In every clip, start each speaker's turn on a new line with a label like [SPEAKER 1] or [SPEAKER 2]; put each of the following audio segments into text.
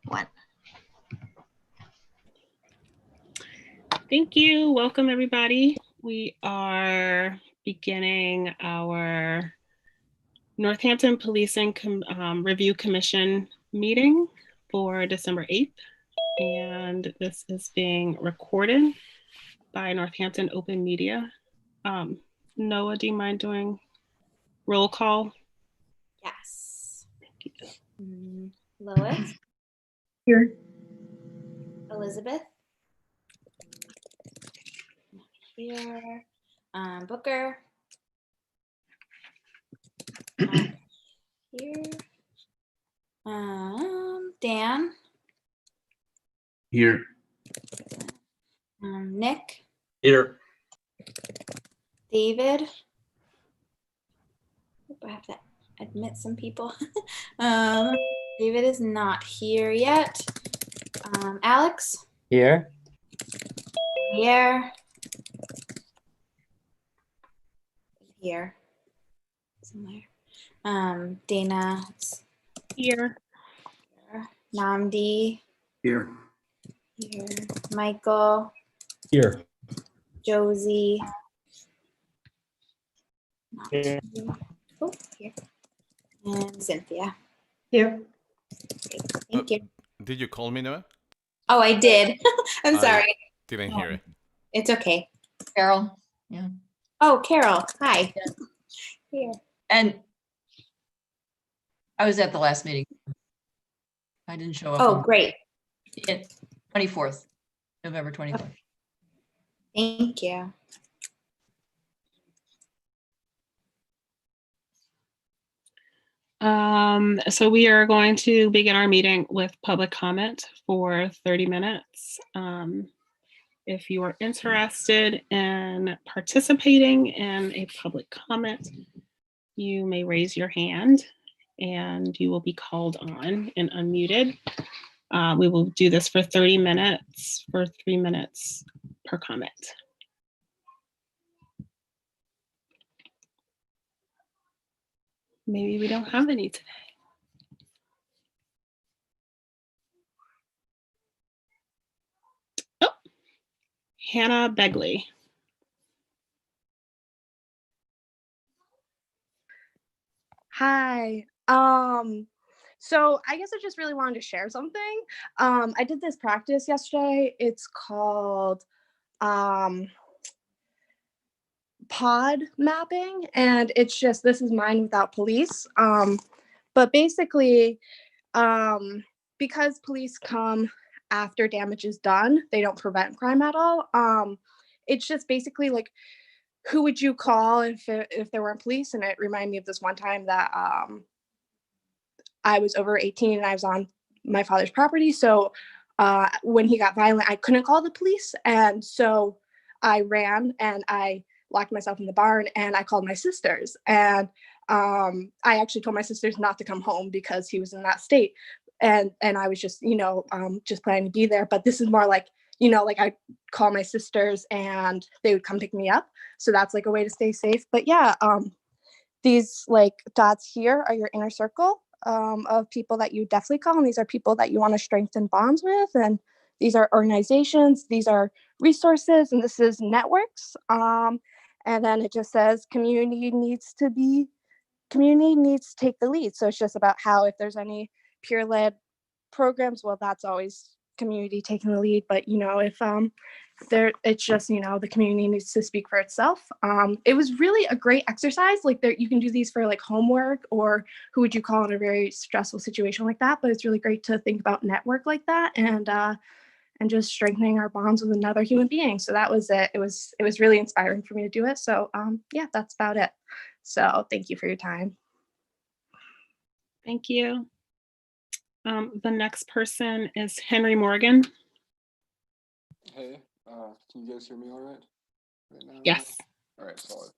[SPEAKER 1] One.
[SPEAKER 2] Thank you. Welcome, everybody. We are beginning our Northampton Policing Review Commission meeting for December 8th. And this is being recorded by Northampton Open Media. Noah, do you mind doing roll call?
[SPEAKER 1] Yes. Thank you. Lois?
[SPEAKER 3] Here.
[SPEAKER 1] Elizabeth? Here. Booker? Here. Dan?
[SPEAKER 4] Here.
[SPEAKER 1] Nick?
[SPEAKER 4] Here.
[SPEAKER 1] David? I have to admit some people. David is not here yet. Alex?
[SPEAKER 5] Here.
[SPEAKER 1] Here. Here. Somewhere. Dana?
[SPEAKER 2] Here.
[SPEAKER 1] Namdi?
[SPEAKER 4] Here.
[SPEAKER 1] Here. Michael?
[SPEAKER 5] Here.
[SPEAKER 1] Josie?
[SPEAKER 5] Here.
[SPEAKER 1] Oh, here. And Cynthia.
[SPEAKER 3] Here.
[SPEAKER 1] Okay, thank you.
[SPEAKER 6] Did you call me, Noah?
[SPEAKER 1] Oh, I did. I'm sorry.
[SPEAKER 6] Didn't hear it.
[SPEAKER 1] It's okay.
[SPEAKER 3] Carol. Yeah.
[SPEAKER 1] Oh, Carol. Hi. Here.
[SPEAKER 3] And I was at the last meeting. I didn't show up.
[SPEAKER 1] Oh, great.
[SPEAKER 3] 24th, November 24th.
[SPEAKER 1] Thank you.
[SPEAKER 2] So we are going to begin our meeting with public comment for 30 minutes. If you are interested in participating in a public comment, you may raise your hand and you will be called on and unmuted. We will do this for 30 minutes for 3 minutes per comment. Maybe we don't have any today. Oh, Hannah Begley.
[SPEAKER 7] Hi. So I guess I just really wanted to share something. I did this practice yesterday. It's called pod mapping, and it's just, this is mine without police. But basically, because police come after damage is done, they don't prevent crime at all. It's just basically like, who would you call if there weren't police? And it reminded me of this one time that I was over 18 and I was on my father's property. So when he got violent, I couldn't call the police. And so I ran and I locked myself in the barn and I called my sisters. And I actually told my sisters not to come home because he was in that state. And I was just, just planning to be there. But this is more like, like I call my sisters and they would come pick me up. So that's like a way to stay safe. But yeah, these like dots here are your inner circle of people that you definitely call. And these are people that you want to strengthen bonds with. And these are organizations, these are resources, and this is networks. And then it just says community needs to take the lead. So it's just about how, if there's any peer-led programs, well, that's always community taking the lead. But if it's just the community needs to speak for itself. It was really a great exercise. Like, there, you can do these for like homework, or who would you call in a very stressful situation like that. But it's really great to think about network like that, and just strengthening our bonds with another human being. So that was it. It was really inspiring for me to do it. So yeah, that's about it. So thank you for your time.
[SPEAKER 2] Thank you. The next person is Henry Morgan.
[SPEAKER 8] Hey, can you guys hear me all right now?
[SPEAKER 2] Yes.
[SPEAKER 8] All right, solid.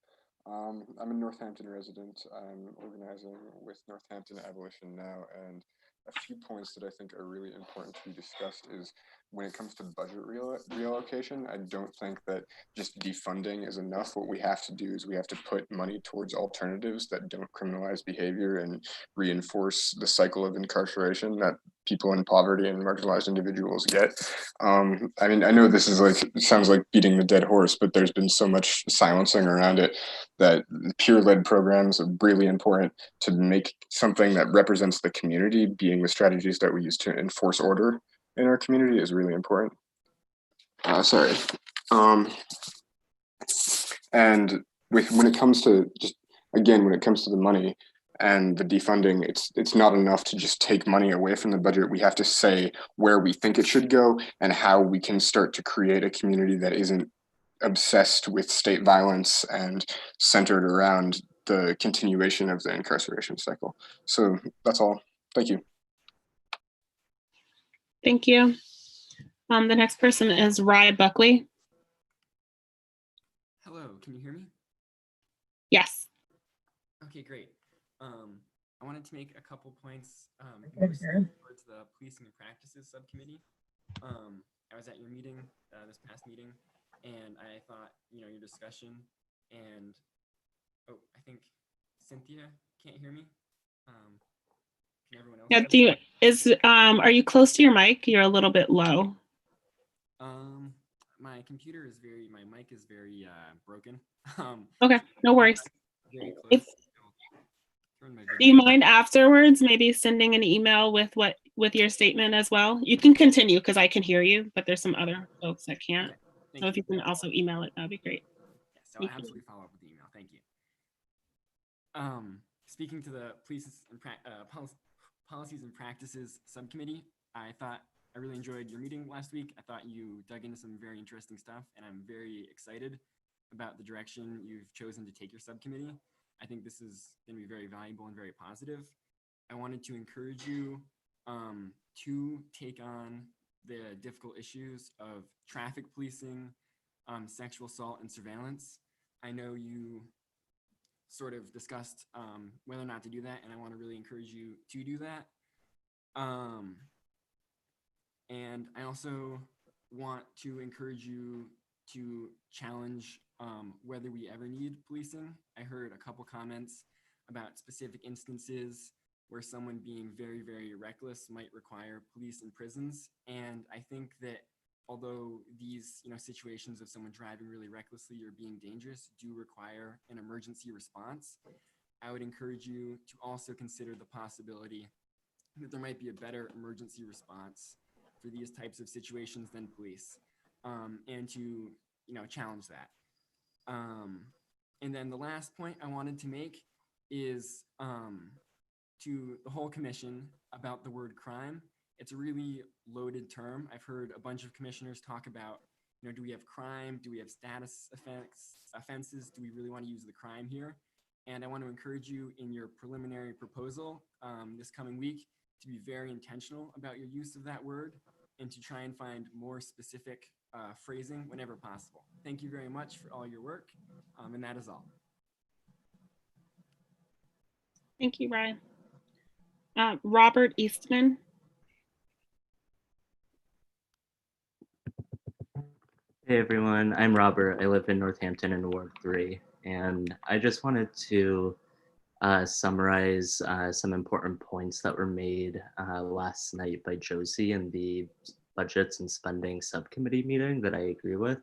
[SPEAKER 8] I'm a Northampton resident. I'm organizing with Northampton Abolition Now, and a few points that I think are really important to be discussed is when it comes to budget reallocation, I don't think that just defunding is enough. What we have to do is we have to put money towards alternatives that don't criminalize behavior and reinforce the cycle of incarceration that people in poverty and marginalized individuals get. I mean, I know this is like, it sounds like beating the dead horse, but there's been so much silencing around it that peer-led programs are really important to make something that represents the community being the strategies that we use to enforce order in our community is really important. Sorry. And when it comes to when it comes to the money and the defunding, it's not enough to just take money away from the budget. We have to say where we think it should go and how we can start to create a community that isn't obsessed with state violence and centered around the continuation of the incarceration cycle. So that's all. Thank you.
[SPEAKER 2] Thank you. The next person is Buckley.
[SPEAKER 4] Hello, can you hear me?
[SPEAKER 2] Yes.
[SPEAKER 4] Okay, great. I wanted to make a couple points towards the Policing and Practices Subcommittee. I was at your meeting, this past meeting, and I thought, your discussion and, oh, I think Cynthia can't hear me. Can everyone else hear me?
[SPEAKER 2] Are you close to your mic? You're a little bit low.
[SPEAKER 4] My computer is my mic is very broken.
[SPEAKER 2] Okay, no worries.
[SPEAKER 4] Very close. Turn my
[SPEAKER 2] Do
[SPEAKER 4] video
[SPEAKER 2] you mind afterwards maybe sending an email with your statement as well? You can continue because I can hear you, but there's some other folks that can't.
[SPEAKER 4] Okay,
[SPEAKER 2] So if you can also email it, that'd be great.
[SPEAKER 4] Yes, I'll absolutely follow up with the email. Thank you. Speaking to the Policies and Practices Subcommittee, I really enjoyed your meeting last week. I thought you dug into some very interesting stuff, and I'm very excited about the direction you've chosen to take your subcommittee. I think this is going to be very valuable and very positive. I wanted to encourage you to take on the difficult issues of traffic policing, sexual assault, and surveillance. I know you sort of discussed whether or not to do that, and I want to really encourage you to do that. And I also want to encourage you to challenge whether we ever need policing. I heard a couple comments about specific instances where someone being very, very reckless might require police and prisons. And I think that although these situations of someone driving really recklessly or being dangerous do require an emergency response, I would encourage you to also consider the possibility that there might be a better emergency response for these types of situations than police, and to challenge that. And then the last point I wanted to make is to the whole commission about the word crime. It's a really loaded term. I've heard a bunch of commissioners talk about, do we have crime? Do we have status offenses? Do we really want to use the crime here? And I want to encourage you in your preliminary proposal this coming week to be very intentional about your use of that word and to try and find more specific phrasing whenever possible. Thank you very much for all your work, and that is all.
[SPEAKER 2] Thank you, Ryan. Robert Eastman.
[SPEAKER 5] Hey everyone, I'm Robert. I live in Northampton in Ward 3, and I just wanted to summarize some important points that were made last night by Josie in the Budgets and Spending Subcommittee meeting that I agree with.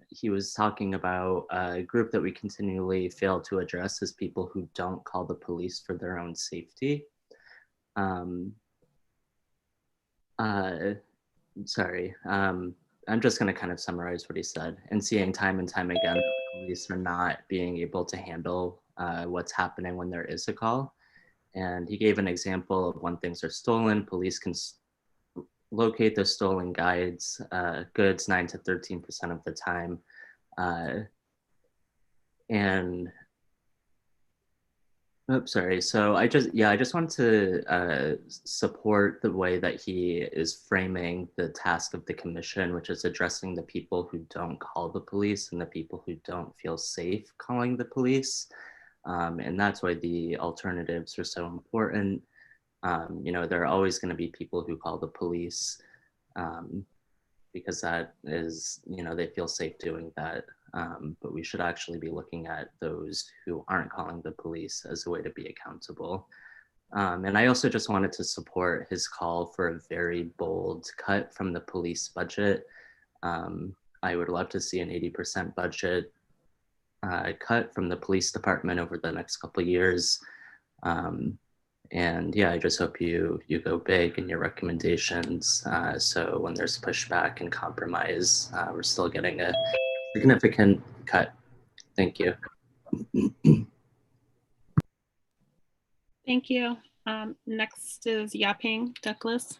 [SPEAKER 5] He was talking about a group that we continually fail to address as people who don't call the police for their own safety. I'm just going to kind of summarize what he said. And seeing time and time again, the police are not being able to handle what's happening when there is a call. And he gave an example of when things are stolen, police can locate the stolen goods 9 to 13% of the time. So I just want to support the way that he is framing the task of the commission, which is addressing the people who don't call the police and the people who don't feel safe calling the police. And that's why the alternatives are so important. There are always going to be people who call the police because that is, they feel safe doing that. But we should actually be looking at those who aren't calling the police as a way to be accountable. And I also just wanted to support his call for a very bold cut from the police budget. I would love to see an 80% budget cut from the police department over the next couple of years. And yeah, I just hope you go big in your recommendations. So when there's pushback and compromise, we're still getting a significant cut. Thank you.
[SPEAKER 2] Thank you. Next is Yaping Douglas.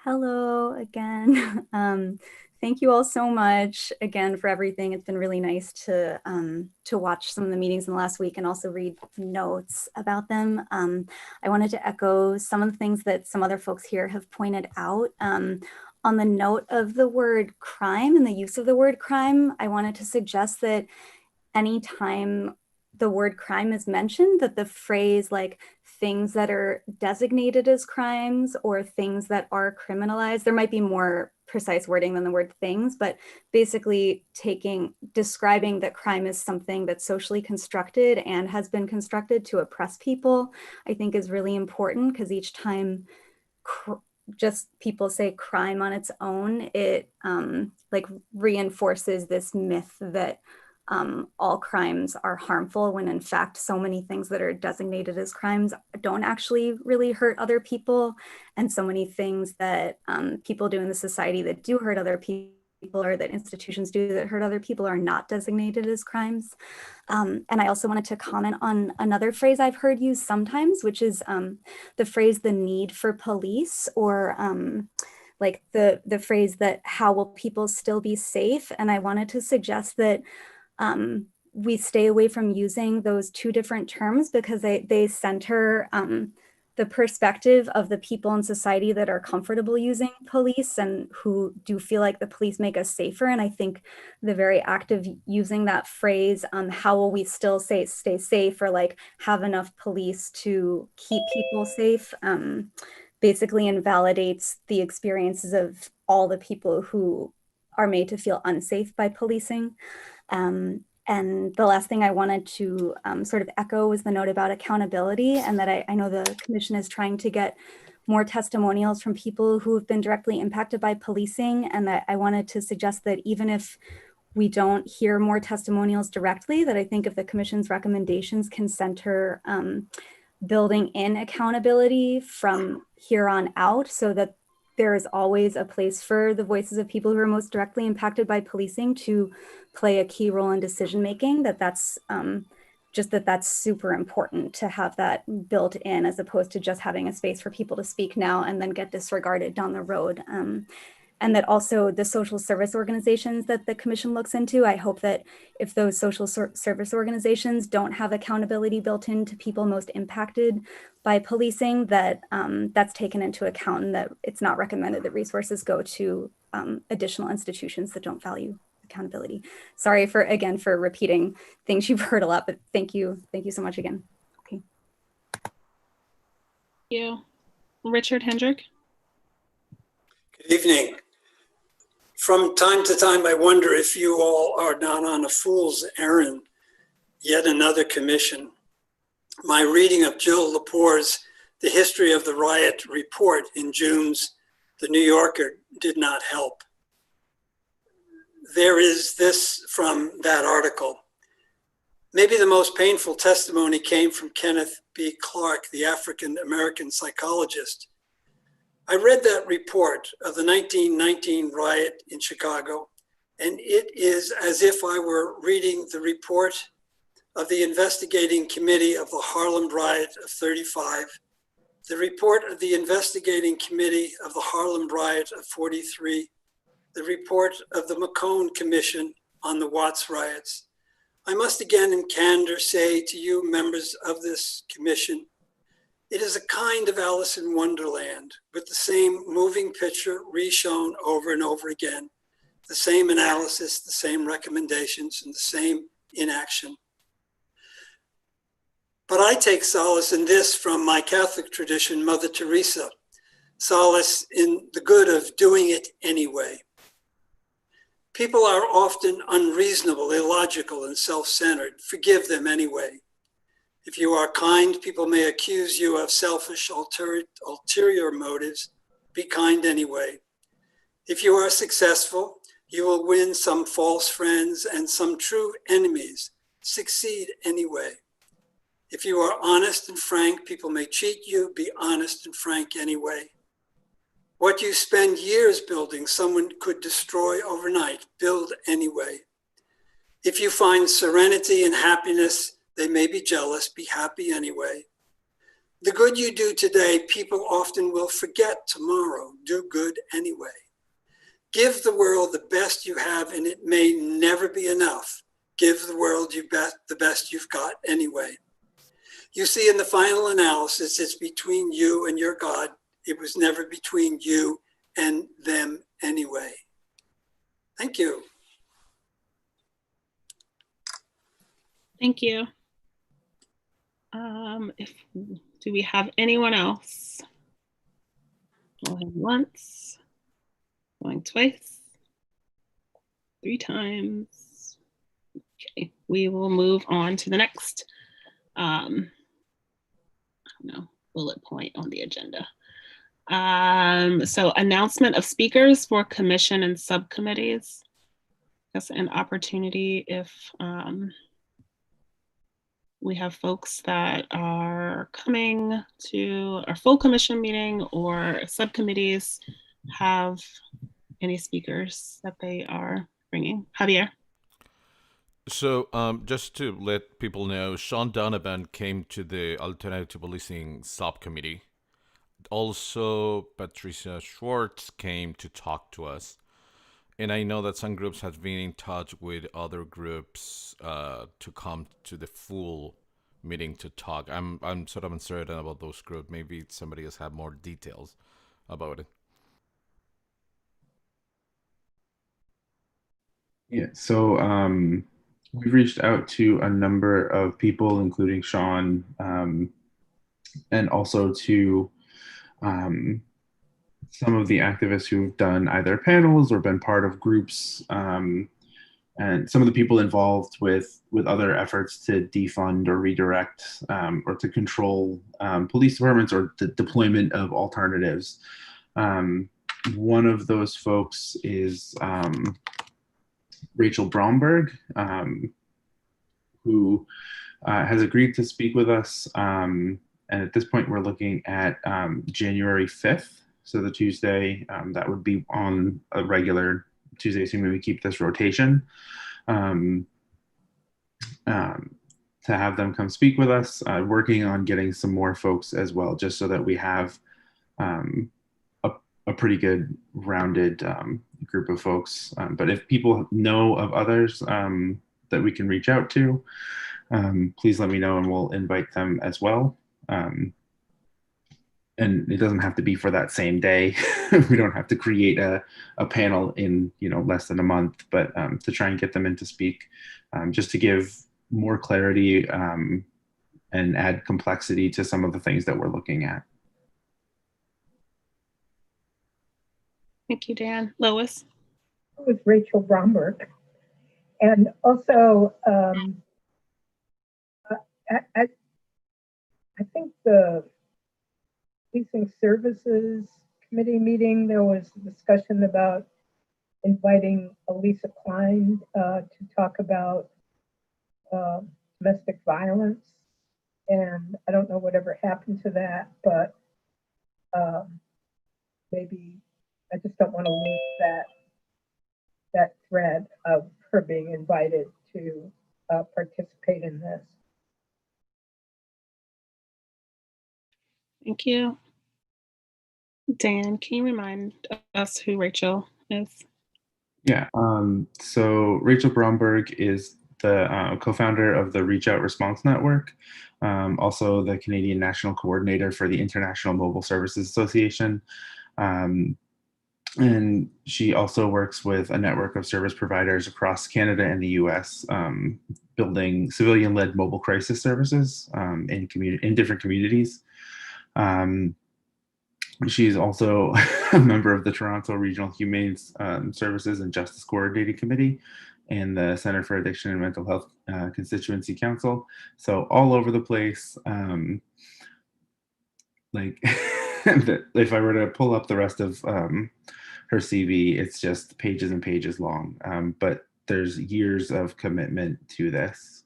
[SPEAKER 9] Hello again. Thank you all so much again for everything. It's been really nice to watch some of the meetings in the last week and also read notes about them. I wanted to echo some of the things that some other folks here have pointed out. On the note of the word crime and the use of the word crime, I wanted to suggest that anytime the word crime is mentioned, that the phrase like things that are designated as crimes or things that are criminalized, there might be more precise wording than the word things, but basically describing that crime is something that's socially constructed and has been constructed to oppress people, I think is really important, because each time just people say crime on its own, it like reinforces this myth that all crimes are harmful, when in fact so many things that are designated as crimes don't actually really hurt other people, and so many things that people do in the society that do hurt other people, or that institutions do that hurt other people, are not designated as crimes. And I also wanted to comment on another phrase I've heard used sometimes, which is the phrase "the need for police," or like the phrase that "how will people still be safe?" And I wanted to suggest that we stay away from using those two different terms, because they center the perspective of the people in society that are comfortable using police and who do feel like the police make us safer. And I think the very act of using that phrase, how will we still stay safe, or like have enough police to keep people safe, basically invalidates the experiences of all the people who are made to feel unsafe by policing. And the last thing I wanted to sort of echo was the note about accountability, and that I know the commission is trying to get more testimonials from people who have been directly impacted by policing, and that I wanted to suggest that even if we don't hear more testimonials directly, that I think if the commission's recommendations can center building in accountability from here on out, so that there is always a place for the voices of people who are most directly impacted by policing to play a key role in decision making, that's super important to have that built in, as opposed to just having a space for people to speak now and then get disregarded down the road. And that also the social service organizations that the commission looks into, I hope that if those social service organizations don't have accountability built into people most impacted by policing, that that's taken into account, and that it's not recommended that resources go to additional institutions that don't value accountability. Sorry for repeating things you've heard a lot, but thank you so much again. Okay.
[SPEAKER 2] Thank you. Richard Hendrick.
[SPEAKER 10] Good evening. From time to time, I wonder if you all are not on a fool's errand, yet another commission. My reading of Jill Lepore's The History of the Riot report in June's The New Yorker did not help. There is this from that article. Maybe the most painful testimony came from Kenneth B. Clark, the African-American psychologist. I read that report of the 1919 riot in Chicago, and it is as if I were reading the report of the investigating committee of the Harlem riot of '35, the report of the investigating committee of the Harlem riot of '43, the report of the McCone Commission on the Watts riots. I must again in candor say to you members of this commission, it is a kind of Alice in Wonderland, with the same moving picture re-shown over and over again, the same analysis, the same recommendations, and the same inaction. But I take solace in this from my Catholic tradition, Mother Teresa, solace in the good of doing it anyway. People are often unreasonable, illogical, and self-centered. Forgive them anyway. If you are kind, people may accuse you of selfish ulterior motives. Be kind anyway. If you are successful, you will win some false friends and some true enemies. Succeed anyway. If you are honest and frank, people may cheat you. Be honest and frank anyway. What you spend years building, someone could destroy overnight. Build anyway. If you find serenity and happiness, they may be jealous. Be happy anyway. The good you do today, people often will forget tomorrow. Do good anyway. Give the world the best you have, and it may never be enough. Give the world the best you've got anyway. You see, in the final analysis, it's between you and your God. It was never between you and them anyway. Thank you.
[SPEAKER 2] Thank you. Do we have anyone else? Going once, going twice, 3 times. Okay, we will move on to the next bullet point on the agenda. So announcement of speakers for commission and subcommittees. That's an opportunity if we have folks that are coming to our full commission meeting or subcommittees have any speakers that they are bringing. Javier.
[SPEAKER 6] So just to let people know, Sean Donovan came to the Alternative Policing Subcommittee. Also, Patricia Schwartz came to talk to us. And I know that some groups have been in touch with other groups to come to the full meeting to talk. I'm sort of uncertain about those groups. Maybe somebody else have more details about it.
[SPEAKER 11] Yeah, so we've reached out to a number of people, including Sean, and also to some of the activists who've done either panels or been part of groups, and some of the people involved with other efforts to defund or redirect or to control police departments or the deployment of alternatives. One of those folks is Rachel Brownberg, who has agreed to speak with us. And at this point, we're looking at January 5th. So the Tuesday, that would be on a regular Tuesday, assuming we keep this rotation, to have them come speak with us, working on getting some more folks as well, just so that we have a pretty good rounded group of folks. But if people know of others that we can reach out to, please let me know and we'll invite them as well. And it doesn't have to be for that same day. We don't have to create a panel in less than a month, but to try and get them in to speak, just to give more clarity and add complexity to some of the things that we're looking at.
[SPEAKER 2] Thank you, Dan. Lois.
[SPEAKER 12] With Rachel Brownberg. And also, I think the Policing Services Committee meeting, there was a discussion about inviting Elisa Klein to talk about domestic violence. And I don't know whatever happened to that, but maybe I just don't want to lose that thread of her being invited to participate in this.
[SPEAKER 2] Thank you. Dan, can you remind us who Rachel is?
[SPEAKER 11] Yeah, so Rachel Brownberg is the co-founder of the Reach Out Response Network, also the Canadian National Coordinator for the International Mobile Services Association. And she also works with a network of service providers across Canada and the US, building civilian-led mobile crisis services in different communities. She's also a member of the Toronto Regional Humane Services and Justice Coordinating Committee, and the Center for Addiction and Mental Health Constituency Council. So all over the place. Like if I were to pull up the rest of her CV, it's just pages and pages long. But there's years of commitment to this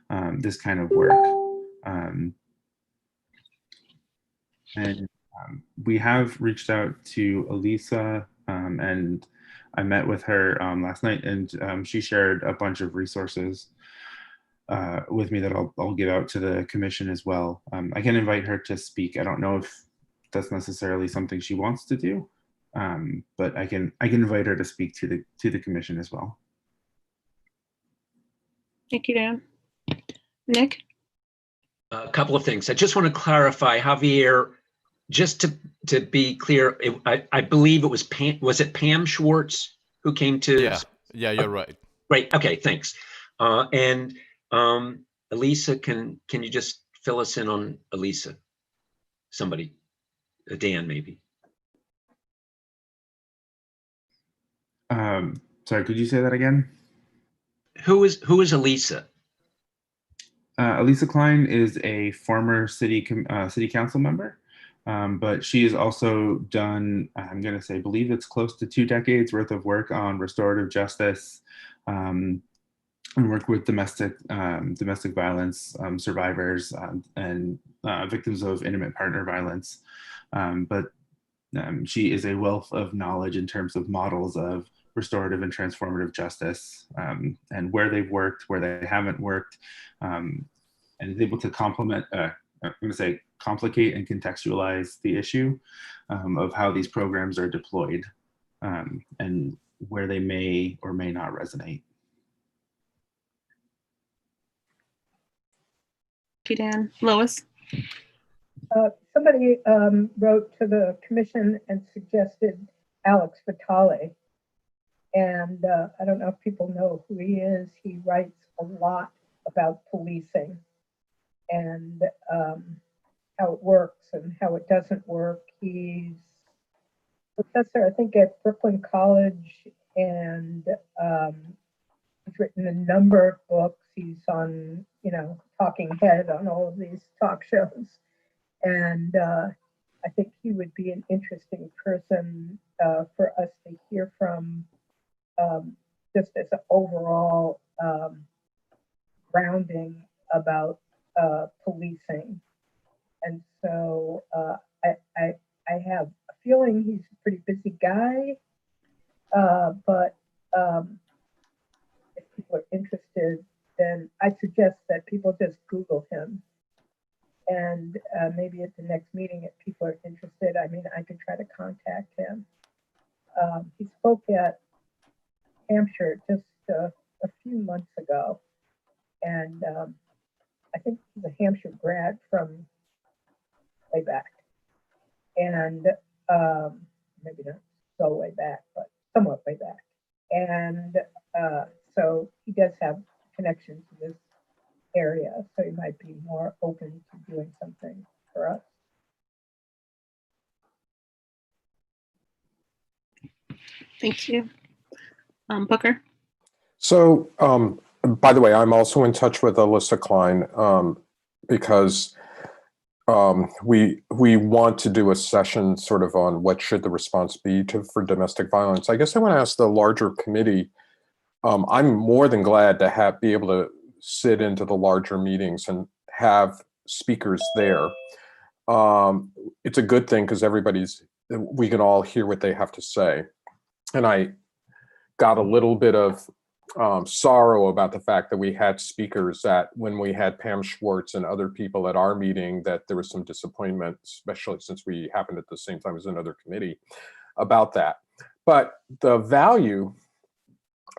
[SPEAKER 11] kind of work. And we have reached out to Elisa, and I met with her last night, and she shared a bunch of resources with me that I'll give out to the commission as well. I can invite her to speak. I don't know if that's necessarily something she wants to do, but I can invite her to speak to the commission as well.
[SPEAKER 2] Thank you, Dan. Nick?
[SPEAKER 13] A couple of things. I just want to clarify, Javier, just to be clear, I believe it was Pam, was it Pam Schwartz who came to?
[SPEAKER 6] Yeah, you're right.
[SPEAKER 13] Right, okay, thanks. And Elisa, can you just fill us in on Elisa? Somebody, Dan maybe.
[SPEAKER 11] Sorry, could you say that again?
[SPEAKER 13] Who is Elisa?
[SPEAKER 11] Elisa Klein is a former city council member, but she has also done, I'm going to say, believe it's close to 2 decades worth of work on restorative justice, and work with domestic violence survivors and victims of intimate partner violence. But she is a wealth of knowledge in terms of models of restorative and transformative justice, and where they've worked, where they haven't worked, and is able to complicate and contextualize the issue of how these programs are deployed, and where they may or may not resonate.
[SPEAKER 2] Thank you, Dan. Lois?
[SPEAKER 12] Somebody wrote to the commission and suggested Alex Vitale. And I don't know if people know who he is. He writes a lot about policing and how it works and how it doesn't work. He's professor, I think, at Brooklyn College, and he's written a number of books. He's on, talking head on all of these talk shows. And I think he would be an interesting person for us to hear from, just as an overall grounding about policing. And so I have a feeling he's a pretty busy guy, but if people are interested, then I suggest that people just Google him. And maybe at the next meeting, if people are interested, I could try to contact him. He spoke at Hampshire just a few months ago. And I think he's a Hampshire grad from way back. And maybe not so way back, but somewhat way back. And so he does have connections to this area, so he might be more open to doing something for us.
[SPEAKER 2] Thank you. Booker?
[SPEAKER 14] So, by the way, I'm also in touch with Elisa Klein because we want to do a session sort of on what should the response be for domestic violence. I guess I want to ask the larger committee. I'm more than glad to be able to sit into the larger meetings and have speakers there. It's a good thing because we can all hear what they have to say. And I got a little bit of sorrow about the fact that we had speakers that when we had Pam Schwartz and other people at our meeting, that there was some disappointment, especially since we happened at the same time as another committee about that. But the value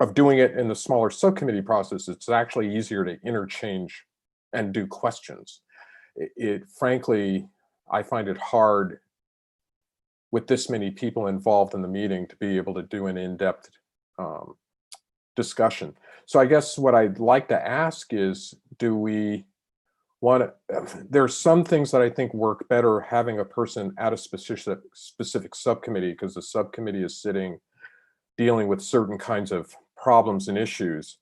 [SPEAKER 14] of doing it in the smaller subcommittee process, it's actually easier to interchange and do questions. Frankly, I find it hard with this many people involved in the meeting to be able to do an in-depth discussion. So I guess what I'd like to ask is, do we want to, there are some things that I think work better having a person at a specific subcommittee, because the subcommittee is dealing with certain kinds of problems and issues?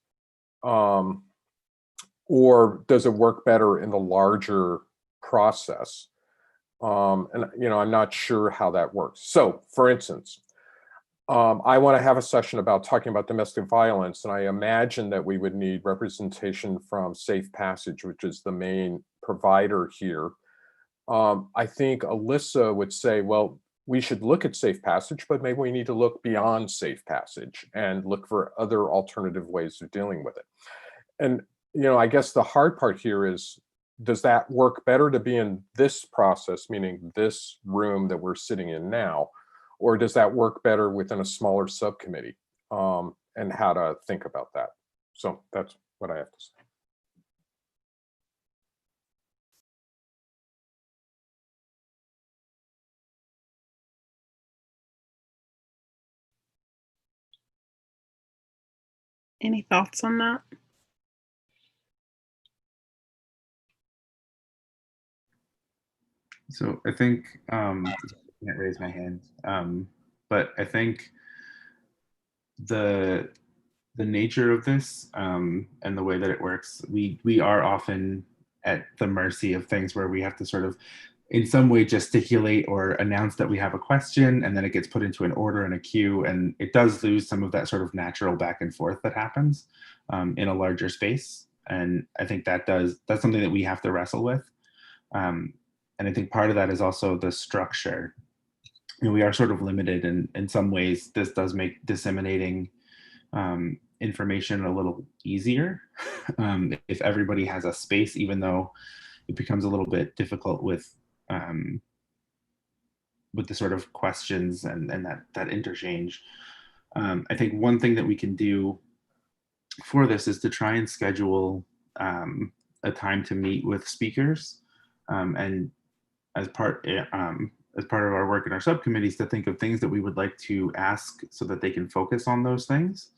[SPEAKER 14] Or does it work better in the larger process? And I'm not sure how that works. So, for instance, I want to have a session about talking about domestic violence, and I imagine that we would need representation from Safe Passage, which is the main provider here. I think Elisa would say, well, we should look at Safe Passage, but maybe we need to look beyond Safe Passage and look for other alternative ways of dealing with it. And, I guess the hard part here is, does that work better to be in this process, meaning this room that we're sitting in now, or does that work better within a smaller subcommittee? And how to think about that. So that's what I have to say.
[SPEAKER 2] Any thoughts on that?
[SPEAKER 11] So I think I can't raise my hand, but I think the nature of this and the way that it works, we are often at the mercy of things where we have to sort of in some way gesticulate or announce that we have a question, and then it gets put into an order and a queue, and it does lose some of that sort of natural back and forth that happens in a larger space. And I think that's something that we have to wrestle with. And I think part of that is also the structure. We are sort of limited in some ways. This does make disseminating information a little easier if everybody has a space, even though it becomes a little bit difficult with the sort of questions and that interchange. I think one thing that we can do for this is to try and schedule a time to meet with speakers, and as part of our work in our subcommittees, to think of things that we would like to ask so that they can focus on those things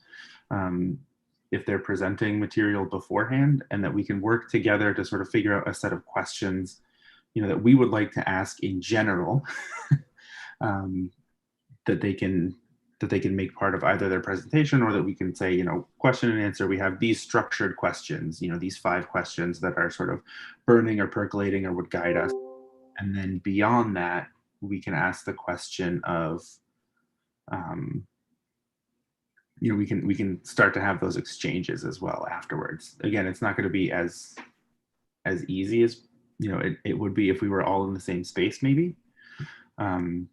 [SPEAKER 11] if they're presenting material beforehand, and that we can work together to sort of figure out a set of questions that we would like to ask in general that they can make part of either their presentation, or that we can say, question and answer, we have these structured questions, these 5 questions that are sort of burning or percolating or would guide us. And then beyond that, we can ask the question of, we can start to have those exchanges as well afterwards. Again, it's not going to be as easy as it would be if we were all in the same space, maybe. But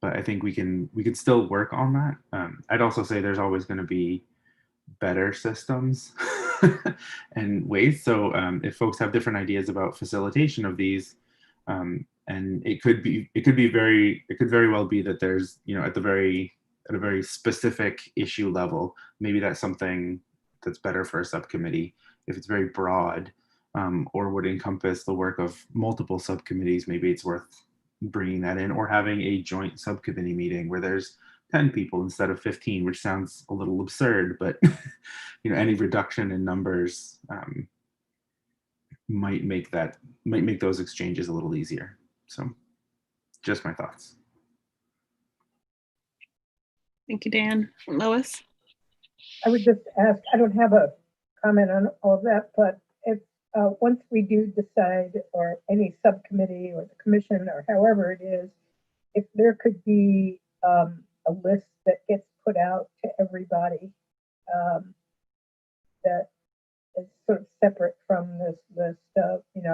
[SPEAKER 11] I think we can still work on that. I'd also say there's always going to be better systems and ways. So if folks have different ideas about facilitation of these, and it could very well be that there's at a very specific issue level, maybe that's something that's better for a subcommittee. If it's very broad or would encompass the work of multiple subcommittees, maybe it's worth bringing that in, or having a joint subcommittee meeting where there's 10 people instead of 15, which sounds a little absurd, but any reduction in numbers might make those exchanges a little easier. So just my thoughts.
[SPEAKER 2] Thank you, Dan. Lois?
[SPEAKER 12] I would just ask, I don't have a comment on all of that, but if once we do decide, or any subcommittee or the commission or however it is, if there could be a list that gets put out to everybody that is sort of separate from this list of, these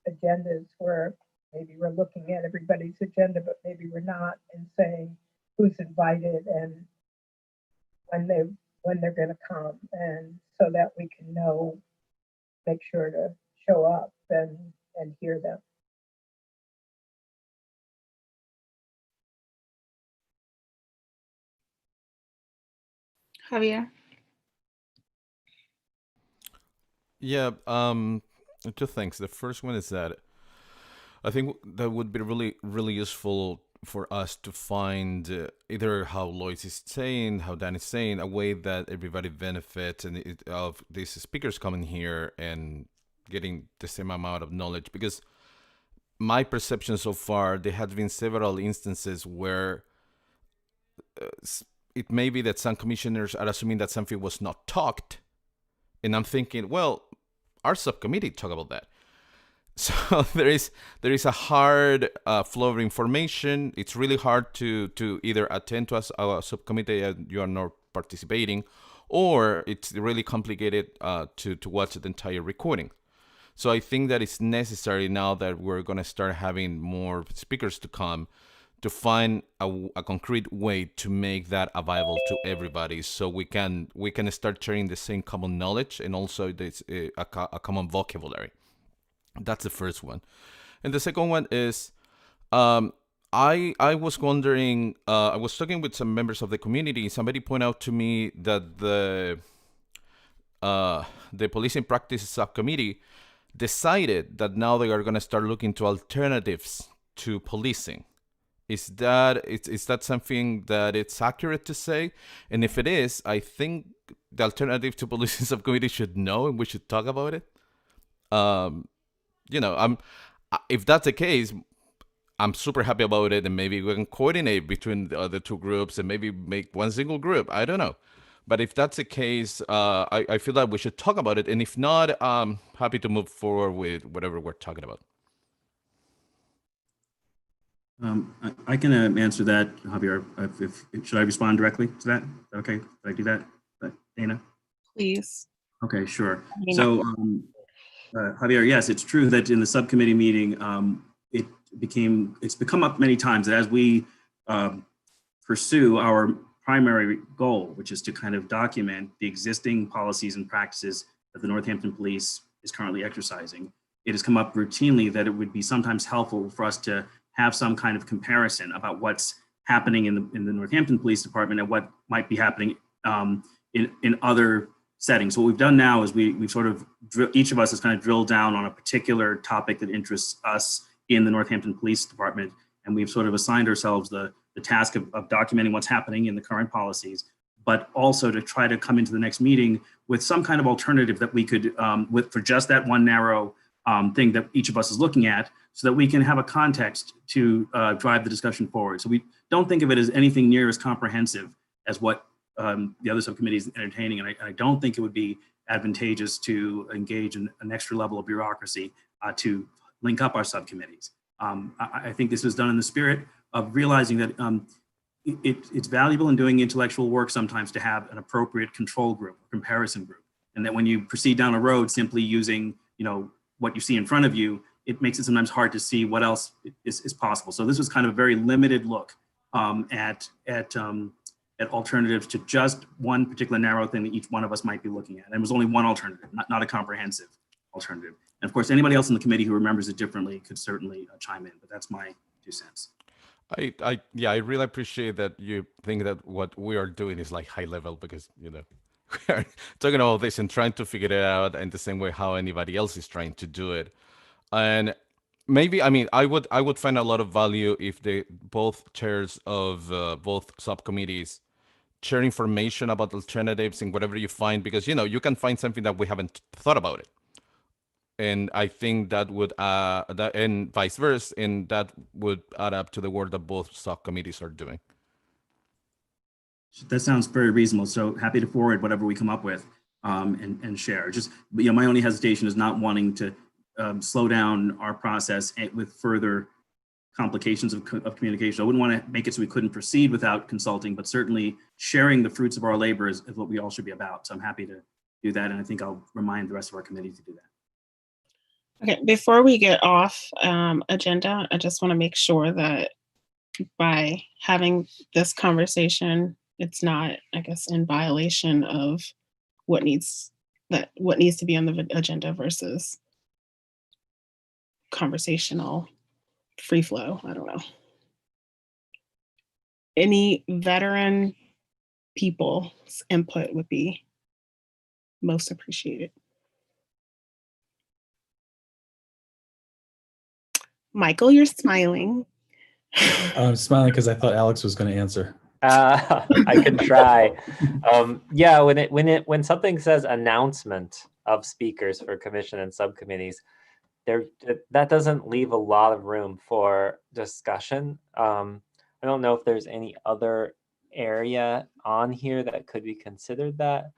[SPEAKER 12] agendas, where maybe we're looking at everybody's agenda, but maybe we're not, and saying who's invited and when they're going to come, and so that we can make sure to show up and hear them.
[SPEAKER 2] Javier?
[SPEAKER 6] Yeah, 2 things. The first one is that I think that would be really, really useful for us to find either how Lois is saying, how Dan is saying, a way that everybody benefits and of these speakers coming here and getting the same amount of knowledge. Because my perception so far, there have been several instances where it may be that some commissioners are assuming that something was not talked. And I'm thinking, well, our subcommittee talked about that. So there is a hard flow of information. It's really hard to either attend to a subcommittee and you are not participating, or it's really complicated to watch the entire recording. So I think that it's necessary, now that we're going to start having more speakers to come, to find a concrete way to make that available to everybody, so we can start sharing the same common knowledge, and also this a common vocabulary. That's the first one. And the second one is, I was wondering, I was talking with some members of the community. Somebody pointed out to me that the Policing Practices Subcommittee decided that now they are going to start looking to alternatives to policing. Is that something that it's accurate to say? And if it is, I think the Alternative to Policing Subcommittee should know, and we should talk about it. If that's the case, I'm super happy about it, and maybe we can coordinate between the other two groups and maybe make one single group. I don't know. But if that's the case, I feel that we should talk about it. And if not, I'm happy to move forward with whatever we're talking about.
[SPEAKER 15] I can answer that, Javier. Should I respond directly to that? Okay, did I do that, Dana?
[SPEAKER 2] Please.
[SPEAKER 15] Okay, sure.
[SPEAKER 2] Dana.
[SPEAKER 15] So, Javier, yes, it's true that in the subcommittee meeting, it's become up many times that as we pursue our primary goal, which is to kind of document the existing policies and practices that the Northampton Police is currently exercising, it has come up routinely that it would be sometimes helpful for us to have some kind of comparison about what's happening in the Northampton Police Department and what might be happening in other settings. So what we've done now is we've sort of, each of us has kind of drilled down on a particular topic that interests us in the Northampton Police Department, and we've sort of assigned ourselves the task of documenting what's happening in the current policies, but also to try to come into the next meeting with some kind of alternative that we could, for just that one narrow thing that each of us is looking at, so that we can have a context to drive the discussion forward. So we don't think of it as anything near as comprehensive as what the other subcommittee is entertaining. And I don't think it would be advantageous to engage in an extra level of bureaucracy to link up our subcommittees. I think this was done in the spirit of realizing that it's valuable in doing intellectual work sometimes to have an appropriate control group, comparison group. And that when you proceed down a road simply using, what you see in front of you, it makes it sometimes hard to see what else is possible. So this was kind of a very limited look at alternatives to just one particular narrow thing that each one of us might be looking at. And it was only one alternative, not a comprehensive alternative. And of course, anybody else in the committee who remembers it differently could certainly chime in, but that's my 2 cents.
[SPEAKER 6] I really appreciate that you think that what we are doing is like high level, because we are talking about this and trying to figure it out in the same way how anybody else is trying to do it. And maybe, I would find a lot of value if both chairs of both subcommittees share information about alternatives and whatever you find, because you can find something that we haven't thought about it. And I think that would and vice versa, and that would add up to the work that both subcommittees are doing.
[SPEAKER 15] That sounds very reasonable. So happy to forward whatever we come up with and share. Just, my only hesitation is not wanting to slow down our process with further complications of communication. I wouldn't want to make it so we couldn't proceed without consulting, but certainly sharing the fruits of our labor is what we all should be about. So I'm happy to do that. And I think I'll remind the rest of our committee to do that.
[SPEAKER 2] Okay, before we get off agenda, I just want to make sure that by having this conversation, it's not, I guess, in violation of what needs to be on the agenda versus conversational free flow. I don't know. Any veteran people's input would be most appreciated. Michael, you're smiling.
[SPEAKER 16] I'm smiling because I thought Alex was going to answer.
[SPEAKER 17] I can try. Yeah, when something says announcement of speakers for commission and subcommittees, that doesn't leave a lot of room for discussion. I don't know if there's any other area on here that could be considered that.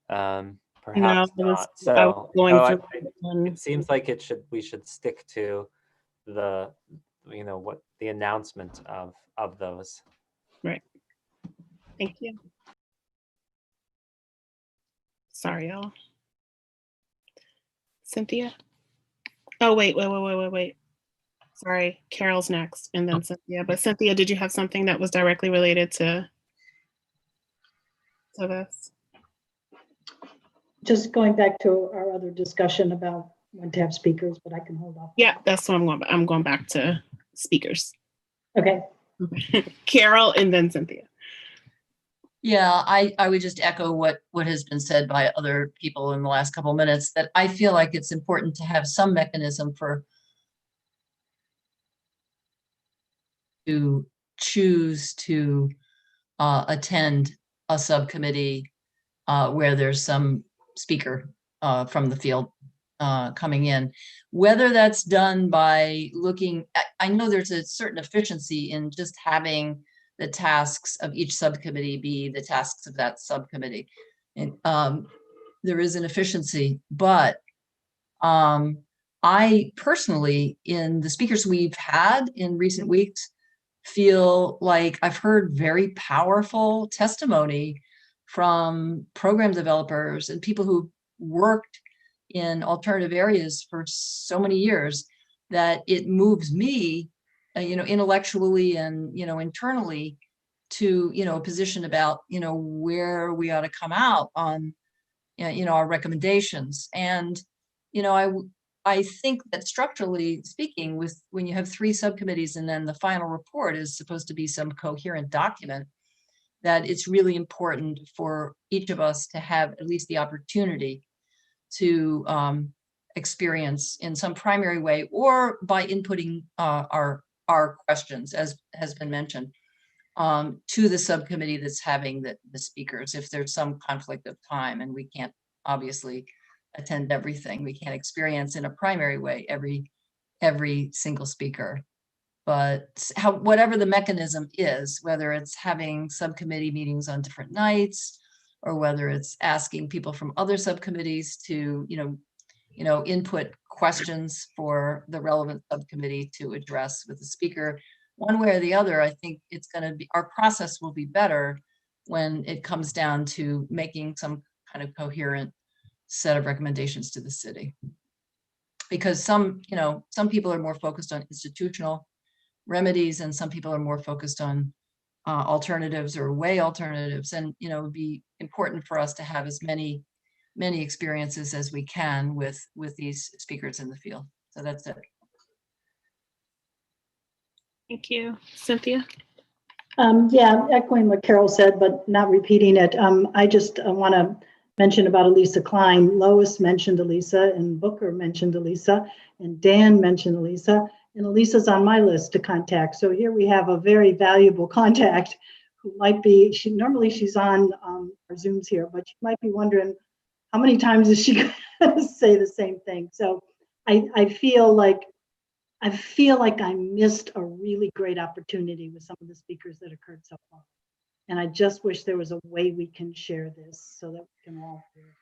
[SPEAKER 2] No,
[SPEAKER 17] Perhaps
[SPEAKER 2] I was
[SPEAKER 17] not.
[SPEAKER 2] going
[SPEAKER 17] So
[SPEAKER 2] through
[SPEAKER 17] it seems like we should stick to the, what the announcement of those.
[SPEAKER 2] Right. Thank you. Sorry, y'all. Cynthia? Oh, wait. Sorry, Carol's next, and then Cynthia. But Cynthia, did you have something that was directly related to this?
[SPEAKER 18] Just going back to our other discussion about when to have speakers, but I can hold off.
[SPEAKER 2] Yeah, that's what I'm going back to speakers.
[SPEAKER 18] Okay.
[SPEAKER 2] Carol and then Cynthia.
[SPEAKER 3] Yeah, I would just echo what has been said by other people in the last couple of minutes, that I feel like it's important to have some mechanism to choose to attend a subcommittee where there's some speaker from the field coming in. Whether that's done by looking, I know there's a certain efficiency in just having the tasks of each subcommittee be the tasks of that subcommittee. And there is an efficiency, but I personally, in the speakers we've had in recent weeks, feel like I've heard very powerful testimony from program developers and people who worked in alternative areas for so many years that it moves me, intellectually and, internally to, a position about, where we ought to come out on, our recommendations. And, I think that structurally speaking, when you have 3 subcommittees and then the final report is supposed to be some coherent document, that it's really important for each of us to have at least the opportunity to experience in some primary way, or by inputting our questions, as has been mentioned, to the subcommittee that's having the speakers. If there's some conflict of time and we can't obviously attend everything, we can't experience in a primary way every single speaker. But whatever the mechanism is, whether it's having subcommittee meetings on different nights, or whether it's asking people from other subcommittees to, input questions for the relevant subcommittee to address with the speaker, one way or the other, I think it's going to be, our process will be better when it comes down to making some kind of coherent set of recommendations to the city. Because some people are more focused on institutional remedies, and some people are more focused on alternatives or way alternatives. And, it would be important for us to have as many experiences as we can with these speakers in the field. So that's it.
[SPEAKER 2] Thank you. Cynthia?
[SPEAKER 18] Yeah, echoing what Carol said, but not repeating it. I just want to mention about Elisa Klein. Lois mentioned Elisa, and Booker mentioned Elisa, and Dan mentioned Elisa, and Elisa's on my list to contact. So here we have a very valuable contact who might be, normally she's on our Zooms here, but she might be wondering how many times is she going to say the same thing. So I feel like I missed a really great opportunity with some of the speakers that occurred so far. And I just wish there was a way we can share this so that we can all hear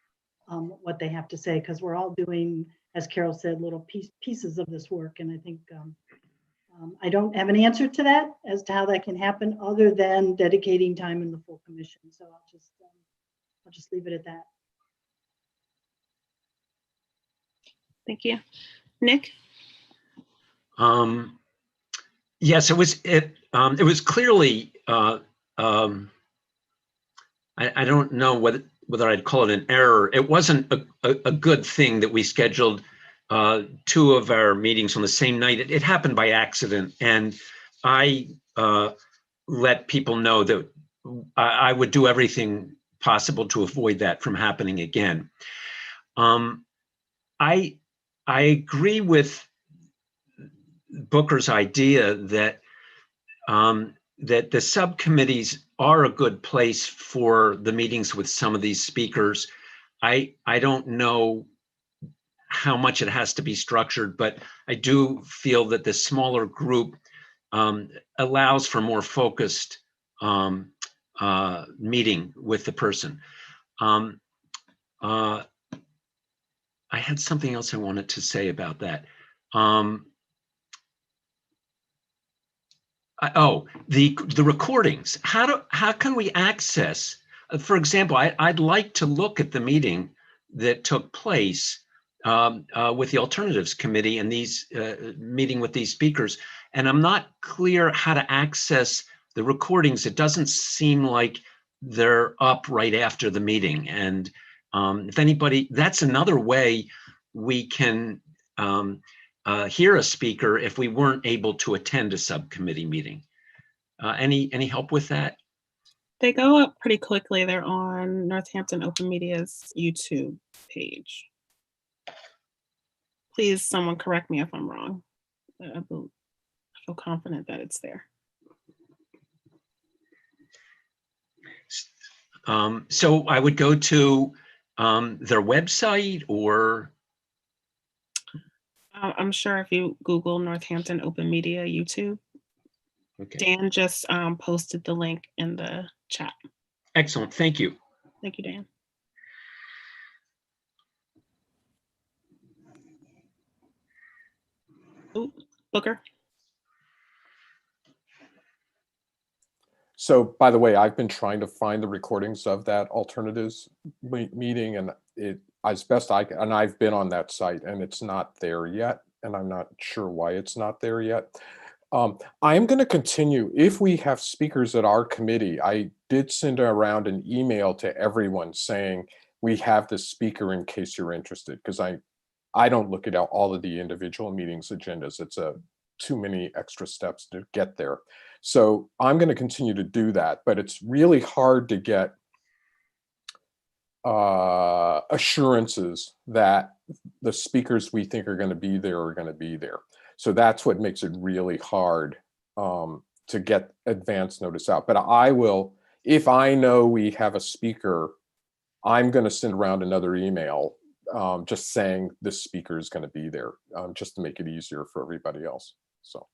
[SPEAKER 18] what they have to say, because we're all doing, as Carol said, little pieces of this work. And I think I don't have an answer to that as to how that can happen other than dedicating time in the full commission. So I'll just leave it at that.
[SPEAKER 2] Thank you. Nick?
[SPEAKER 13] Yes, it was clearly, I don't know whether I'd call it an error. It wasn't a good thing that we scheduled 2 of our meetings on the same night. It happened by accident, and I let people know that I would do everything possible to avoid that from happening again. I agree with Booker's idea that that the subcommittees are a good place for the meetings with some of these speakers. I don't know how much it has to be structured, but I do feel that the smaller group allows for more focused meeting with the person. I had something else I wanted to say about that. The recordings. How can we access? For example, I'd like to look at the meeting that took place with the Alternatives Committee and these meeting with these speakers, and I'm not clear how to access the recordings. It doesn't seem like they're up right after the meeting. And if anybody, that's another way we can hear a speaker if we weren't able to attend a subcommittee meeting. Any help with that?
[SPEAKER 2] They go up pretty quickly. They're on Northampton Open Media's YouTube page. Please, someone correct me if I'm wrong. I feel confident that it's there.
[SPEAKER 13] So I would go to their website, or?
[SPEAKER 2] I'm sure if you Google Northampton Open Media YouTube,
[SPEAKER 13] Okay.
[SPEAKER 2] Dan just posted the link in the chat.
[SPEAKER 13] Excellent, thank you.
[SPEAKER 2] Thank you, Dan. Ooh, Booker.
[SPEAKER 14] So, by the way, I've been trying to find the recordings of that alternatives meeting, and as best I can, and I've been on that site, and it's not there yet, and I'm not sure why it's not there yet. I am going to continue. If we have speakers at our committee, I did send around an email to everyone saying we have this speaker in case you're interested, because I don't look at all of the individual meetings agendas. It's too many extra steps to get there. So I'm going to continue to do that, but it's really hard to get assurances that the speakers we think are going to be there are going to be there. So that's what makes it really hard to get advance notice out. But I will, if I know we have a speaker, I'm going to send around another email just saying this speaker is going to be there, just to make it easier for everybody else. So.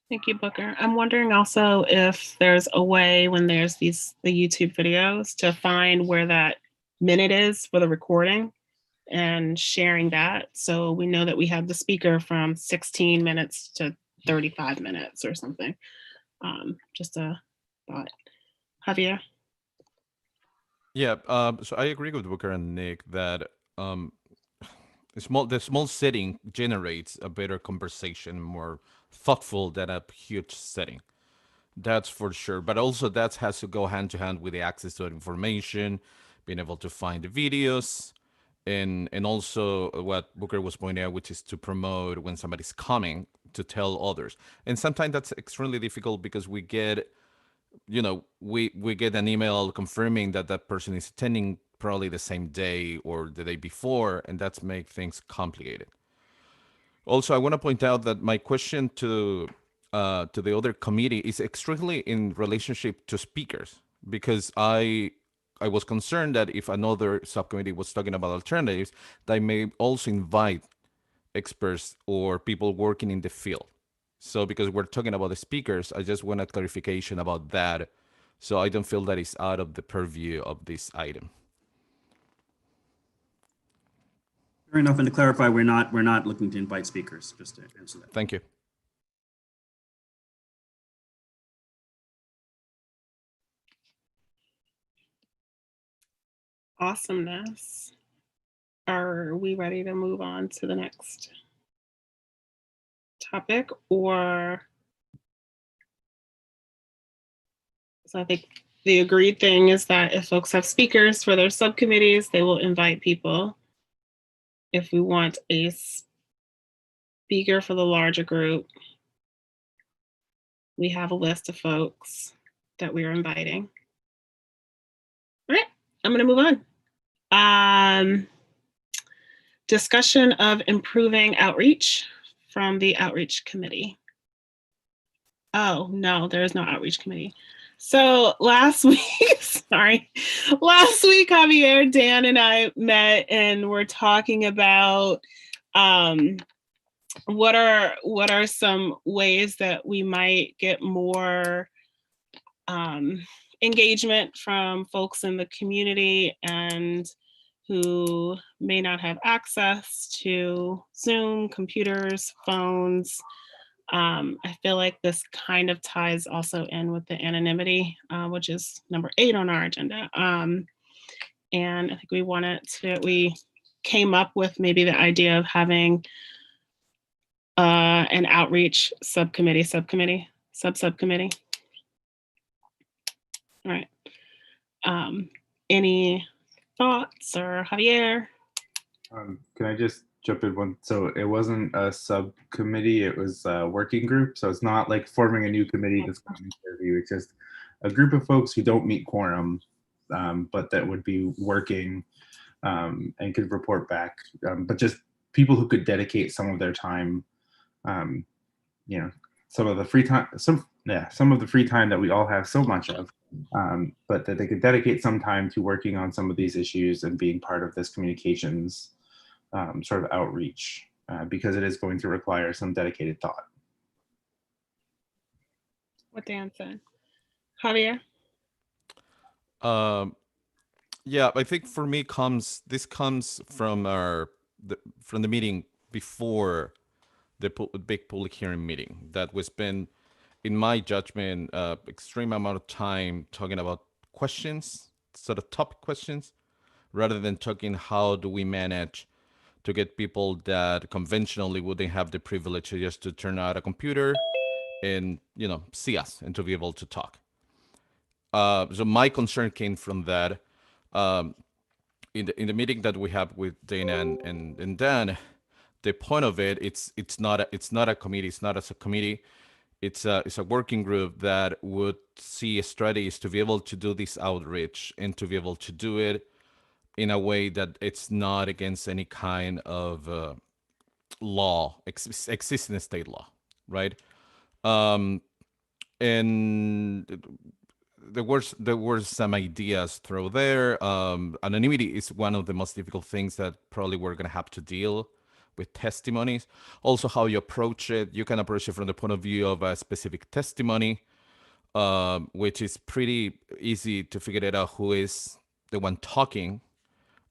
[SPEAKER 2] Thank you, Booker. I'm wondering also if there's a way when there's the YouTube videos to find where that minute is for the recording and sharing that. So we know that we have the speaker from 16 minutes to 35 minutes or something. Just a thought. Javier?
[SPEAKER 6] Yeah, so I agree with Booker and Nick that the small setting generates a better conversation, more thoughtful than a huge setting. That's for sure. But also that has to go hand to hand with the access to information, being able to find the videos, and also what Booker was pointing out, which is to promote when somebody's coming, to tell others. And sometimes that's extremely difficult because we get, we get an email confirming that that person is attending probably the same day or the day before, and that's make things complicated. Also, I want to point out that my question to the other committee is extremely in relationship to speakers, because I was concerned that if another subcommittee was talking about alternatives, they may also invite experts or people working in the field. So because we're talking about the speakers, I just wanted clarification about that, so I don't feel that it's out of the purview of this item.
[SPEAKER 15] Fair enough, and to clarify, we're not looking to invite speakers, just to answer that.
[SPEAKER 6] Thank you.
[SPEAKER 2] Awesomeness. Are we ready to move on to the next topic, or? So I think the agreed thing is that if folks have speakers for their subcommittees, they will invite people. If we want a speaker for the larger group, we have a list of folks that we are inviting. All right, I'm going to move on. Discussion of improving outreach from the outreach committee. Oh, no, there is no outreach committee. So last week, last week, Javier, Dan, and I met and we're talking about what are some ways that we might get more engagement from folks in the community and who may not have access to Zoom, computers, phones. I feel like this kind of ties also in with the anonymity, which is number 8 on our agenda. And I think we came up with maybe the idea of having an outreach subcommittee. All right. Any thoughts, or Javier?
[SPEAKER 11] Can I just jump in one? So it wasn't a subcommittee, it was a working group. So it's not like forming a new committee that's going to interview. It's just a group of folks who don't meet quorum, but that would be working and could report back. But just people who could dedicate some of their time, you know, some of the free time, some of the free time that we all have so much of, but that they could dedicate some time to working on some of these issues and being part of this communications sort of outreach, because it is going to require some dedicated thought.
[SPEAKER 2] What Dan said. Javier?
[SPEAKER 6] Yeah, I think for me this comes from the meeting before the big public hearing meeting that we spent, in my judgment, extreme amount of time talking about questions, sort of topic questions, rather than talking how do we manage to get people that conventionally wouldn't have the privilege just to turn out a computer and, you know, see us and to be able to talk. So my concern came from that. In the meeting that we have with Dana and Dan, the point of it, it's not a committee, it's not a subcommittee. It's a working group that would see strategies to be able to do this outreach and to be able to do it in a way that it's not against any kind of law, existing state law, right? And there were some ideas through there. Anonymity is one of the most difficult things that probably we're going to have to deal with testimonies. Also, how you approach it. You can approach it from the point of view of a specific testimony, which is pretty easy to figure it out who is the one talking,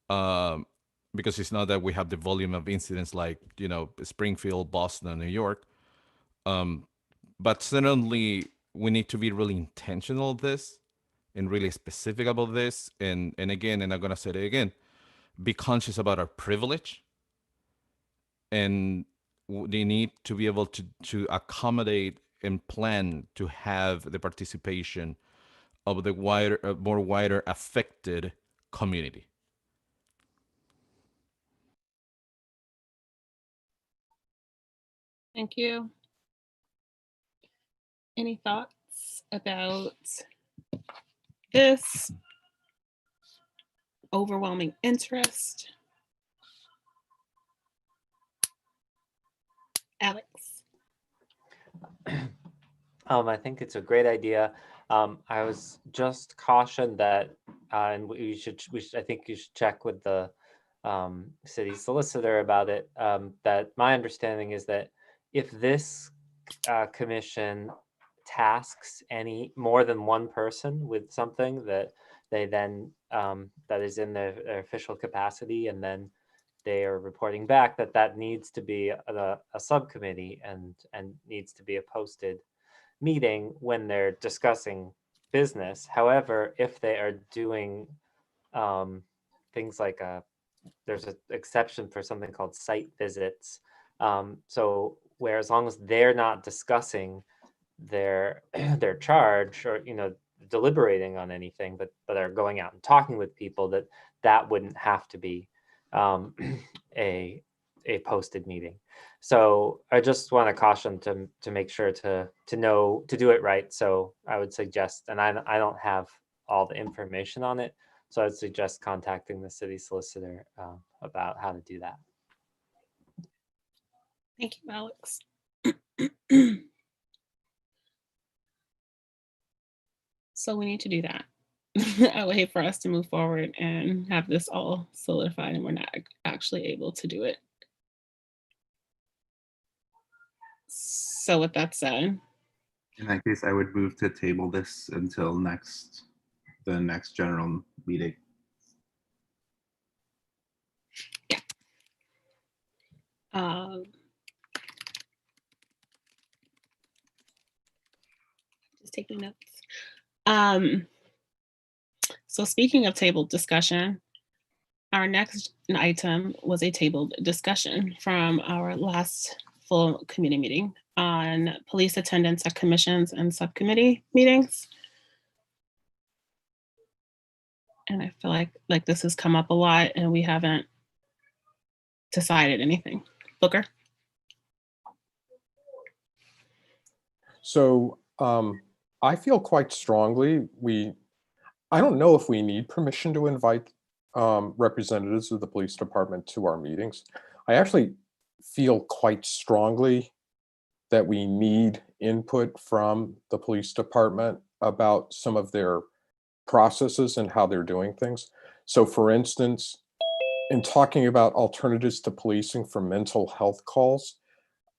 [SPEAKER 6] because it's not that we have the volume of incidents like, you know, Springfield, Boston, New York. But certainly we need to be really intentional of this and really specific about this. And again, and I'm going to say it again, be conscious about our privilege. And they need to be able to accommodate and plan to have the participation of the more wider affected community.
[SPEAKER 2] Thank you. Any thoughts about this? Overwhelming interest? Alex?
[SPEAKER 17] I think it's a great idea. I was just cautioned that, and I think you should check with the city solicitor about it. That my understanding is that if this commission tasks any more than one person with something that they then that is in their official capacity, and then they are reporting back that needs to be a subcommittee and needs to be a posted meeting when they're discussing business. However, if they are doing things like there's an exception for something called site visits. So where as long as they're not discussing their charge or, you know, deliberating on anything, but are going out and talking with people, that wouldn't have to be a posted meeting. So I just want to caution to make sure to know to do it right. So I would suggest, and I don't have all the information on it, so I'd suggest contacting the city solicitor about how to do that.
[SPEAKER 2] Thank you, Alex. So we need to do that. I would hate for us to move forward and have this all solidified and we're not actually able to do it. So with that said,
[SPEAKER 11] In that case, I would move to table this until the next general meeting.
[SPEAKER 2] Just taking notes. So speaking of tabled discussion, our next item was a tabled discussion from our last full committee meeting on police attendance at commissions and subcommittee meetings. And I feel like this has come up a lot and we haven't decided anything. Booker?
[SPEAKER 14] So I feel quite strongly I don't know if we need permission to invite representatives of the police department to our meetings. I actually feel quite strongly that we need input from the police department about some of their processes and how they're doing things. So for instance, in talking about alternatives to policing for mental health calls,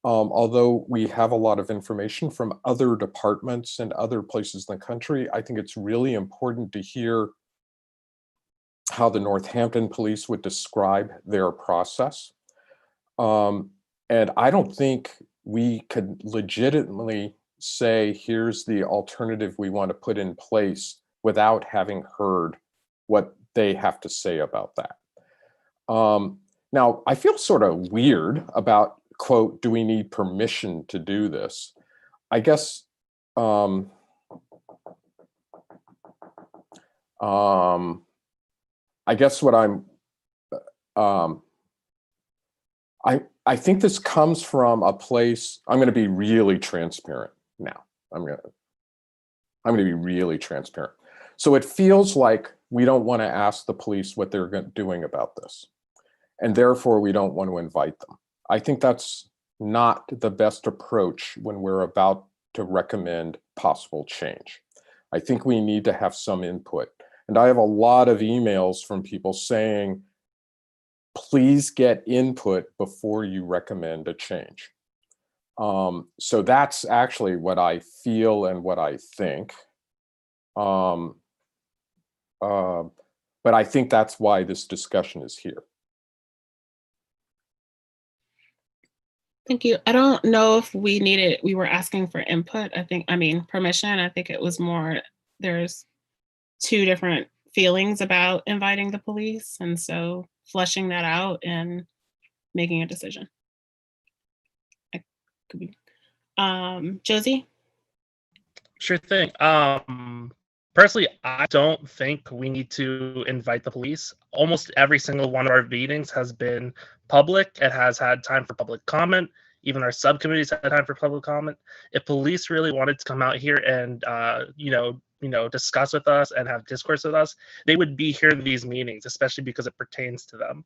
[SPEAKER 14] although we have a lot of information from other departments and other places in the country, I think it's really important to hear how the Northampton police would describe their process. And I don't think we could legitimately say, here's the alternative we want to put in place without having heard what they have to say about that. Now, I feel sort of weird about, quote, do we need permission to do this? I guess what I think this comes from a place. I'm going to be really transparent now. I'm going to be really transparent. So it feels like we don't want to ask the police what they're doing about this, and therefore we don't want to invite them. I think that's not the best approach when we're about to recommend possible change. I think we need to have some input. And I have a lot of emails from people saying, please get input before you recommend a change. So that's actually what I feel and what I think. But I think that's why this discussion is here.
[SPEAKER 2] Thank you. I don't know if we were asking for input. Permission. I think it was more, there's two different feelings about inviting the police. And so fleshing that out and making a decision. I could be. Josie?
[SPEAKER 19] Sure thing. Personally, I don't think we need to invite the police. Almost every single one of our meetings has been public. It has had time for public comment. Even our subcommittees had time for public comment. If police really wanted to come out here and discuss with us and have discourse with us, they would be here in these meetings, especially because it pertains to them.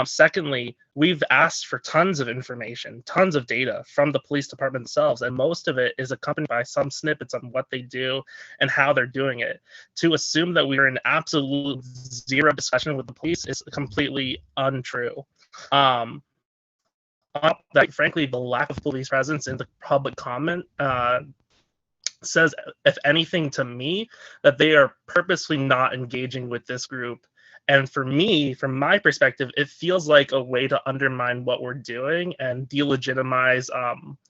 [SPEAKER 19] Secondly, we've asked for tons of information, tons of data from the police department themselves, and most of it is accompanied by some snippets on what they do and how they're doing it. To assume that we are in absolute zero discussion with the police is completely untrue. That frankly, the lack of police presence in the public comment says, if anything to me, that they are purposely not engaging with this group. And for me, from my perspective, it feels like a way to undermine what we're doing and delegitimize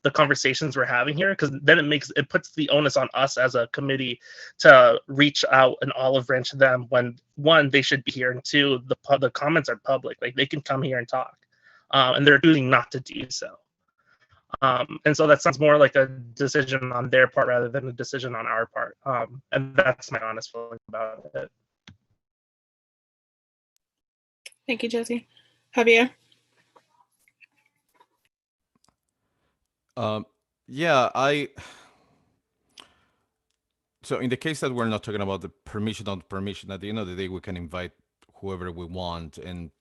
[SPEAKER 19] the conversations we're having here, because then it puts the onus on us as a committee to reach out and olive branch them when, one, they should be here, and two, the comments are public. Like, they can come here and talk. And they're choosing not to do so. And so that sounds more like a decision on their part rather than a decision on our part. And that's my honest feeling about it.
[SPEAKER 2] Thank you, Josie. Javier?
[SPEAKER 6] So in the case that we're not talking about the permission on permission, at the end of the day, we can invite whoever we want, and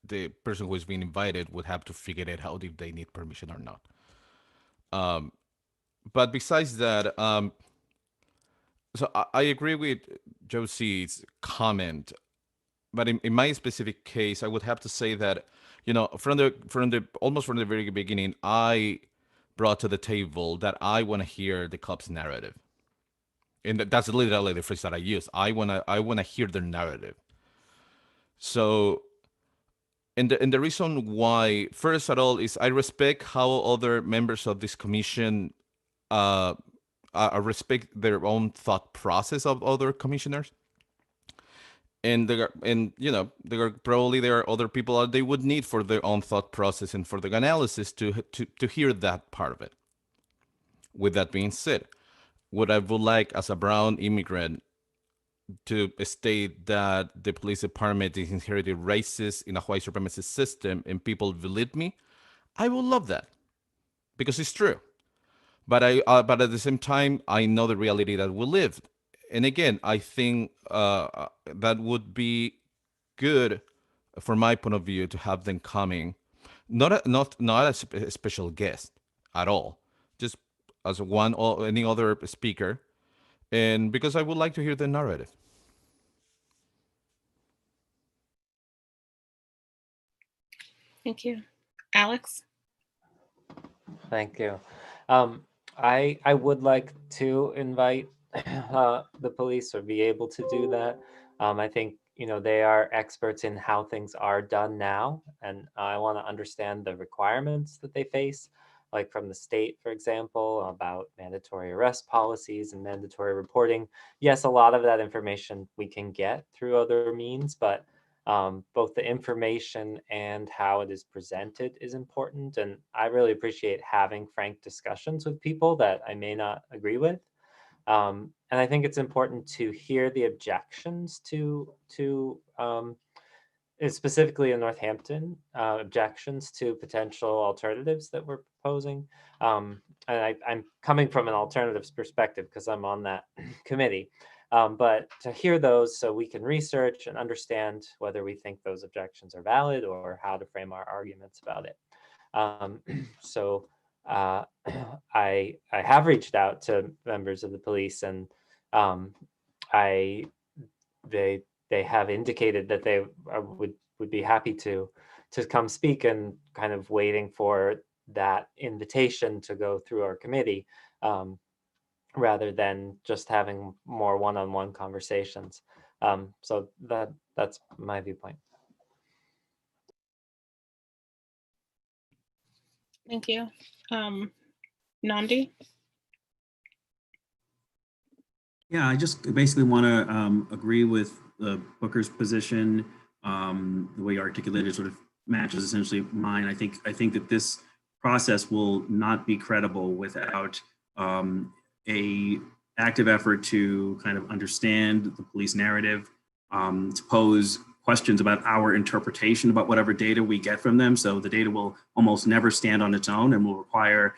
[SPEAKER 6] the person who is being invited would have to figure it out if they need permission or not. But besides that, so I agree with Josie's comment, but in my specific case, I would have to say that, from the very beginning, I brought to the table that I want to hear the cops' narrative. And that's literally the phrase that I use. I wanna hear their narrative. So, and the reason why, first of all, is I respect how other members of this commission I respect their own thought process of other commissioners. And there are probably there are other people that they would need for their own thought process and for the analysis to hear that part of it. With that being said, what I would like as a brown immigrant to state that the police department is inherently racist in a white supremacist system and people believe me, I will love that because it's true. But but at the same time, I know the reality that we live. And again, I think that would be good from my point of view to have them coming, not as a special guest at all, just as one or any other speaker, and because I would like to hear the narrative.
[SPEAKER 2] Thank you. Alex?
[SPEAKER 17] Thank you. I would like to invite the police or be able to do that. I think, they are experts in how things are done now, and I want to understand the requirements that they face, like from the state, for example, about mandatory arrest policies and mandatory reporting. Yes, a lot of that information we can get through other means, but both the information and how it is presented is important. And I really appreciate having frank discussions with people that I may not agree with. And I think it's important to hear the objections to specifically in Northampton, objections to potential alternatives that we're proposing. And I'm coming from an alternatives perspective because I'm on that committee. But to hear those so we can research and understand whether we think those objections are valid or how to frame our arguments about it. So I have reached out to members of the police, and they have indicated that they would be happy to come speak, and kind of waiting for that invitation to go through our committee, rather than just having more one-on-one conversations. So that's my viewpoint.
[SPEAKER 2] Thank you. Nandi?
[SPEAKER 15] Yeah, I just basically want to agree with Booker's position. The way you articulated sort of matches essentially mine. I think that this process will not be credible without a active effort to kind of understand the police narrative, to pose questions about our interpretation about whatever data we get from them. So the data will almost never stand on its own and will require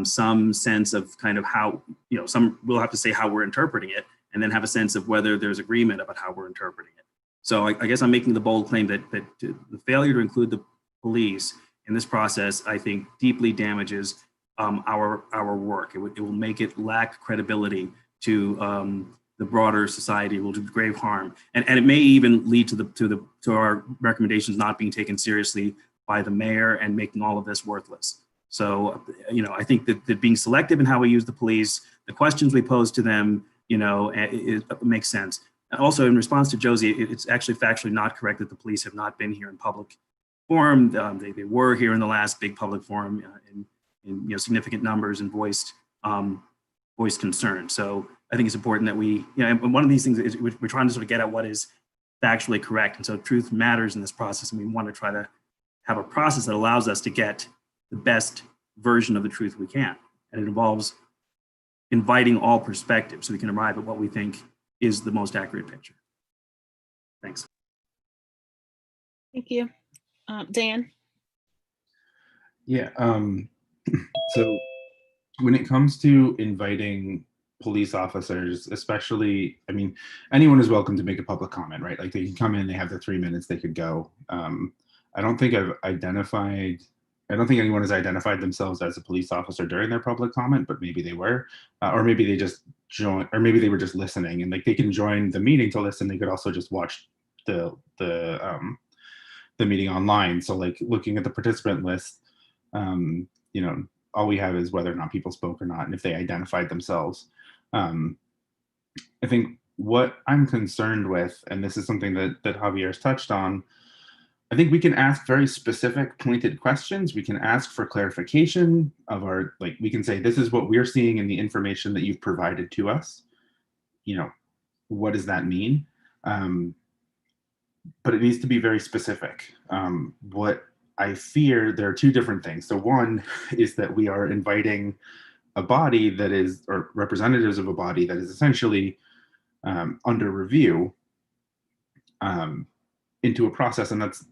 [SPEAKER 15] some sense of kind of how, we'll have to say how we're interpreting it, and then have a sense of whether there's agreement about how we're interpreting it. So I guess I'm making the bold claim that the failure to include the police in this process, I think, deeply damages our work. It will make it lack credibility to the broader society. Will do grave harm, and it may even lead to our recommendations not being taken seriously by the mayor and making all of this worthless. So I think that being selective in how we use the police, the questions we pose to them, it makes sense. And also, in response to Josie, it's actually factually not correct that the police have not been here in public forum. They were here in the last big public forum in significant numbers and voiced concern. So I think it's important that we, and one of these things is we're trying to sort of get at what is factually correct. And so truth matters in this process, and we want to try to have a process that allows us to get the best version of the truth we can. And it involves inviting all perspectives so we can arrive at what we think is the most accurate picture. Thanks.
[SPEAKER 2] Thank you. Dan?
[SPEAKER 11] Yeah, so when it comes to inviting police officers, especially, I mean, anyone is welcome to make a public comment, right? Like they can come in, they have their 3 minutes, they could go. I don't think anyone has identified themselves as a police officer during their public comment, but maybe they were, or maybe they just joined, or maybe they were just listening, and like they can join the meeting to listen. They could also just watch the meeting online. So like looking at the participant list, all we have is whether or not people spoke or not, and if they identified themselves. I think what I'm concerned with, and this is something that Javier's touched on, I think we can ask very specific, pointed questions. We can ask for clarification of our, like, we can say, this is what we're seeing in the information that you've provided to us. You know, what does that mean? But it needs to be very specific. What I fear, there are two different things. So one is that we are inviting a body that is, or representatives of a body that is essentially under review into a process. And that's,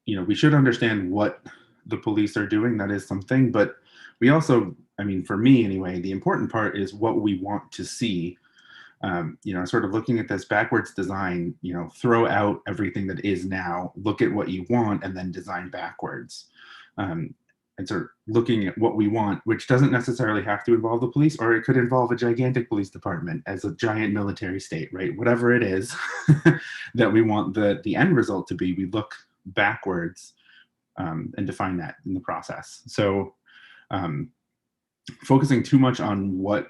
[SPEAKER 11] you know, we should understand what the police are doing. That is something, but we also, I mean, for me anyway, the important part is what we want to see. You know, sort of looking at this backwards design, you know, throw out everything that is now, look at what you want, and then design backwards. And sort of looking at what we want, which doesn't necessarily have to involve the police, or it could involve a gigantic police department as a giant military state, right? Whatever it is that we want the end result to be, we look backwards and define that in the process. So focusing too much on what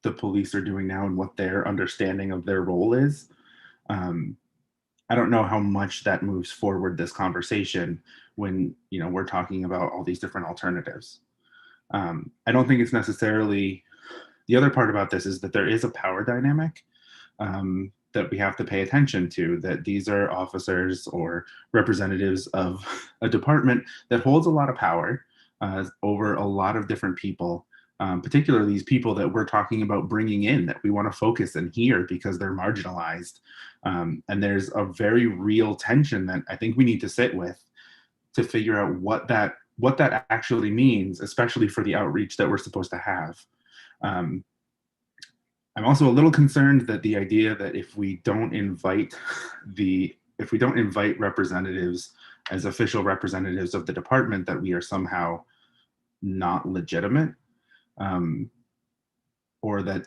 [SPEAKER 11] the police are doing now and what their understanding of their role is, I don't know how much that moves forward this conversation when, you know, we're talking about all these different alternatives. I don't think it's necessarily, the other part about this is that there is a power dynamic that we have to pay attention to, that these are officers or representatives of a department that holds a lot of power over a lot of different people, particularly these people that we're talking about bringing in, that we want to focus and hear because they're marginalized. And there's a very real tension that I think we need to sit with to figure out what that actually means, especially for the outreach that we're supposed to have. I'm also a little concerned that the idea that if we don't invite representatives as official representatives of the department, that we are somehow not legitimate, or that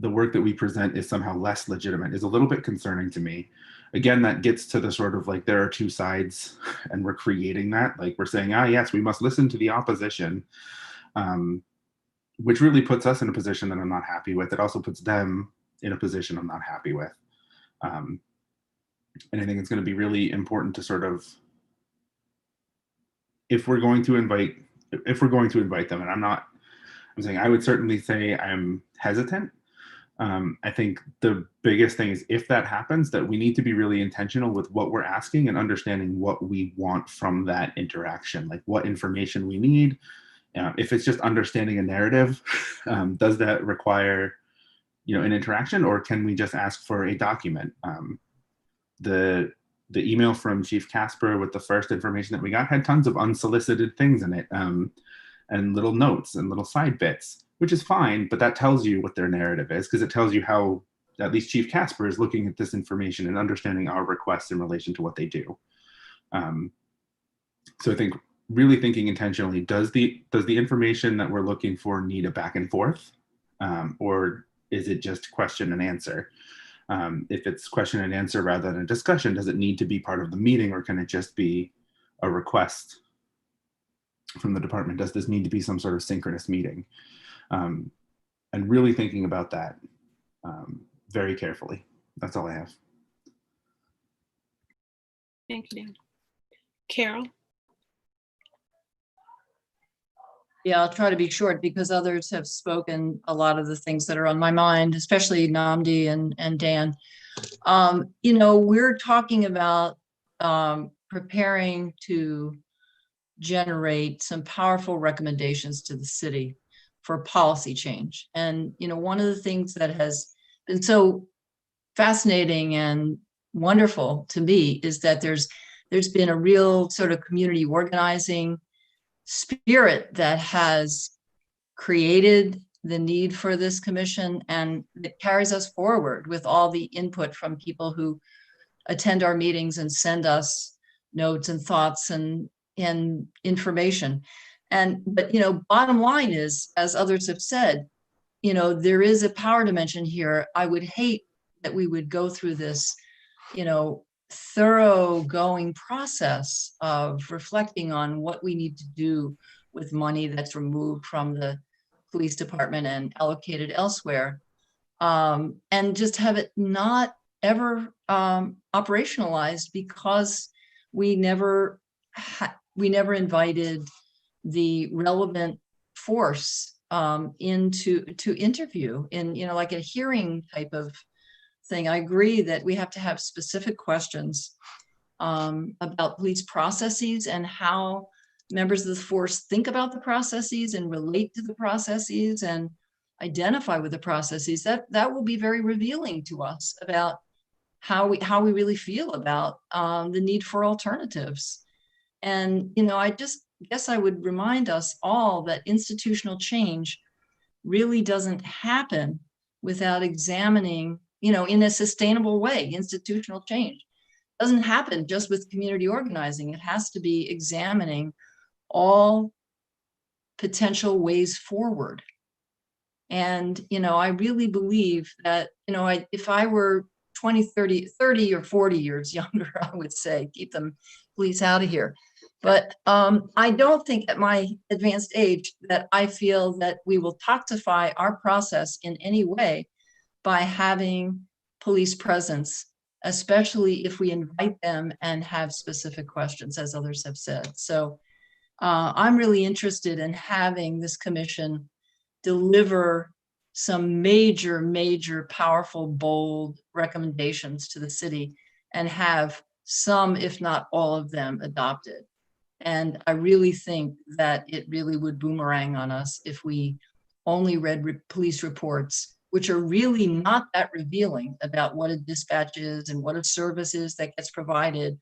[SPEAKER 11] the work that we present is somehow less legitimate, is a little bit concerning to me. Again, that gets to the sort of like, there are two sides and we're creating that. Like, we're saying, yes, we must listen to the opposition, which really puts us in a position that I'm not happy with. It also puts them in a position I'm not happy with. And I think it's going to be really important to sort of, if we're going to invite them, and I'm saying, I would certainly say I'm hesitant. I think the biggest thing is, if that happens, that we need to be really intentional with what we're asking and understanding what we want from that interaction, like what information we need. If it's just understanding a narrative, does that require, you know, an interaction, or can we just ask for a document? The email from Chief Casper with the first information that we got had tons of unsolicited things in it, and little notes and little side bits, which is fine, but that tells you what their narrative is, because it tells you how at least Chief Casper is looking at this information and understanding our requests in relation to what they do. So I think really thinking intentionally, does the information that we're looking for need a back and forth, or is it just question and answer? If it's question and answer rather than a discussion, does it need to be part of the meeting, or can it just be a request from the department? Does this need to be some sort of synchronous meeting? And really thinking about that very carefully. That's all I have.
[SPEAKER 2] Thank you, Dan. Carol?
[SPEAKER 3] Yeah, I'll try to be short because others have spoken a lot of the things that are on my mind, especially Nnamdi and Dan. You know, we're talking about preparing to generate some powerful recommendations to the city for policy change. And, you know, one of the things that has been so fascinating and wonderful to me is that there's been a real sort of community organizing spirit that has created the need for this commission, and it carries us forward with all the input from people who attend our meetings and send us notes and thoughts and information. But, you know, bottom line is, as others have said, you know, there is a power dimension here. I would hate that we would go through this, you know, thoroughgoing process of reflecting on what we need to do with money that's removed from the police department and allocated elsewhere, and just have it not ever operationalized because we never invited the relevant force to interview in, like a hearing type of thing. I agree that we have to have specific questions about police processes and how members of the force think about the processes and relate to the processes and identify with the processes. That will be very revealing to us about how we really feel about the need for alternatives. And, I just guess I would remind us all that institutional change really doesn't happen without examining, in a sustainable way. Institutional change doesn't happen just with community organizing. It has to be examining all potential ways forward. And, I really believe that, if I were 20, 30 or 40 years younger, I would say, keep them police out of here. But I don't think at my advanced age that I feel that we will toxify our process in any way by having police presence, especially if we invite them and have specific questions, as others have said. So I'm really interested in having this commission deliver some major, powerful, bold recommendations to the city and have some, if not all of them, adopted. And I really think that it really would boomerang on us if we only read police reports, which are really not that revealing about what a dispatch is and what a service is that gets provided.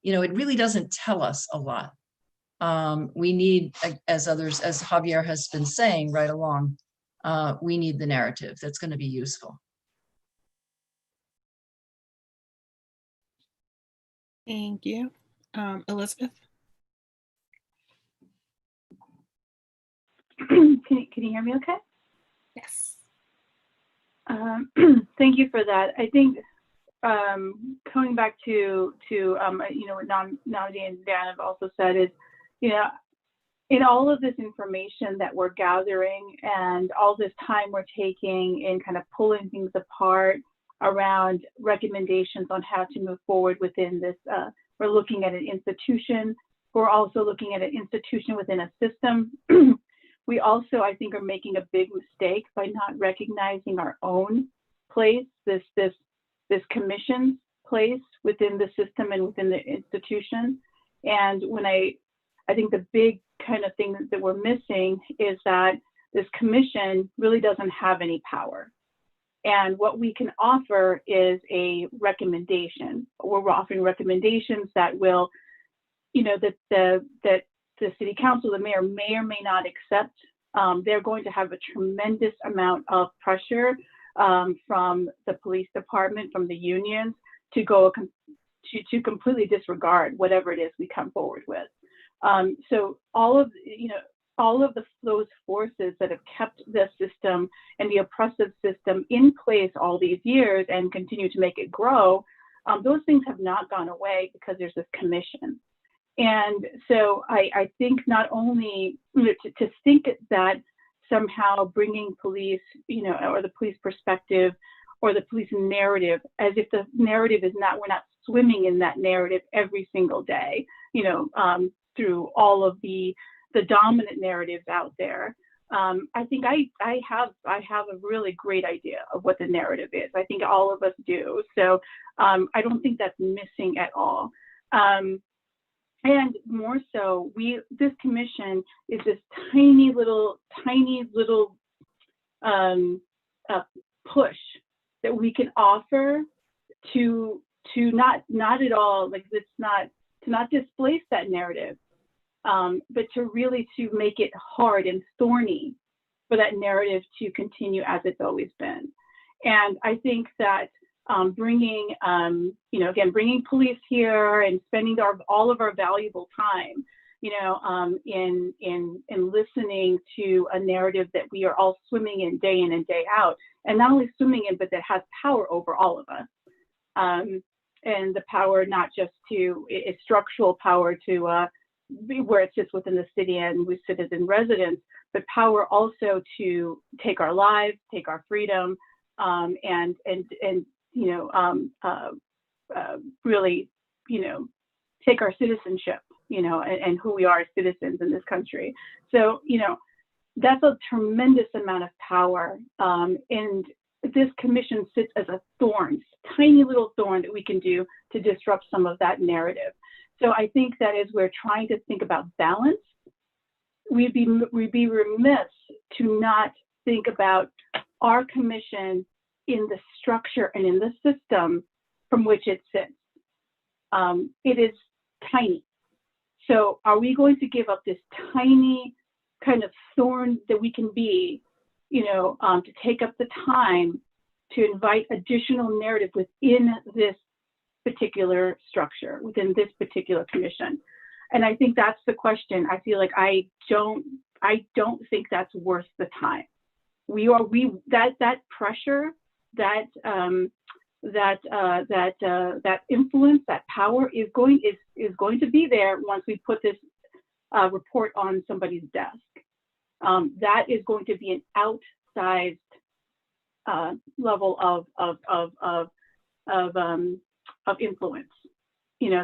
[SPEAKER 3] It really doesn't tell us a lot. We need, as Javier has been saying right along, we need the narrative that's going to be useful.
[SPEAKER 2] Thank you. Elizabeth?
[SPEAKER 20] Can you hear me okay?
[SPEAKER 2] Yes.
[SPEAKER 20] Thank you for that. I think coming back to what Namdi and Dan have also said is, in all of this information that we're gathering and all this time we're taking in kind of pulling things apart around recommendations on how to move forward within this, we're looking at an institution. We're also looking at an institution within a system. We also, I think, are making a big mistake by not recognizing our own place, this commission's place within the system and within the institution. And when I think the big kind of thing that we're missing is that this commission really doesn't have any power. And what we can offer is a recommendation. We're offering recommendations that will, that the city council, the mayor may or may not accept. They're going to have a tremendous amount of pressure from the police department, from the unions, to go to completely disregard whatever it is we come forward with. So all of those forces that have kept the system and the oppressive system in place all these years and continue to make it grow, those things have not gone away because there's this commission. And so I think not only to think that somehow bringing police, or the police perspective or the police narrative, as if the narrative is not, we're not swimming in that narrative every single day, through all of the dominant narratives out there. I think I have a really great idea of what the narrative is. I think all of us do. So I don't think that's missing at all. And more so, this commission is this tiny little push that we can offer to not at all, like it's not to not displace that narrative, but to make it hard and thorny for that narrative to continue as it's always been. And I think that bringing police here and spending all of our valuable time, in listening to a narrative that we are all swimming in and day out, and not only swimming in, but that has power over all of us. And the power not just to, it's structural power to where it sits within the city and we citizen residents, but power also to take our lives, take our freedom, and really, take our citizenship, and who we are as citizens in this country. So, that's a tremendous amount of power. And this commission sits as a thorn, tiny little thorn that we can do to disrupt some of that narrative. So I think that as we're trying to think about balance, we'd be remiss to not think about our commission in the structure and in the system from which it sits. It is tiny. So are we going to give up this tiny kind of thorn that we can be, to take up the time to invite additional narrative within this particular structure, within this particular commission? And I think that's the question. I feel like I don't think that's worth the time. That pressure, that influence, that power is going to be there once we put this report on somebody's desk. That is going to be an outsized level of influence.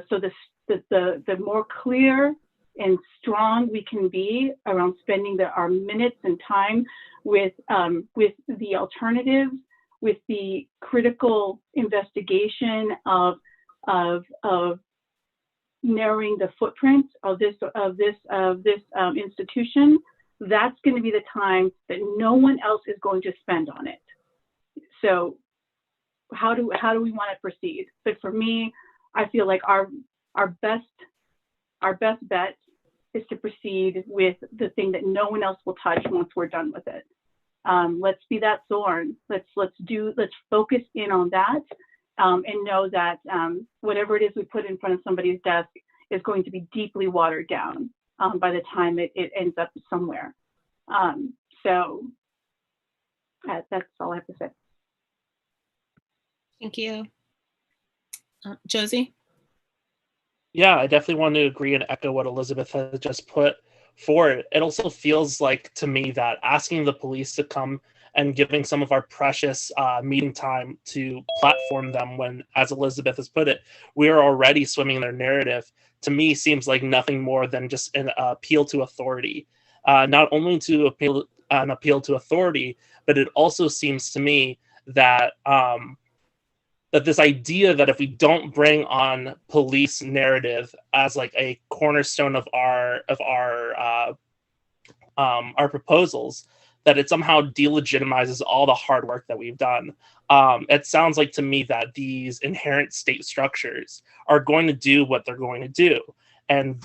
[SPEAKER 20] So the more clear and strong we can be around spending our minutes and time with the alternatives, with the critical investigation of narrowing the footprint of this institution, that's going to be the time that no one else is going to spend on it. So how do we want to proceed? But for me, I feel like our best bet is to proceed with the thing that no one else will touch once we're done with it. Let's be that thorn. Let's focus in on that, and know that whatever it is we put in front of somebody's desk is going to be deeply watered down by the time it ends up somewhere. So that's all I have to say.
[SPEAKER 2] Thank you. Josie?
[SPEAKER 19] Yeah, I definitely want to agree and echo what Elizabeth has just put forward. It also feels like to me that asking the police to come and giving some of our precious meeting time to platform them when, as Elizabeth has put it, we are already swimming in their narrative, to me seems like nothing more than just an appeal to authority. Not only to an appeal to authority, but it also seems to me that that this idea that if we don't bring on police narrative as like a cornerstone of our proposals, that it somehow delegitimizes all the hard work that we've done. It sounds like to me that these inherent state structures are going to do what they're going to do. And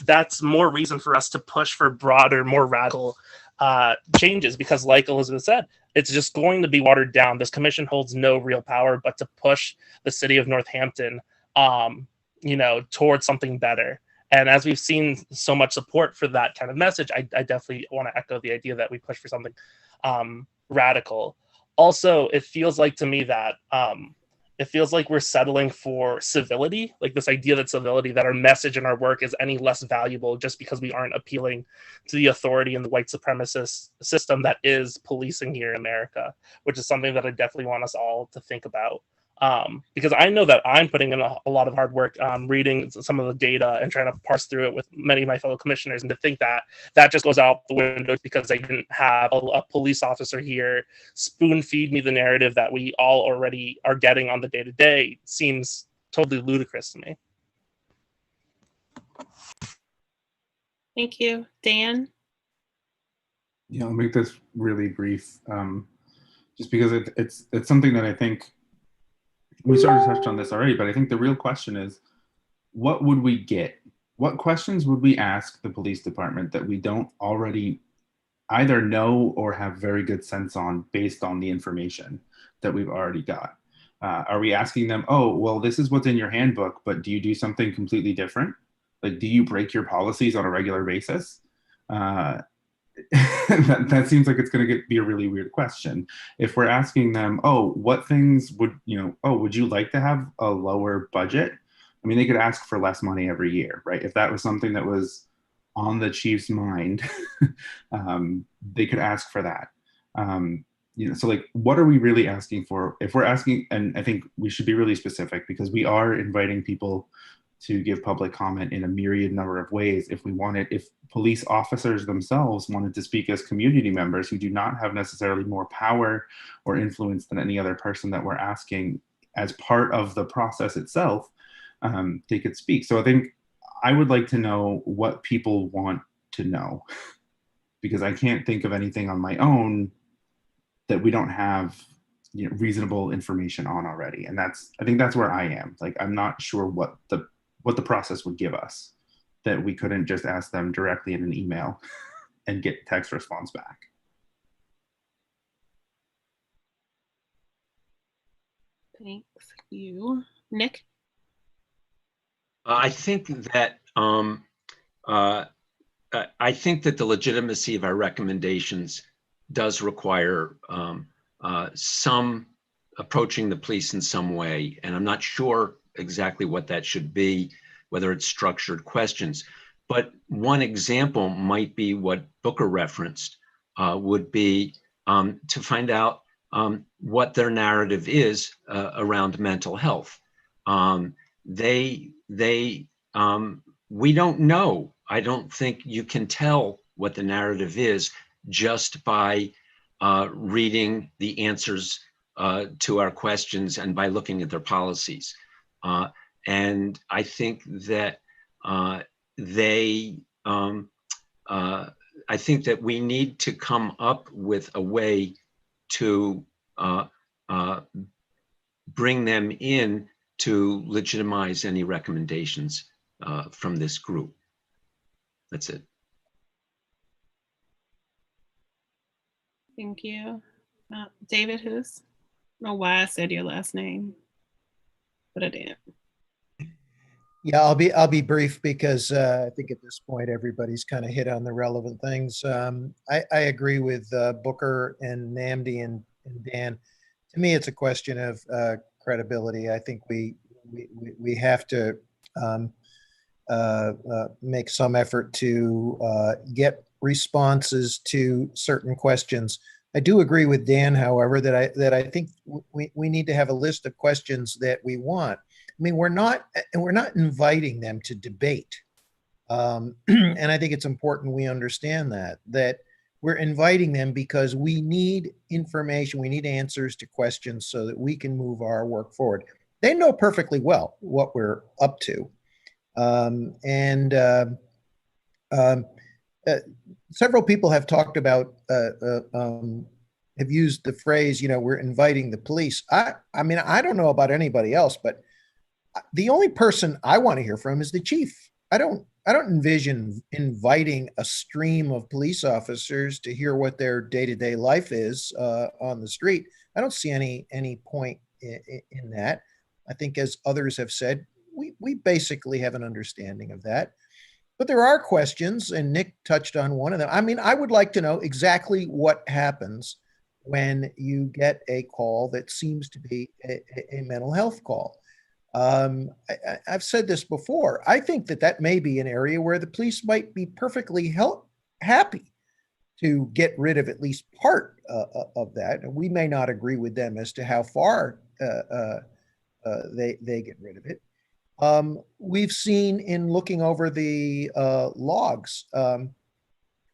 [SPEAKER 19] that's more reason for us to push for broader, more radical changes, because like Elizabeth said, it's just going to be watered down. This commission holds no real power but to push the city of Northampton, towards something better. And as we've seen so much support for that kind of message, I definitely want to echo the idea that we push for something radical. Also, it feels like to me that we're settling for civility, like this idea that civility, that our message and our work is any less valuable just because we aren't appealing to the authority and the white supremacist system that is policing here in America, which is something that I definitely want us all to think about. Because I know that I'm putting in a lot of hard work reading some of the data and trying to parse through it with many of my fellow commissioners, and to think that that just goes out the window because I didn't have a police officer here spoon feed me the narrative that we all already are getting on the day-to-day seems totally ludicrous to me.
[SPEAKER 2] Thank you. Dan?
[SPEAKER 11] Yeah, I'll make this really brief, just because it's something that I think we sort of touched on this already, but I think the real question is, what would we get? What questions would we ask the police department that we don't already either know or have very good sense on based on the information that we've already got? Are we asking them, oh, well, this is what's in your handbook, but do you do something completely different? Like, do you break your policies on a regular basis? That seems like it's going to be a really weird question. If we're asking them, oh, what things would, would you like to have a lower budget? I mean, they could ask for less money every year, right? If that was something that was on the chief's mind, they could ask for that. So like, what are we really asking for? If we're asking, and I think we should be really specific, because we are inviting people to give public comment in a myriad number of ways. If police officers themselves wanted to speak as community members who do not have necessarily more power or influence than any other person that we're asking as part of the process itself, they could speak. So I think I would like to know what people want to know, because I can't think of anything on my own that we don't have reasonable information on already. And I think that's where I am. Like, I'm not sure what the process would give us that we couldn't just ask them directly in an email and get text response back.
[SPEAKER 2] Thanks you. Nick?
[SPEAKER 13] I think that the legitimacy of our recommendations does require some approaching the police in some way, and I'm not sure exactly what that should be, whether it's structured questions. But one example might be what Booker referenced, would be to find out what their narrative is around mental health. We don't know. I don't think you can tell what the narrative is just by reading the answers to our questions and by looking at their policies. And I think that I think that we need to come up with a way to bring them in to legitimize any recommendations from this group. That's it.
[SPEAKER 2] Thank you. David, who's? I don't know why I said your last name, but I did.
[SPEAKER 21] Yeah, I'll be brief, because I think at this point everybody's kind of hit on the relevant things. I agree with Booker and Namdi and Dan. To me, it's a question of credibility. I think we have to make some effort to get responses to certain questions. I do agree with Dan, however, that I think we need to have a list of questions that we want. I mean, we're not inviting them to debate, and I think it's important we understand that we're inviting them because we need information, we need answers to questions so that we can move our work forward. They know perfectly well what we're up to. Several people have talked about, have used the phrase, we're inviting the police. I mean, I don't know about anybody else, but the only person I want to hear from is the chief. I don't envision inviting a stream of police officers to hear what their day-to-day life is on the street. I don't see any point in that. I think, as others have said, we basically have an understanding of that. But there are questions, and Nick touched on one of them. I mean, I would like to know exactly what happens when you get a call that seems to be a mental health call. I've said this before. I think that may be an area where the police might be perfectly happy to get rid of at least part of that. And we may not agree with them as to how far they get rid of it. We've seen, in looking over the logs,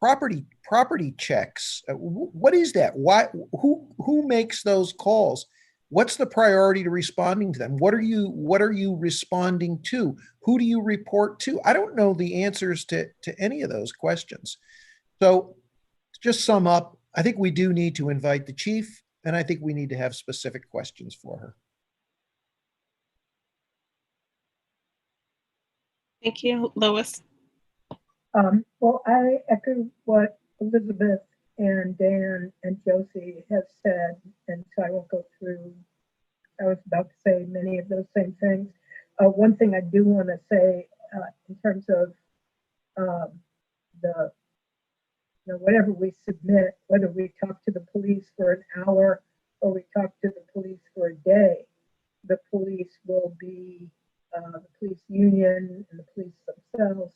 [SPEAKER 21] property checks. What is that? Why? Who makes those calls? What's the priority to responding to them? What are you responding to? Who do you report to? I don't know the answers to any of those questions. So, to just sum up, I think we do need to invite the chief, and I think we need to have specific questions for her.
[SPEAKER 2] Thank you. Lois?
[SPEAKER 12] Well, I echo what Elizabeth and Dan and Josie have said, and so I won't go through. I was about to say many of those same things. One thing I do want to say in terms of whatever we submit, whether we talk to the police for an hour or we talk to the police for a day, the police will be the police union and the police themselves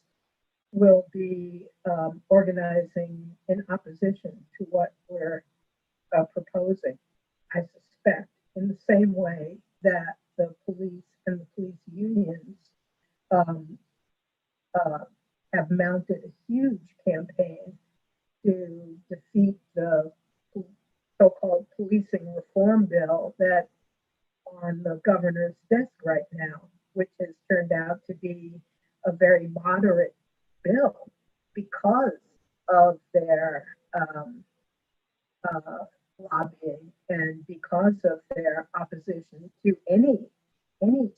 [SPEAKER 12] will be organizing in opposition to what we're proposing, I suspect, in the same way that the police and the police unions have mounted a huge campaign to defeat the so-called policing reform bill that's on the governor's desk right now, which has turned out to be a very moderate bill because of their lobbying and because of their opposition to any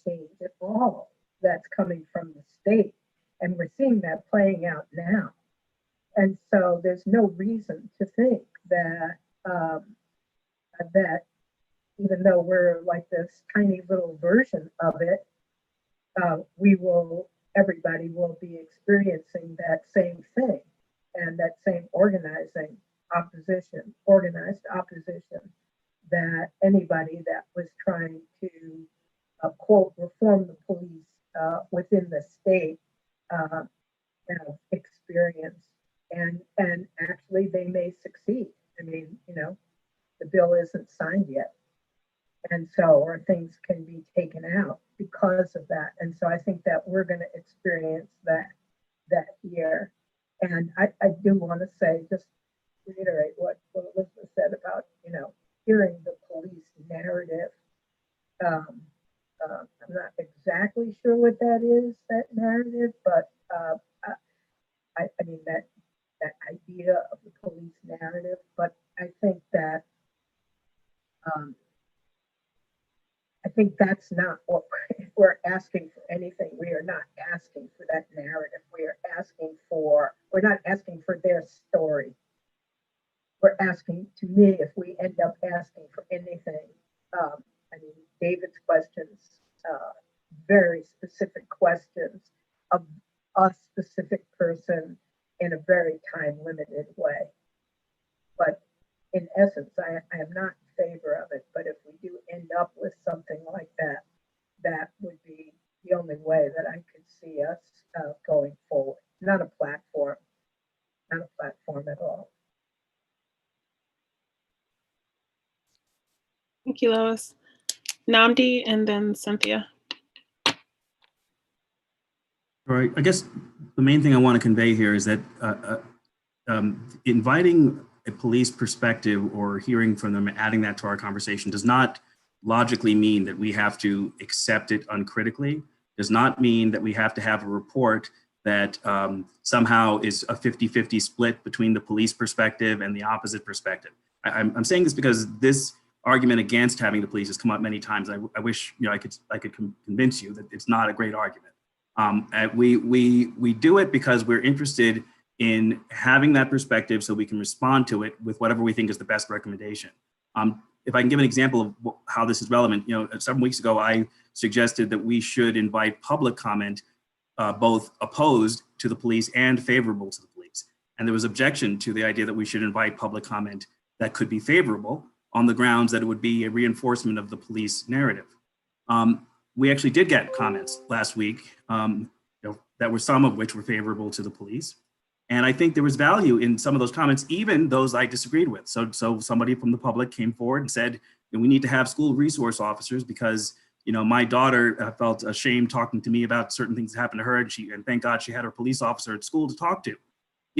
[SPEAKER 12] change at all that's coming from the state. And we're seeing that playing out now. And so there's no reason to think that that even though we're like this tiny little version of it, everybody will be experiencing that same thing and that same organized opposition that anybody that was trying to, quote, reform the police within the state experienced. And actually they may succeed. I mean, the bill isn't signed yet. And so, or things can be taken out because of that. And so I think that we're going to experience that here. And I do want to say, just reiterate what Elizabeth said about, hearing the police narrative. I'm not exactly sure what that is, that narrative, but I mean, that idea of the police narrative, but I think that that's not what we're asking for anything. We are not asking for that narrative. We're not asking for their story. We're asking, to me, if we end up asking for anything, I mean, David's questions, very specific questions of a specific person in a very time-limited way. But in essence, I am not in favor of it. But if we do end up with something like that, that would be the only way that I could see us going forward. Not a platform at all.
[SPEAKER 2] Thank you, Lois. Namdi and then Cynthia.
[SPEAKER 15] All right, I guess the main thing I want to convey here is that inviting a police perspective or hearing from them, adding that to our conversation does not logically mean that we have to accept it uncritically, does not mean that we have to have a report that somehow is a 50-50 split between the police perspective and the opposite perspective. I'm saying this because this argument against having the police has come up many times. I wish I could convince you that it's not a great argument. We do it because we're interested in having that perspective so we can respond to it with whatever we think is the best recommendation. If I can give an example of how this is relevant, several weeks ago, I suggested that we should invite public comment, both opposed to the police and favorable to the police. And there was objection to the idea that we should invite public comment that could be favorable on the grounds that it would be a reinforcement of the police narrative. We actually did get comments last week that were some of which were favorable to the police. And I think there was value in some of those comments, even those I disagreed with. So somebody from the public came forward and said, we need to have school resource officers because my daughter felt ashamed talking to me about certain things that happened to her, and thank God she had her police officer at school to talk to.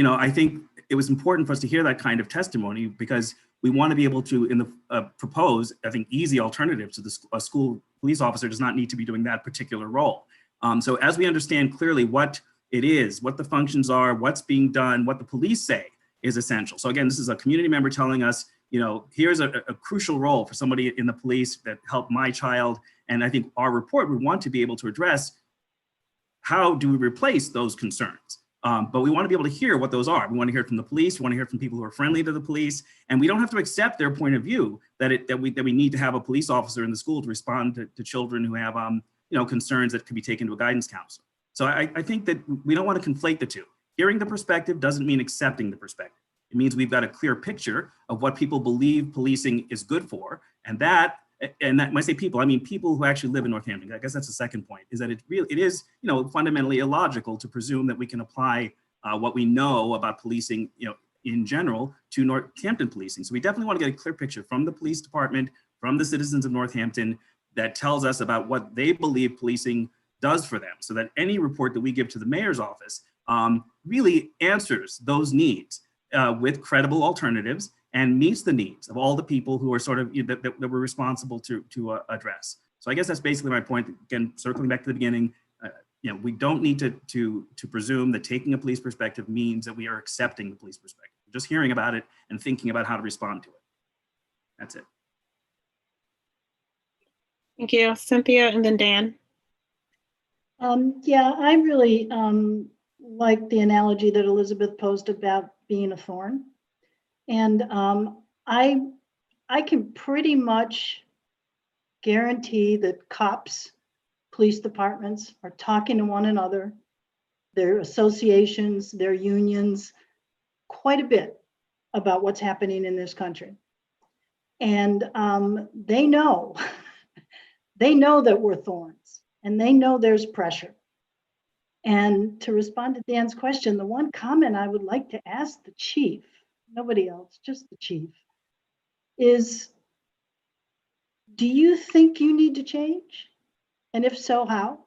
[SPEAKER 15] I think it was important for us to hear that kind of testimony because we want to be able to propose, I think, easy alternatives to a school police officer does not need to be doing that particular role. So as we understand clearly what it is, what the functions are, what's being done, what the police say is essential. So again, this is a community member telling us, here's a crucial role for somebody in the police that helped my child. And I think our report would want to be able to address how do we replace those concerns? But we want to be able to hear what those are. We want to hear from the police. We want to hear from people who are friendly to the police. And we don't have to accept their point of view that we need to have a police officer in the school to respond to children who have concerns that could be taken to a guidance counselor. So I think that we don't want to conflate the two. Hearing the perspective doesn't mean accepting the perspective. It means we've got a clear picture of what people believe policing is good for. And that when I say people, I mean people who actually live in Northampton. I guess that's the second point, is that it is fundamentally illogical to presume that we can apply what we know about policing, in general, to Northampton policing. So we definitely want to get a clear picture from the police department, from the citizens of Northampton, that tells us about what they believe policing does for them, so that any report that we give to the mayor's office really answers those needs with credible alternatives and meets the needs of all the people who are sort of that we're responsible to address. So I guess that's basically my point. Again, circling back to the beginning, we don't need to presume that taking a police perspective means that we are accepting the police perspective. Just hearing about it and thinking about how to respond to it. That's it.
[SPEAKER 2] Thank you, Cynthia, and then Dan.
[SPEAKER 18] Yeah, I really like the analogy that Elizabeth posed about being a thorn. And I can pretty much guarantee that cops, police departments are talking to one another, their associations, their unions, quite a bit about what's happening in this country. And they know, they know that we're thorns, and they know there's pressure. And to respond to Dan's question, the one comment I would like to ask the chief, nobody else, just the chief, is, do you think you need to change? And if so, how?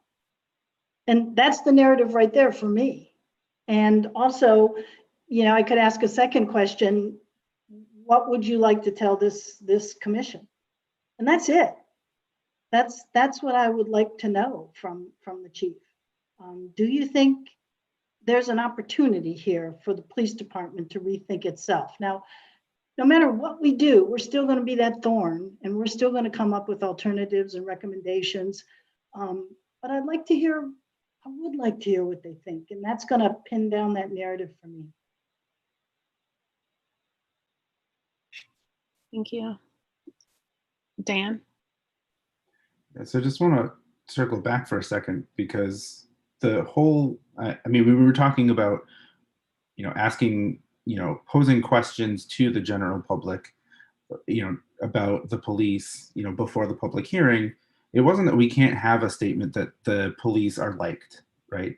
[SPEAKER 18] And that's the narrative right there for me. And also, I could ask a second question. What would you like to tell this commission? And that's it. That's what I would like to know from the chief. Do you think there's an opportunity here for the police department to rethink itself? Now, no matter what we do, we're still going to be that thorn, and we're still going to come up with alternatives and recommendations. But I would like to hear what they think, and that's going to pin down that narrative for me.
[SPEAKER 2] Thank you. Dan?
[SPEAKER 11] So I just want to circle back for a second, because the whole, we were talking about, asking, posing questions to the general public, about the police, before the public hearing. It wasn't that we can't have a statement that the police are liked, right?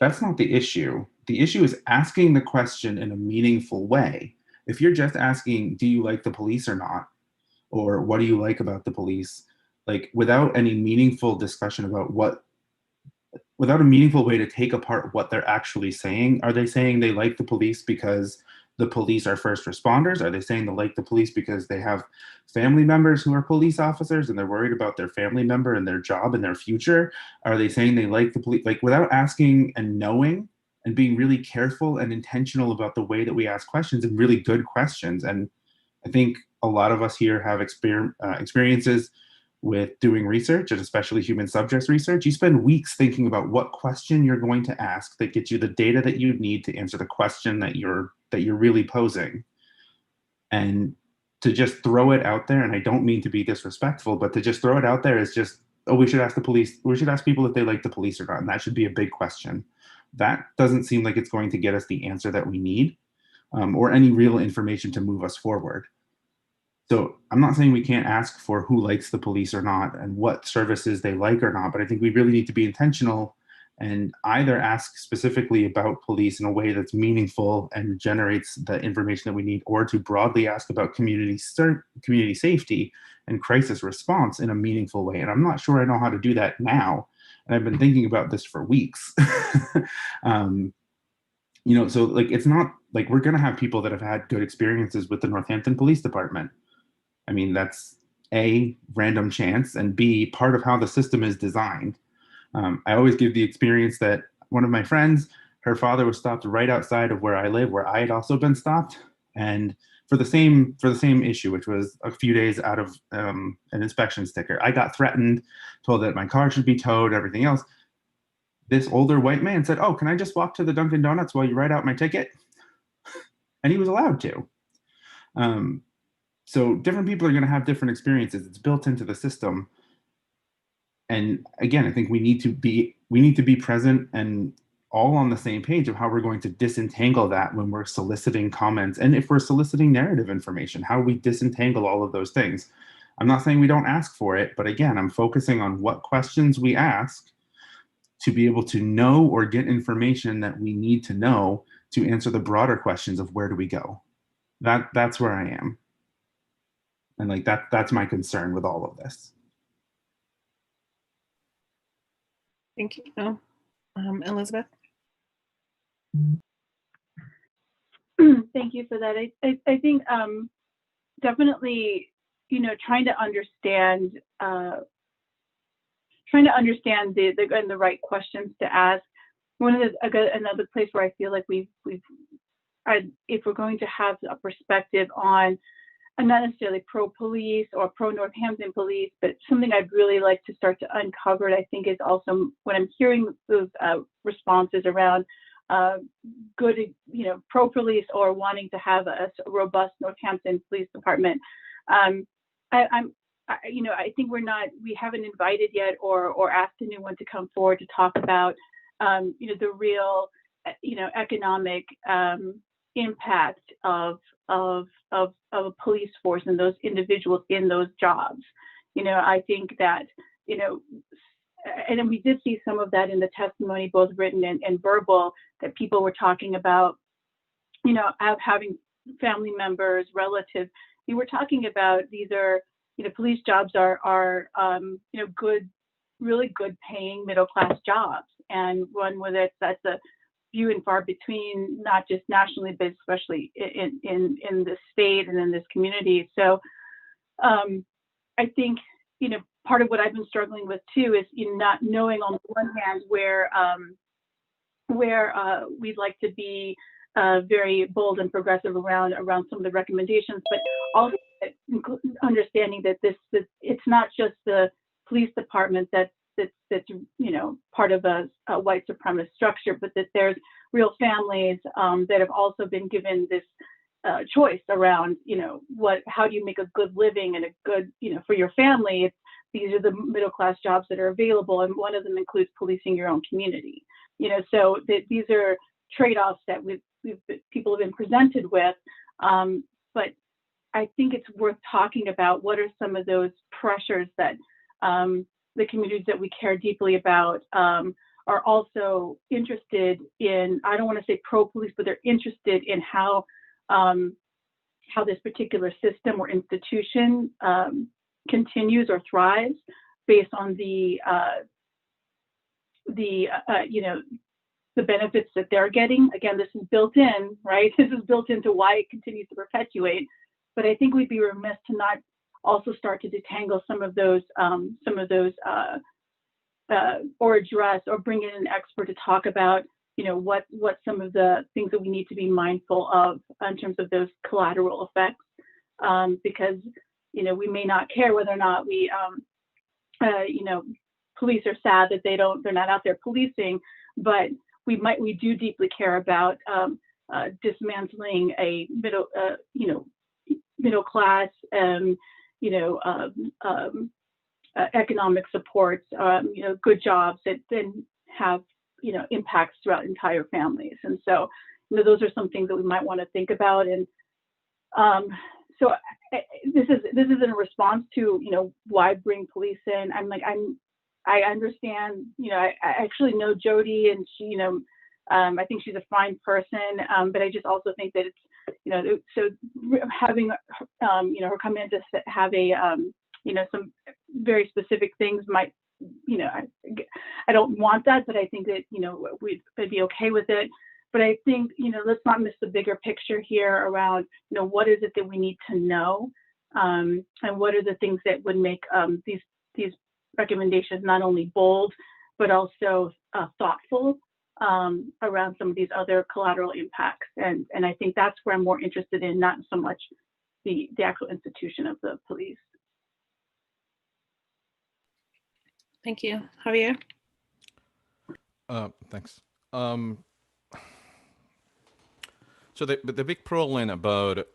[SPEAKER 11] That's not the issue. The issue is asking the question in a meaningful way. If you're just asking, do you like the police or not? Or what do you like about the police? Like, without any meaningful discussion about without a meaningful way to take apart what they're actually saying. Are they saying they like the police because the police are first responders? Are they saying they like the police because they have family members who are police officers and they're worried about their family member and their job and their future? Are they saying they like the police? Like, without asking and knowing and being really careful and intentional about the way that we ask questions, and really good questions. And I think a lot of us here have experiences with doing research, and especially human subjects research. You spend weeks thinking about what question you're going to ask that gets you the data that you need to answer the question that you're really posing. And to just throw it out there, and I don't mean to be disrespectful, but to just throw it out there is just, oh, we should ask the police, we should ask people if they like the police or not, and that should be a big question. That doesn't seem like it's going to get us the answer that we need, or any real information to move us forward. So I'm not saying we can't ask for who likes the police or not and what services they like or not, but I think we really need to be intentional and either ask specifically about police in a way that's meaningful and generates the information that we need, or to broadly ask about community safety and crisis response in a meaningful way. And I'm not sure I know how to do that now. And I've been thinking about this for weeks. So like, it's not like we're going to have people that have had good experiences with the Northampton Police Department. I mean, that's A, random chance, and B, part of how the system is designed. I always give the experience that one of my friends, her father was stopped right outside of where I live, where I had also been stopped, and for the same issue, which was a few days out of an inspection sticker. I got threatened, told that my car should be towed, everything else. This older white man said, "Oh, can I just walk to the Dunkin' Donuts while you write out my ticket?" And he was allowed to. So different people are going to have different experiences. It's built into the system. And again, I think we need to be present and all on the same page of how we're going to disentangle that when we're soliciting comments. And if we're soliciting narrative information, how we disentangle all of those things. I'm not saying we don't ask for it, but again, I'm focusing on what questions we ask to be able to know or get information that we need to know to answer the broader questions of where do we go. That's where I am. And like that's my concern with all of this.
[SPEAKER 2] Thank you. Elizabeth?
[SPEAKER 20] Thank you for that. I think definitely, trying to understand the right questions to ask. Another place where I feel like if we're going to have a perspective on not necessarily pro-police or pro-Northampton police, but something I'd really like to start to uncover, I think, is also when I'm hearing those responses around good, pro-police or wanting to have a robust Northampton Police Department. I think we haven't invited yet or asked anyone to come forward to talk about, the real, economic impact of a police force and those individuals in those jobs. I think that, and then we did see some of that in the testimony, both written and verbal, that people were talking about, having family members, relatives. We were talking about these are, police jobs are good, really good paying middle class jobs, and one where that's a few and far between, not just nationally, but especially in the state and in this community. So I think, part of what I've been struggling with too is not knowing on the one hand where we'd like to be very bold and progressive around some of the recommendations, but also understanding that it's not just the police department that's part of a white supremacist structure, but that there's real families that have also been given this choice around, how do you make a good living and a good, for your family. These are the middle class jobs that are available, and one of them includes policing your own community. So these are trade-offs that people have been presented with, but I think it's worth talking about what are some of those pressures that the communities that we care deeply about are also interested in. I don't want to say pro-police, but they're interested in how this particular system or institution continues or thrives based on the benefits that they're getting. Again, this is built in, right? This is built into why it continues to perpetuate. But I think we'd be remiss to not also start to detangle some of those or address or bring in an expert to talk about, what some of the things that we need to be mindful of in terms of those collateral effects, because we may not care whether or not we police are sad that they're not out there policing, but we do deeply care about dismantling a middle class economic supports, good jobs that then have impacts throughout entire families. And so those are some things that we might want to think about. And so this is in response to why bring police in. I understand, I actually know Jody, and she, I think she's a fine person, but I just also think that it's, so having, her come in to have a, some very specific things might, I don't want that, but I think that, we'd be okay with it. But I think, let's not miss the bigger picture here around, what is it that we need to know, and what are the things that would make these recommendations not only bold, but also thoughtful around some of these other collateral impacts. And I think that's where I'm more interested in, not so much the actual institution of the police.
[SPEAKER 2] Thank you. Javier?
[SPEAKER 6] Thanks. So the big problem about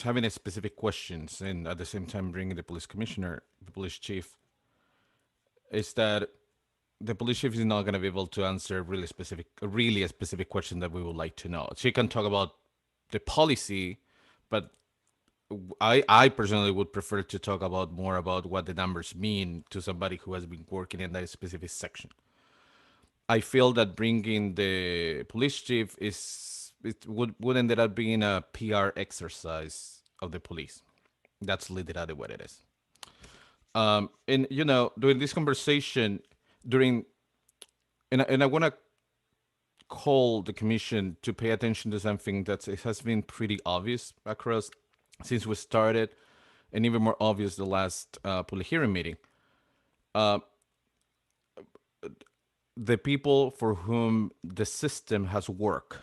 [SPEAKER 6] having a specific questions and at the same time bringing the police commissioner, the police chief, is that the police chief is not going to be able to answer really a specific question that we would like to know. She can talk about the policy, but I personally would prefer to talk about more about what the numbers mean to somebody who has been working in that specific section. I feel that bringing the police chief would end up being a PR exercise of the police. That's literally what it is. And during this conversation, and I want to call the commission to pay attention to something that it has been pretty obvious across since we started, and even more obvious the last public hearing meeting. The people for whom the system has worked,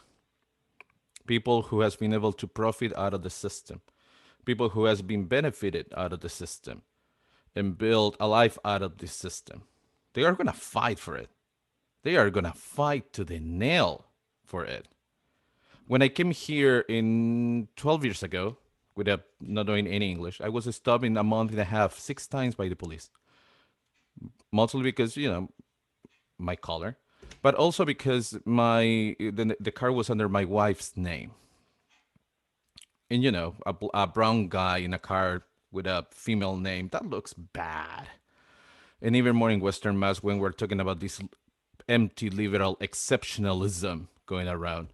[SPEAKER 6] people who has been able to profit out of the system, people who has been benefited out of the system and build a life out of the system, they are going to fight for it. They are going to fight to the nail for it. When I came here 12 years ago, without not knowing any English, I was stopped in a month and a half 6 times by the police. Mostly because, my color, but also because the car was under my wife's name. And a brown guy in a car with a female name, that looks bad. And even more in Western Mass when we're talking about this empty liberal exceptionalism going around.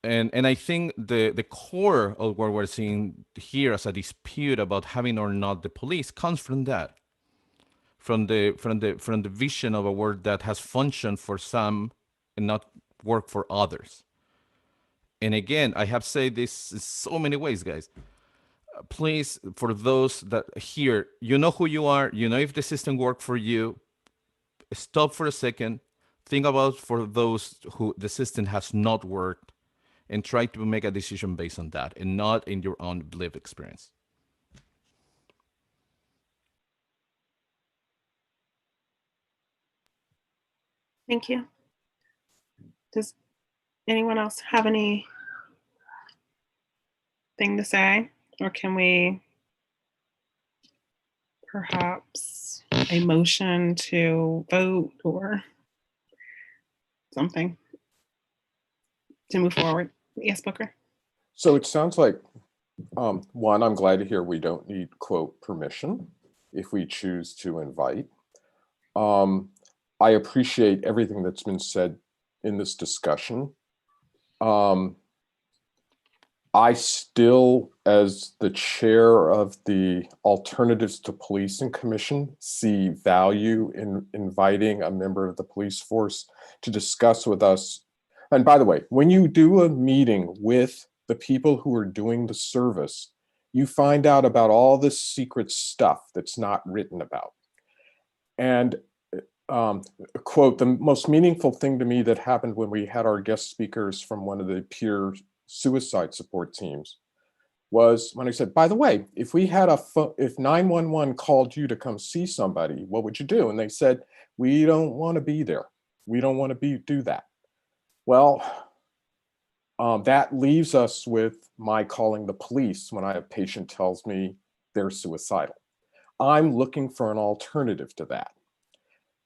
[SPEAKER 6] And I think the core of what we're seeing here as a dispute about having or not the police comes from that. From the vision of a word that has functioned for some and not work for others. And again, I have said this in so many ways, guys. Please, for those that here, you know who you are, you know if the system worked for you, stop for a second, think about for those who the system has not worked, and try to make a decision based on that and not in your own lived experience.
[SPEAKER 2] Thank you. Does anyone else have anything to say? Or can we perhaps a motion to vote or something to move forward? Yes, Booker.
[SPEAKER 14] So it sounds like, one, I'm glad to hear we don't need, quote, permission if we choose to invite. I appreciate everything that's been said in this discussion. I still, as the chair of the Alternatives to Policing Commission, see value in inviting a member of the police force to discuss with us. And by the way, when you do a meeting with the people who are doing the service, you find out about all this secret stuff that's not written about. And quote, the most meaningful thing to me that happened when we had our guest speakers from one of the peer suicide support teams was when I said, by the way, if we had if 911 called you to come see somebody, what would you do? And they said, we don't want to be there. We don't want to do that. Well, that leaves us with my calling the police when a patient tells me they're suicidal. I'm looking for an alternative to that.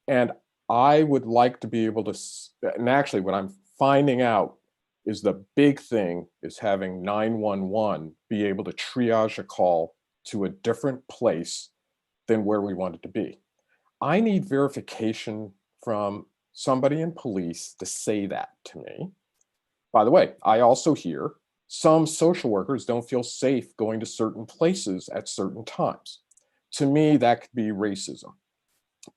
[SPEAKER 14] And I would like to be able to, and actually what I'm finding out is the big thing is having 911 be able to triage a call to a different place than where we want it to be. I need verification from somebody in police to say that to me. By the way, I also hear some social workers don't feel safe going to certain places at certain times. To me, that could be racism.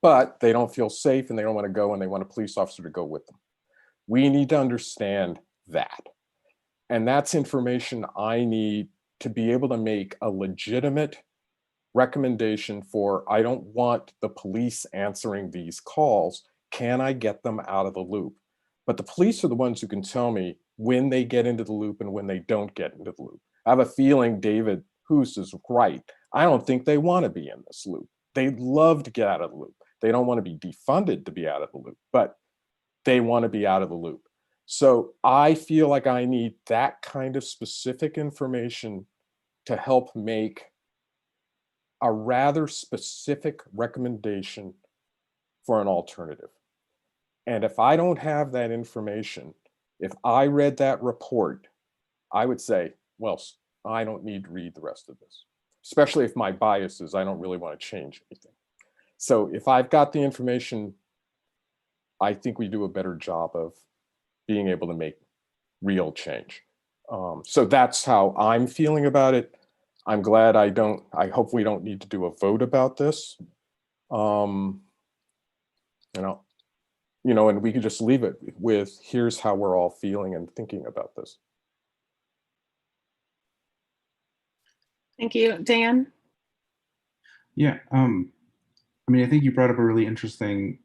[SPEAKER 14] But they don't feel safe and they don't want to go and they want a police officer to go with them. We need to understand that. And that's information I need to be able to make a legitimate recommendation for, I don't want the police answering these calls. Can I get them out of the loop? But the police are the ones who can tell me when they get into the loop and when they don't get into the loop. I have a feeling David Hoos is right. I don't think they want to be in this loop. They'd love to get out of the loop. They don't want to be defunded to be out of the loop, but they want to be out of the loop. So I feel like I need that kind of specific information to help make a rather specific recommendation for an alternative. And if I don't have that information, if I read that report, I would say, well, I don't need to read the rest of this, especially if my bias is I don't really want to change anything. So if I've got the information I think we do a better job of being able to make real change. So that's how I'm feeling about it. I'm glad I hope we don't need to do a vote about this. You know, and we could just leave it with, here's how we're all feeling and thinking about this.
[SPEAKER 2] Thank you. Dan?
[SPEAKER 11] Yeah, I mean, I think you brought up a really interesting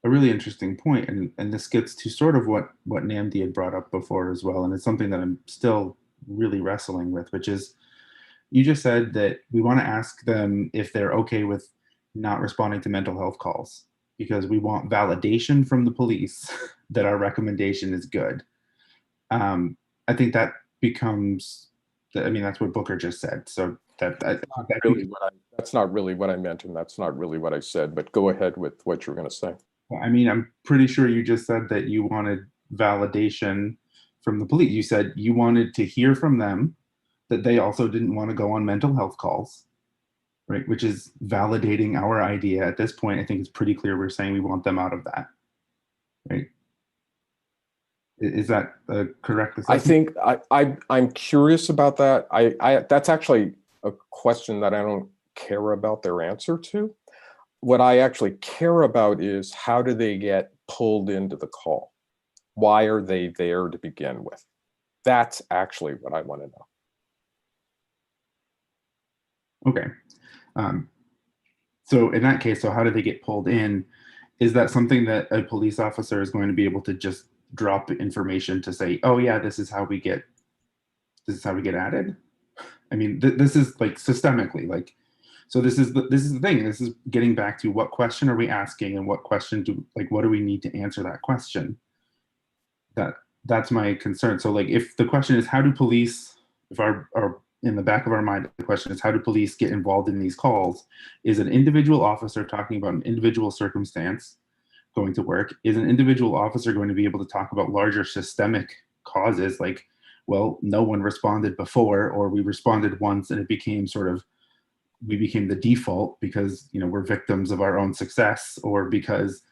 [SPEAKER 11] point, and this gets to sort of what Namdi had brought up before as well, and it's something that I'm still really wrestling with, which is, you just said that we want to ask them if they're okay with not responding to mental health calls because we want validation from the police that our recommendation is good. I think that becomes, I mean, that's what Booker just said. So that's
[SPEAKER 14] not really what I meant, and that's not really what I said, but go ahead with what you're going to say.
[SPEAKER 11] I mean, I'm pretty sure you just said that you wanted validation from the police. You said you wanted to hear from them that they also didn't want to go on mental health calls, right? Which is validating our idea. At this point, I think it's pretty clear we're saying we want them out of that, right? Is that a correct assessment?
[SPEAKER 14] I think I'm curious about that. That's actually a question that I don't care about their answer to. What I actually care about is, how do they get pulled into the call? Why are they there to begin with? That's actually what I want to know.
[SPEAKER 11] Okay. So in that case, so how do they get pulled in? Is that something that a police officer is going to be able to just drop information to say, oh yeah, this is how we get added? I mean, this is like systemically, like, so this is the thing. This is getting back to, what question are we asking, and what do we need to answer that question? That's my concern. So like, if the question is, how do police, if our in the back of our mind, the question is, how do police get involved in these calls? Is an individual officer talking about an individual circumstance going to work? Is an individual officer going to be able to talk about larger systemic causes, like, well, no one responded before, or we responded once and it became we became the default because, you know, we're victims of our own success, or because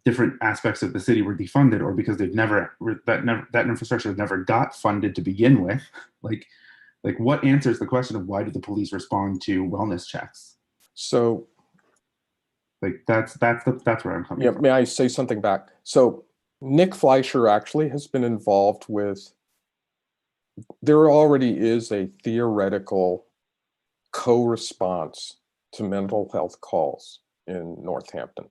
[SPEAKER 11] different aspects of the city were defunded, or because that infrastructure never got funded to begin with. Like what answers the question of, why do the police respond to wellness checks?
[SPEAKER 14] So,
[SPEAKER 11] like, that's where I'm coming from.
[SPEAKER 14] May I say something back? So Nick Fleischer actually has been involved with, there already is a theoretical co-response to mental health calls in Northampton.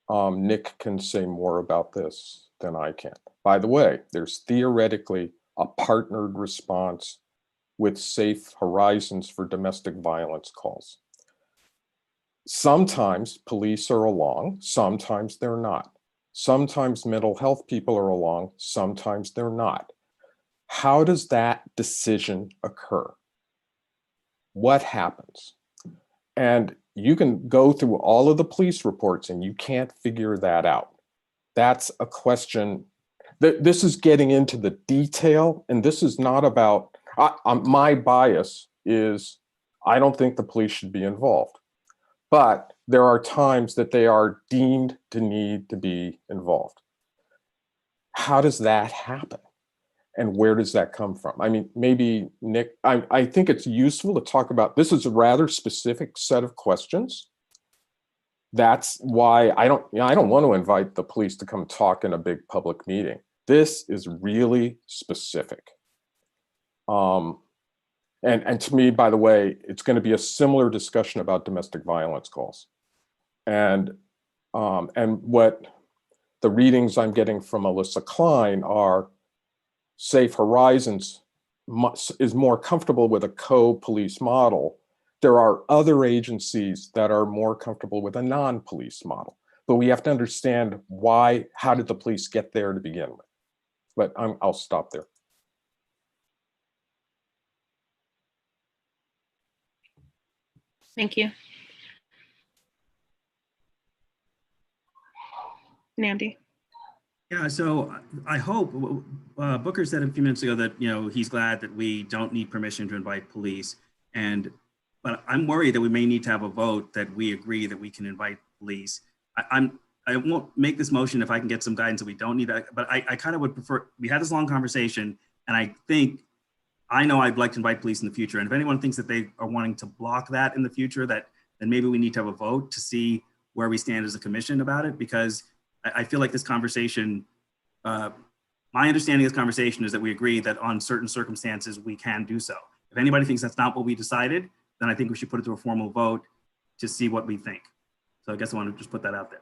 [SPEAKER 14] Nick can say more about this than I can. By the way, there's theoretically a partnered response with Safe Horizons for domestic violence calls. Sometimes police are along, sometimes they're not. Sometimes mental health people are along, sometimes they're not. How does that decision occur? What happens? And you can go through all of the police reports and you can't figure that out. That's a question. This is getting into the detail, and this is not about, my bias is, I don't think the police should be involved. But there are times that they are deemed to need to be involved. How does that happen? And where does that come from? I mean, maybe Nick, I think it's useful to talk about, this is a rather specific set of questions. That's why I don't want to invite the police to come talk in a big public meeting. This is really specific. And to me, by the way, it's going to be a similar discussion about domestic violence calls. And what the readings I'm getting from Elisa Klein are, Safe Horizons is more comfortable with a co-police model. There are other agencies that are more comfortable with a non-police model, but we have to understand why, how did the police get there to begin with? But I'll stop there.
[SPEAKER 2] Thank you. Namdi.
[SPEAKER 15] Yeah, so I hope, Booker said a few minutes ago that, you know, he's glad that we don't need permission to invite police. But I'm worried that we may need to have a vote that we agree that we can invite police. I'm I won't make this motion if I can get some guidance that we don't need that, but I kind of would prefer, we had this long conversation, and I know I'd like to invite police in the future. And if anyone thinks that they are wanting to block that in the future, then maybe we need to have a vote to see where we stand as a commission about it, because I feel like this conversation, my understanding of this conversation is that we agree that on certain circumstances, we can do so. If anybody thinks that's not what we decided, then I think we should put it to a formal vote to see what we think. So I guess I want to just put that out there.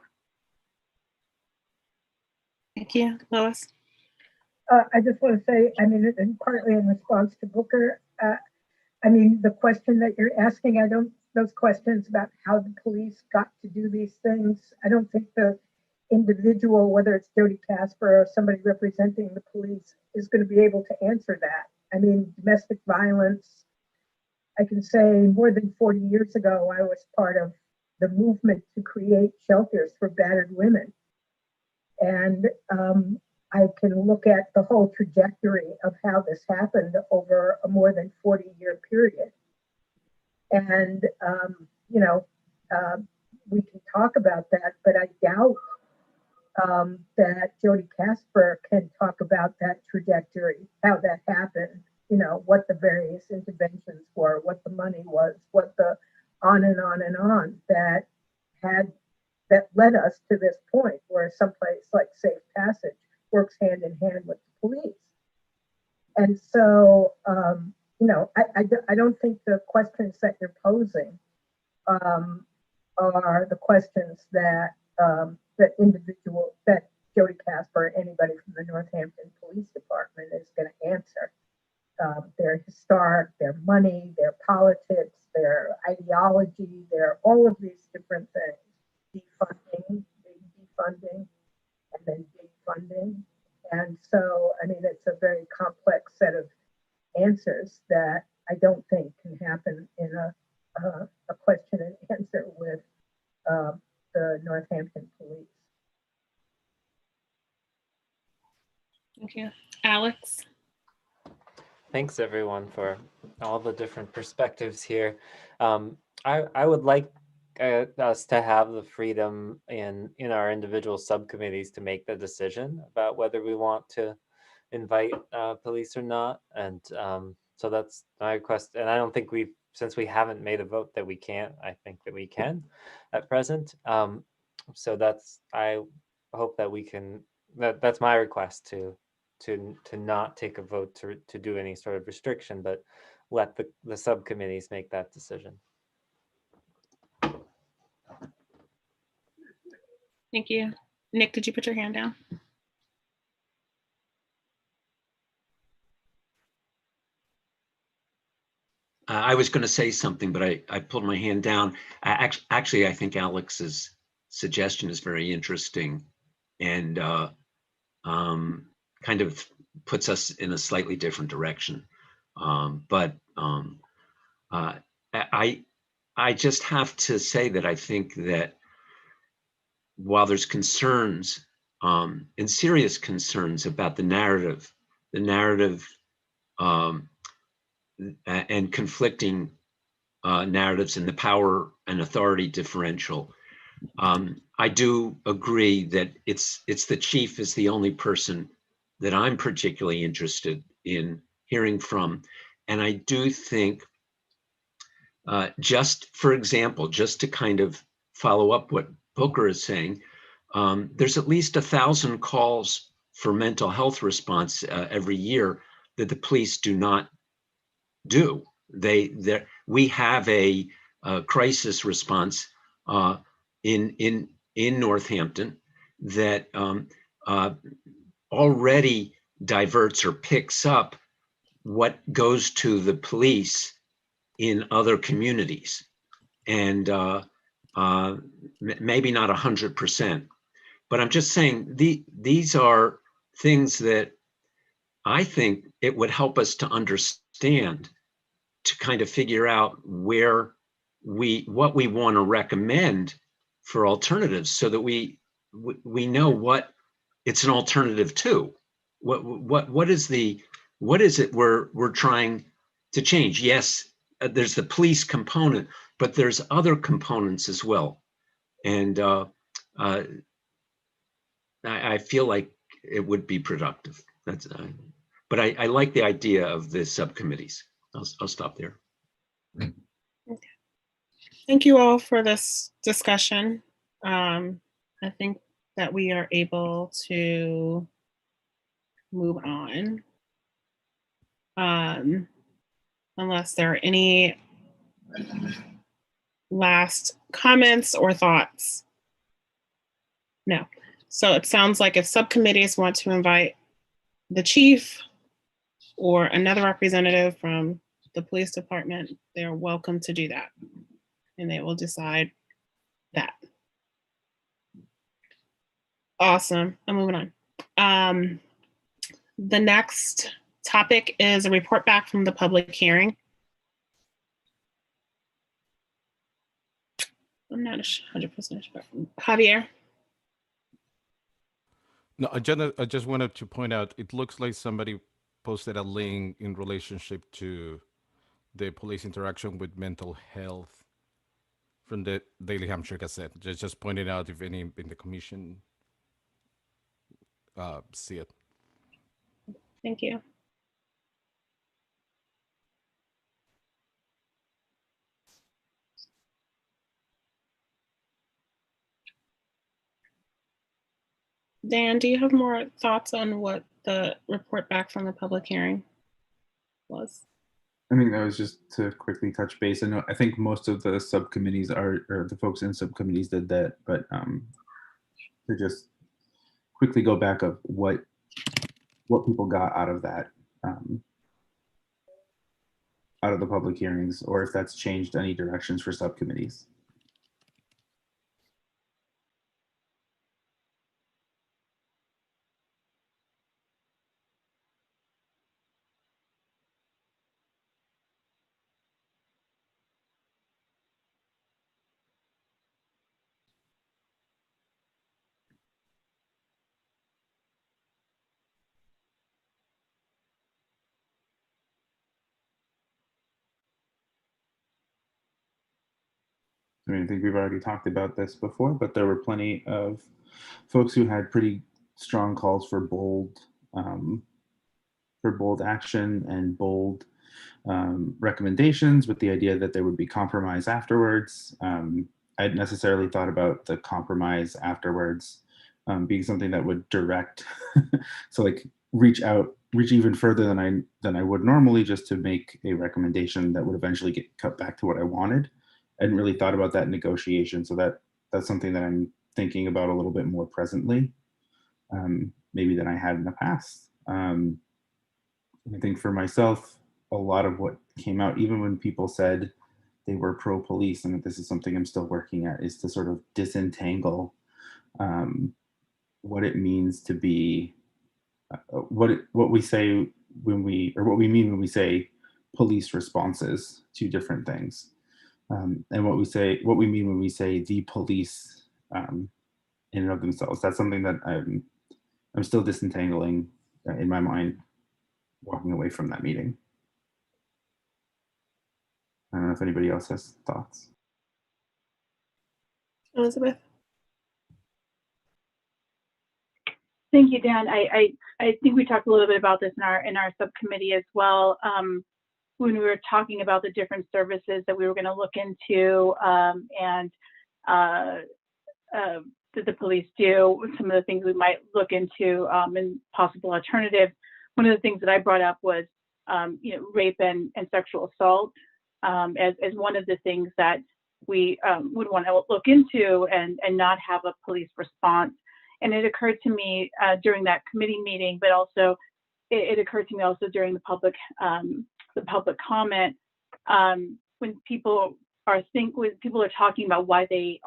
[SPEAKER 2] Thank you. Lois?
[SPEAKER 12] I just want to say, I mean, and partly in response to Booker, I mean, the question that you're asking, those questions about how the police got to do these things, I don't think the individual, whether it's Jody Casper or somebody representing the police, is going to be able to answer that. I mean, domestic violence, I can say more than 40 years ago, I was part of the movement to create shelters for battered women. And I can look at the whole trajectory of how this happened over a more than 40-year period. And, you know, we can talk about that, but I doubt that Jody Casper can talk about that trajectory, how that happened, you know, what the various interventions were, what the money was, what the on and on and on that led us to this point where someplace like Safe Passage works hand in hand with the police. And so, you know, I don't think the questions that you're posing are the questions that that Jody Casper or anybody from the Northampton Police Department is going to answer. Their historic, their money, their politics, their ideology, their all of these different things, defunding, big defunding, and then big funding. And so, I mean, it's a very complex set of answers that I don't think can happen in a question and answer with the Northampton Police.
[SPEAKER 2] Thank you. Alex?
[SPEAKER 17] Thanks everyone for all the different perspectives here. I would like us to have the freedom in our individual subcommittees to make the decision about whether we want to invite police or not. And so that's my request. And I don't think since we haven't made a vote that we can't, I think that we can at present. So I hope that we can, that's my request to not take a vote to do any sort of restriction, but let the subcommittees make that decision.
[SPEAKER 2] Thank you. Nick, did you put your hand down?
[SPEAKER 13] I was going to say something, but I pulled my hand down. Actually, I think Alex's suggestion is very interesting and kind of puts us in a slightly different direction. But I just have to say that I think that while there's concerns and serious concerns about the narrative and conflicting narratives and the power and authority differential, I do agree that it's the chief is the only person that I'm particularly interested in hearing from. And I do think, just for example, just to kind of follow up what Booker is saying, there's at least 1,000 calls for mental health response every year that the police do not do. We have a crisis response in Northampton that already diverts or picks up what goes to the police in other communities, and maybe not 100%, but I'm just saying these are things that I think it would help us to understand, to kind of figure out what we want to recommend for alternatives, so that we know what it's an alternative to. What is it we're trying to change? Yes, there's the police component, but there's other components as well. And I feel like it would be productive. That's, but I like the idea of the subcommittees. I'll stop there.
[SPEAKER 2] Thank you all for this discussion. I think that we are able to move on. Unless there are any last comments or thoughts. No. So it sounds like if subcommittees want to invite the chief or another representative from the police department, they're welcome to do that. And they will decide that. Awesome. I'm moving on. The next topic is a report back from the public hearing. I'm not 100% sure. Javier?
[SPEAKER 6] No, I just wanted to point out, it looks like somebody posted a link in relationship to the police interaction with mental health from the Daily Hampshire Gazette. Just pointed out if any in the commission see it.
[SPEAKER 2] Thank you. Dan, do you have more thoughts on what the report back from the public hearing was?
[SPEAKER 11] I think that was just to quickly touch base. I think most of the subcommittees or the folks in subcommittees did that, but to just quickly go back of what people got out of that, out of the public hearings, or if that's changed any directions for subcommittees. I mean, I think we've already talked about this before, but there were plenty of folks who had pretty strong calls for bold action and bold recommendations, with the idea that there would be compromise afterwards. I hadn't necessarily thought about the compromise afterwards being something that would direct, so like reach even further than I would normally, just to make a recommendation that would eventually get cut back to what I wanted. I hadn't really thought about that negotiation, so that's something that I'm thinking about a little bit more presently, maybe than I had in the past. I think for myself, a lot of what came out, even when people said they were pro-police, and this is something I'm still working at, is to sort of disentangle what it means to be, what we say when we, or what we mean when we say police responses to different things. And what we mean when we say the police in and of themselves. That's something that I'm still disentangling in my mind, walking away from that meeting. I don't know if anybody else has thoughts.
[SPEAKER 2] Elizabeth?
[SPEAKER 20] Thank you, Dan. I think we talked a little bit about this in our subcommittee as well. When we were talking about the different services that we were going to look into and that the police do, some of the things we might look into and possible alternatives. One of the things that I brought up was, rape and sexual assault as one of the things that we would want to look into and not have a police response. And it occurred to me during that committee meeting, but also it occurred to me also during the public comment when people are talking about why they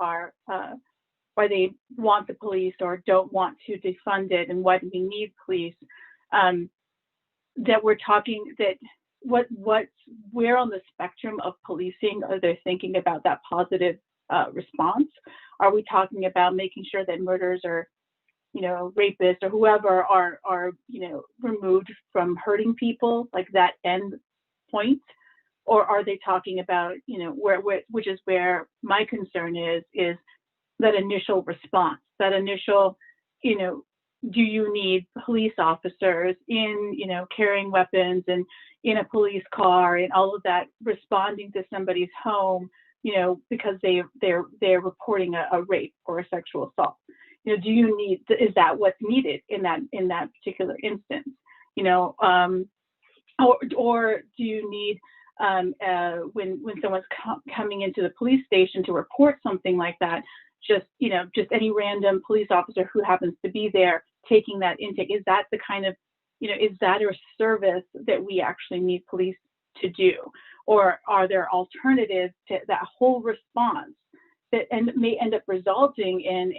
[SPEAKER 20] want the police or don't want to defund it and why do we need police, that we're talking that where on the spectrum of policing are they thinking about that positive response? Are we talking about making sure that murders or rapists or whoever are removed from hurting people, like that end point? Or are they talking about, which is where my concern is that initial response, that initial, you know, do you need police officers in, you know, carrying weapons and in a police car and all of that, responding to somebody's home, you know, because they're reporting a rape or a sexual assault? You know, do you need, is that what's needed in that particular instance? You know, or do you need when someone's coming into the police station to report something like that, just, you know, just any random police officer who happens to be there taking that intake? Is that the kind of, you know, is that a service that we actually need police to do? Or are there alternatives to that whole response that may end up resulting in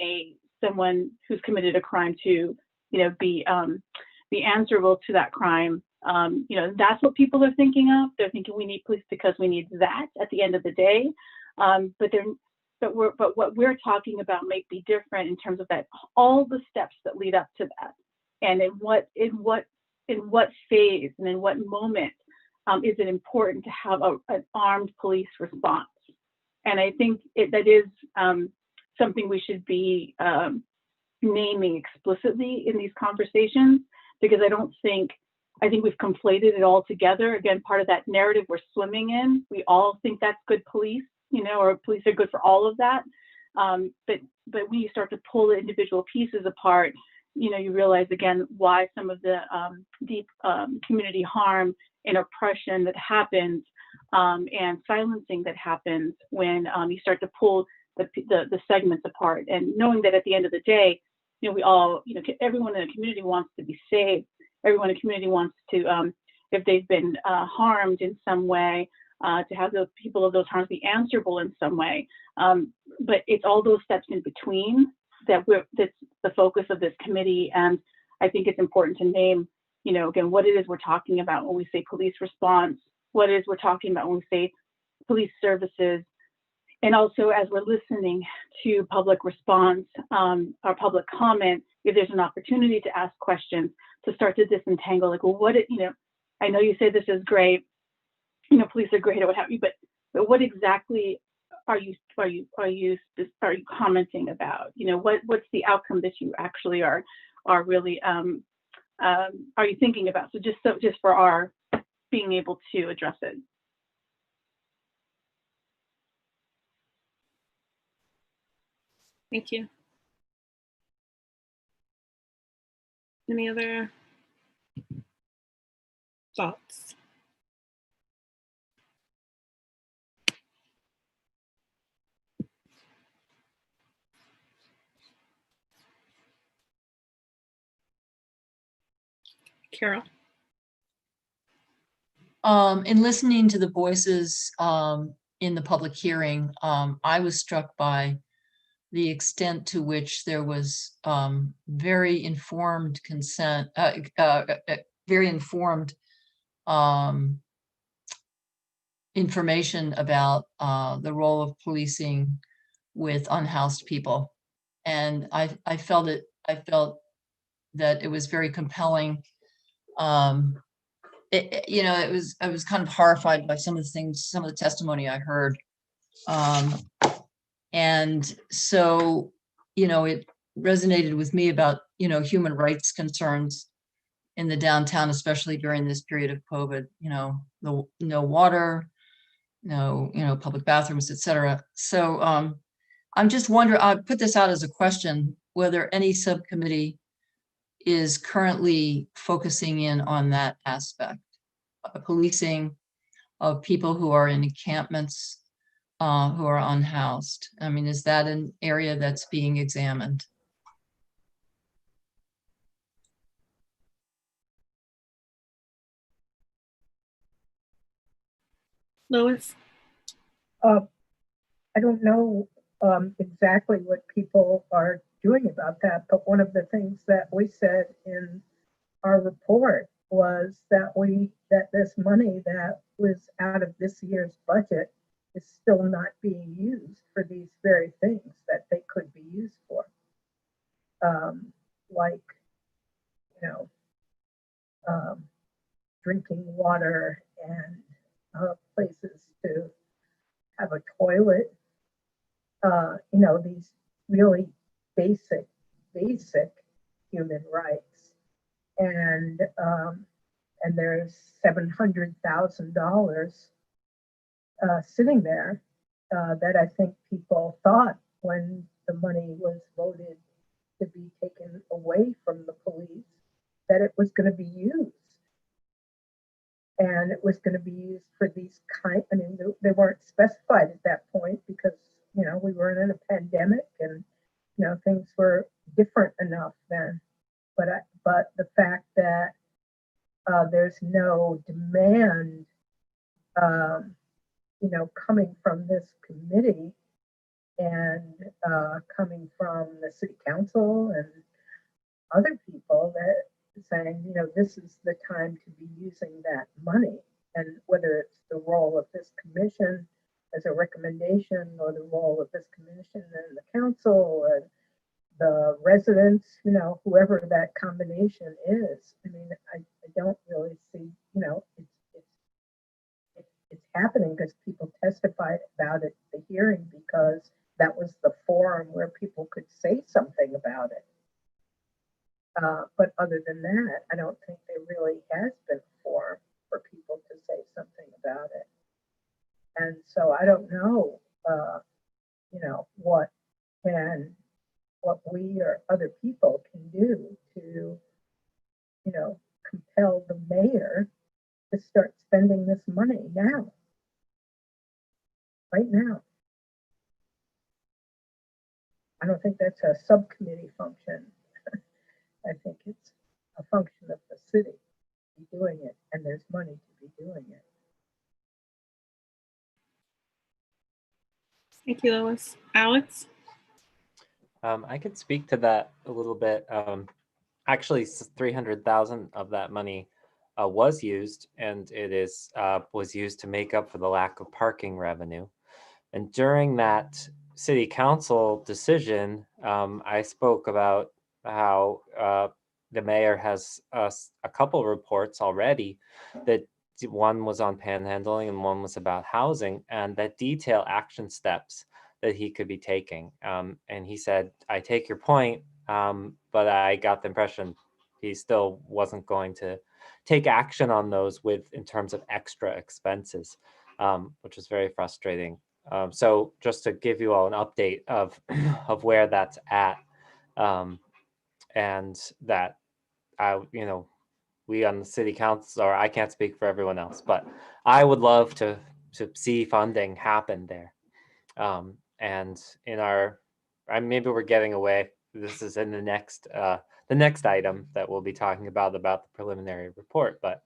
[SPEAKER 20] someone who's committed a crime to, you know, be answerable to that crime? You know, that's what people are thinking of. They're thinking we need police because we need that at the end of the day. But what we're talking about might be different in terms of that, all the steps that lead up to that, and in what phase and in what moment is it important to have an armed police response. And I think that is something we should be naming explicitly in these conversations, because I think we've conflated it all together. Again, part of that narrative we're swimming in, we all think that's good police, you know, or police are good for all of that. But when you start to pull the individual pieces apart, you know, you realize again why some of the deep community harm and oppression that happens and silencing that happens when you start to pull the segments apart. And knowing that at the end of the day, you know, we all, you know, everyone in the community wants to be saved. Everyone in the community wants to, if they've been harmed in some way, to have those people of those harms be answerable in some way. But it's all those steps in between that's the focus of this committee. And I think it's important to name, you know, again, what it is we're talking about when we say police response, what it is we're talking about when we say police services. And also, as we're listening to public response or public comment, if there's an opportunity to ask questions, to start to disentangle, like, well, you know, I know you say this is great, you know, police are great or what have you, but what exactly are you commenting about? You know, what's the outcome that you actually are really are you thinking about? So just for our being able to address it.
[SPEAKER 2] Thank you. Any other thoughts? Carol?
[SPEAKER 3] In listening to the voices in the public hearing, I was struck by the extent to which there was very informed consent, very informed information about the role of policing with unhoused people. And I felt that it was very compelling. You know, I was kind of horrified by some of the testimony I heard. And so, you know, it resonated with me about, you know, human rights concerns in the downtown, especially during this period of COVID, you know, no water, no, you know, public bathrooms, et cetera. So I'm just wondering, I'll put this out as a question, whether any subcommittee is currently focusing in on that aspect, policing of people who are in encampments, who are unhoused. I mean, is that an area that's being examined?
[SPEAKER 2] Lois?
[SPEAKER 12] I don't know exactly what people are doing about that, but one of the things that we said in our report was that this money that was out of this year's budget is still not being used for these very things that they could be used for. Like, you know, drinking water and places to have a toilet, you know, these really basic human rights. And there's $700,000 sitting there that I think people thought when the money was voted to be taken away from the police that it was going to be used. And it was going to be used for these I mean, they weren't specified at that point because, you know, we weren't in a pandemic and, you know, things were different enough then. But the fact that there's no demand, you know, coming from this committee and coming from the city council and other people that saying, you know, this is the time to be using that money. And whether it's the role of this commission as a recommendation or the role of this commission and the council and the residents, you know, whoever that combination is. I mean, I don't really see, you know, it's happening because people testified about it at the hearing because that was the forum where people could say something about it. But other than that, I don't think there really has been a forum for people to say something about it. And so I don't know, you know, what we or other people can do to, you know, compel the mayor to start spending this money now, right now. I don't think that's a subcommittee function. I think it's a function of the city to be doing it, and there's money to be doing it.
[SPEAKER 2] Thank you, Lois. Alex?
[SPEAKER 17] I could speak to that a little bit. Actually, 300,000 of that money was used, and it was used to make up for the lack of parking revenue. And during that city council decision, I spoke about how the mayor has a couple reports already that one was on panhandling and one was about housing, and that detail action steps that he could be taking. And he said, I take your point, but I got the impression he still wasn't going to take action on those in terms of extra expenses, which was very frustrating. So just to give you all an update of where that's at, and that you know, we on the city council, or I can't speak for everyone else, but I would love to see funding happen there. And in our, maybe we're getting away. This is in the next item that we'll be talking about the preliminary report, but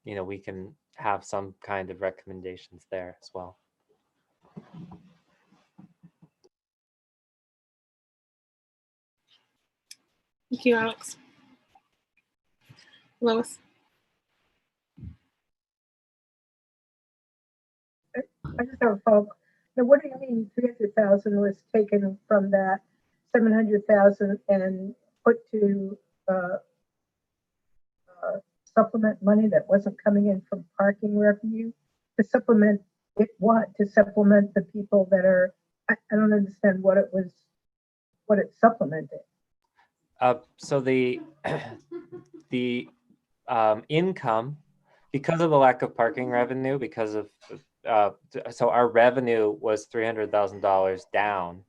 [SPEAKER 17] you know, we can have some kind of recommendations there as well.
[SPEAKER 2] Thank you, Alex. Lois?
[SPEAKER 12] I just have a follow. Now, what do you mean 300,000 was taken from that 700,000 and put to supplement money that wasn't coming in from parking revenue? To supplement it what? To supplement the people that are, I don't understand what it was, what it supplemented.
[SPEAKER 17] So the income, because of the lack of parking revenue, because of so our revenue was $300,000 down,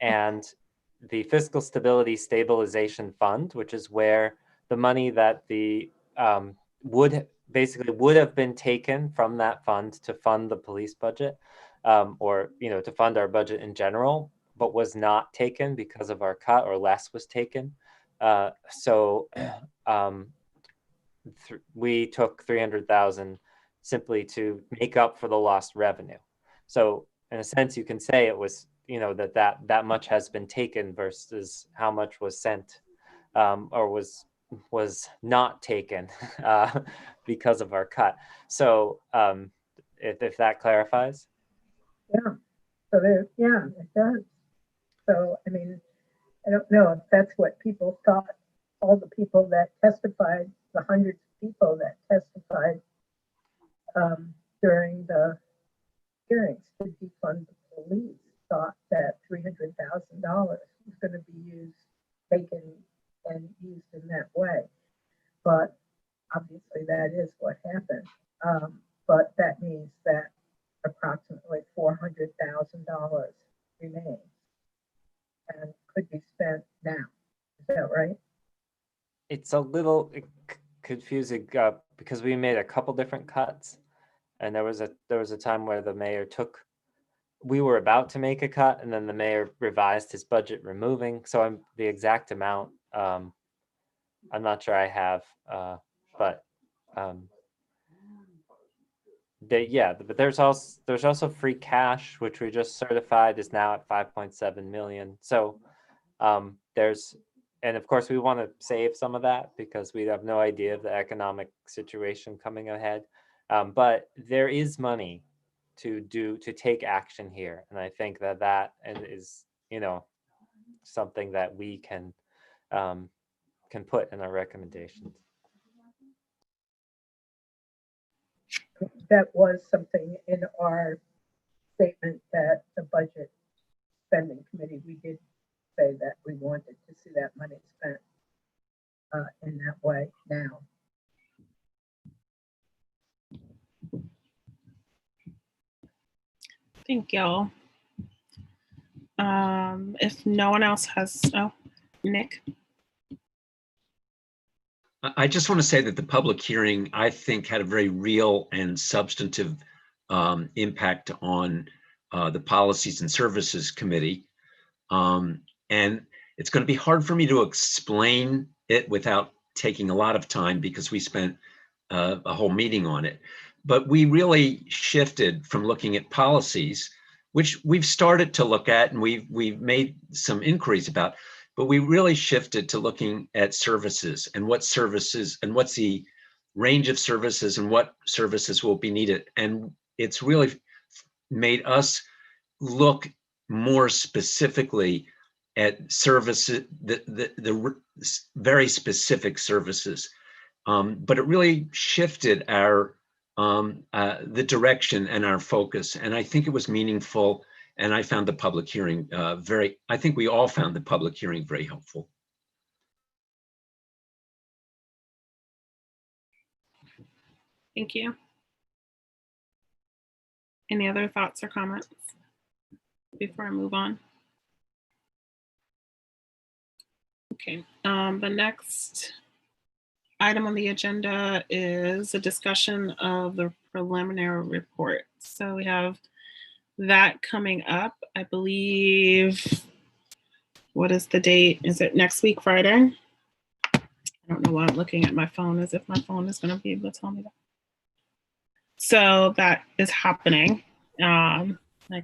[SPEAKER 17] and the Fiscal Stabilization Fund, which is where the money that the would have been taken from that fund to fund the police budget, or you know, to fund our budget in general, but was not taken because of our cut, or less was taken. So we took 300,000 simply to make up for the lost revenue. So in a sense, you can say it was, you know, that much has been taken versus how much was sent, or was not taken because of our cut. So if that clarifies.
[SPEAKER 12] Yeah. So there, yeah, it does. So I mean, I don't know if that's what people thought. All the people that testified, the hundreds of people that testified during the hearings to defund the police, thought that $300,000 was going to be used taken and used in that way. But obviously that is what happened. But that means that approximately $400,000 remains and could be spent now. Is that right?
[SPEAKER 17] It's a little confusing because we made a couple different cuts, and there was a time where the mayor we were about to make a cut, and then the mayor revised his budget, removing. So the exact amount. I'm not sure I have, but but there's also free cash, which we just certified is now at 5.7 million. So and of course we want to save some of that because we have no idea of the economic situation coming ahead. But there is money to take action here, and I think that is something that we can put in our recommendations.
[SPEAKER 12] That was something in our statement that the budget spending committee, we did say that we wanted to see that money spent in that way now.
[SPEAKER 2] Thank y'all. If no one else has, Nick.
[SPEAKER 13] I just want to say that the public hearing, I think, had a very real and substantive impact on the Policies and Services Committee. And it's going to be hard for me to explain it without taking a lot of time because we spent a whole meeting on it. But we really shifted from looking at policies, which we've started to look at and we've made some inquiries about, but we really shifted to looking at services and what services and what's the range of services and what services will be needed. And it's really made us look more specifically at services, the very specific services. But it really shifted our the direction and our focus. And I think it was meaningful. And I found the public hearing I think we all found the public hearing very helpful.
[SPEAKER 2] Thank you. Any other thoughts or comments before I move on? Okay, the next item on the agenda is a discussion of the preliminary report. So we have that coming up, I believe. What is the date? Is it next week, Friday? I don't know why I'm looking at my phone as if my phone is going to be able to tell me that. So that is happening. I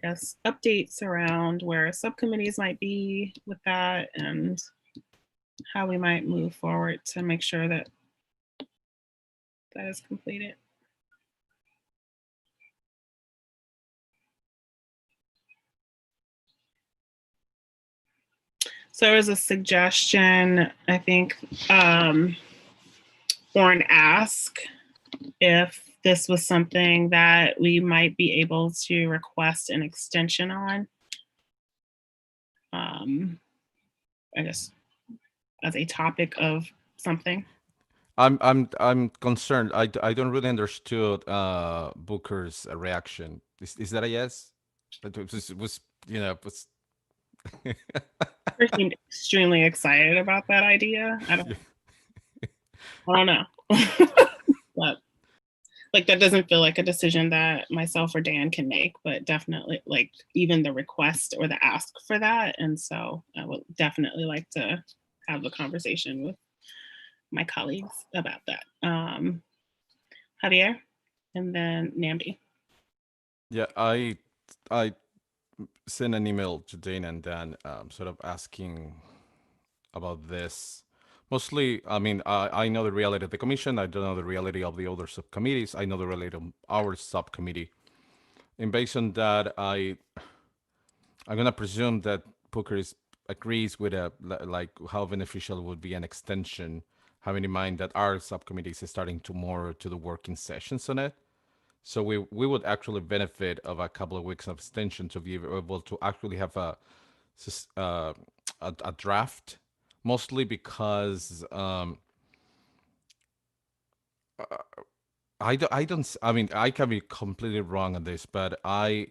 [SPEAKER 2] guess updates around where subcommittees might be with that and how we might move forward to make sure that that is completed. So there was a suggestion, I think, or an ask if this was something that we might be able to request an extension on. I guess as a topic of something.
[SPEAKER 6] I'm concerned. I don't really understood Booker's reaction. Is that a yes? That was
[SPEAKER 2] He seemed extremely excited about that idea. I don't know. But like that doesn't feel like a decision that myself or Dan can make, but definitely like even the request or the ask for that. And so I would definitely like to have a conversation with my colleagues about that. Javier and then Namdi.
[SPEAKER 6] Yeah, I sent an email to Dana and Dan sort of asking about this. Mostly, I mean, I know the reality of the commission. I don't know the reality of the other subcommittees. I know the reality of our subcommittee. And based on that, I'm gonna presume that Booker agrees with like how beneficial would be an extension, having in mind that our subcommittee is starting tomorrow to the working sessions on it. So we would actually benefit of a couple of weeks of extension to be able to actually have a draft mostly because I don't I mean I can be completely wrong on this, but I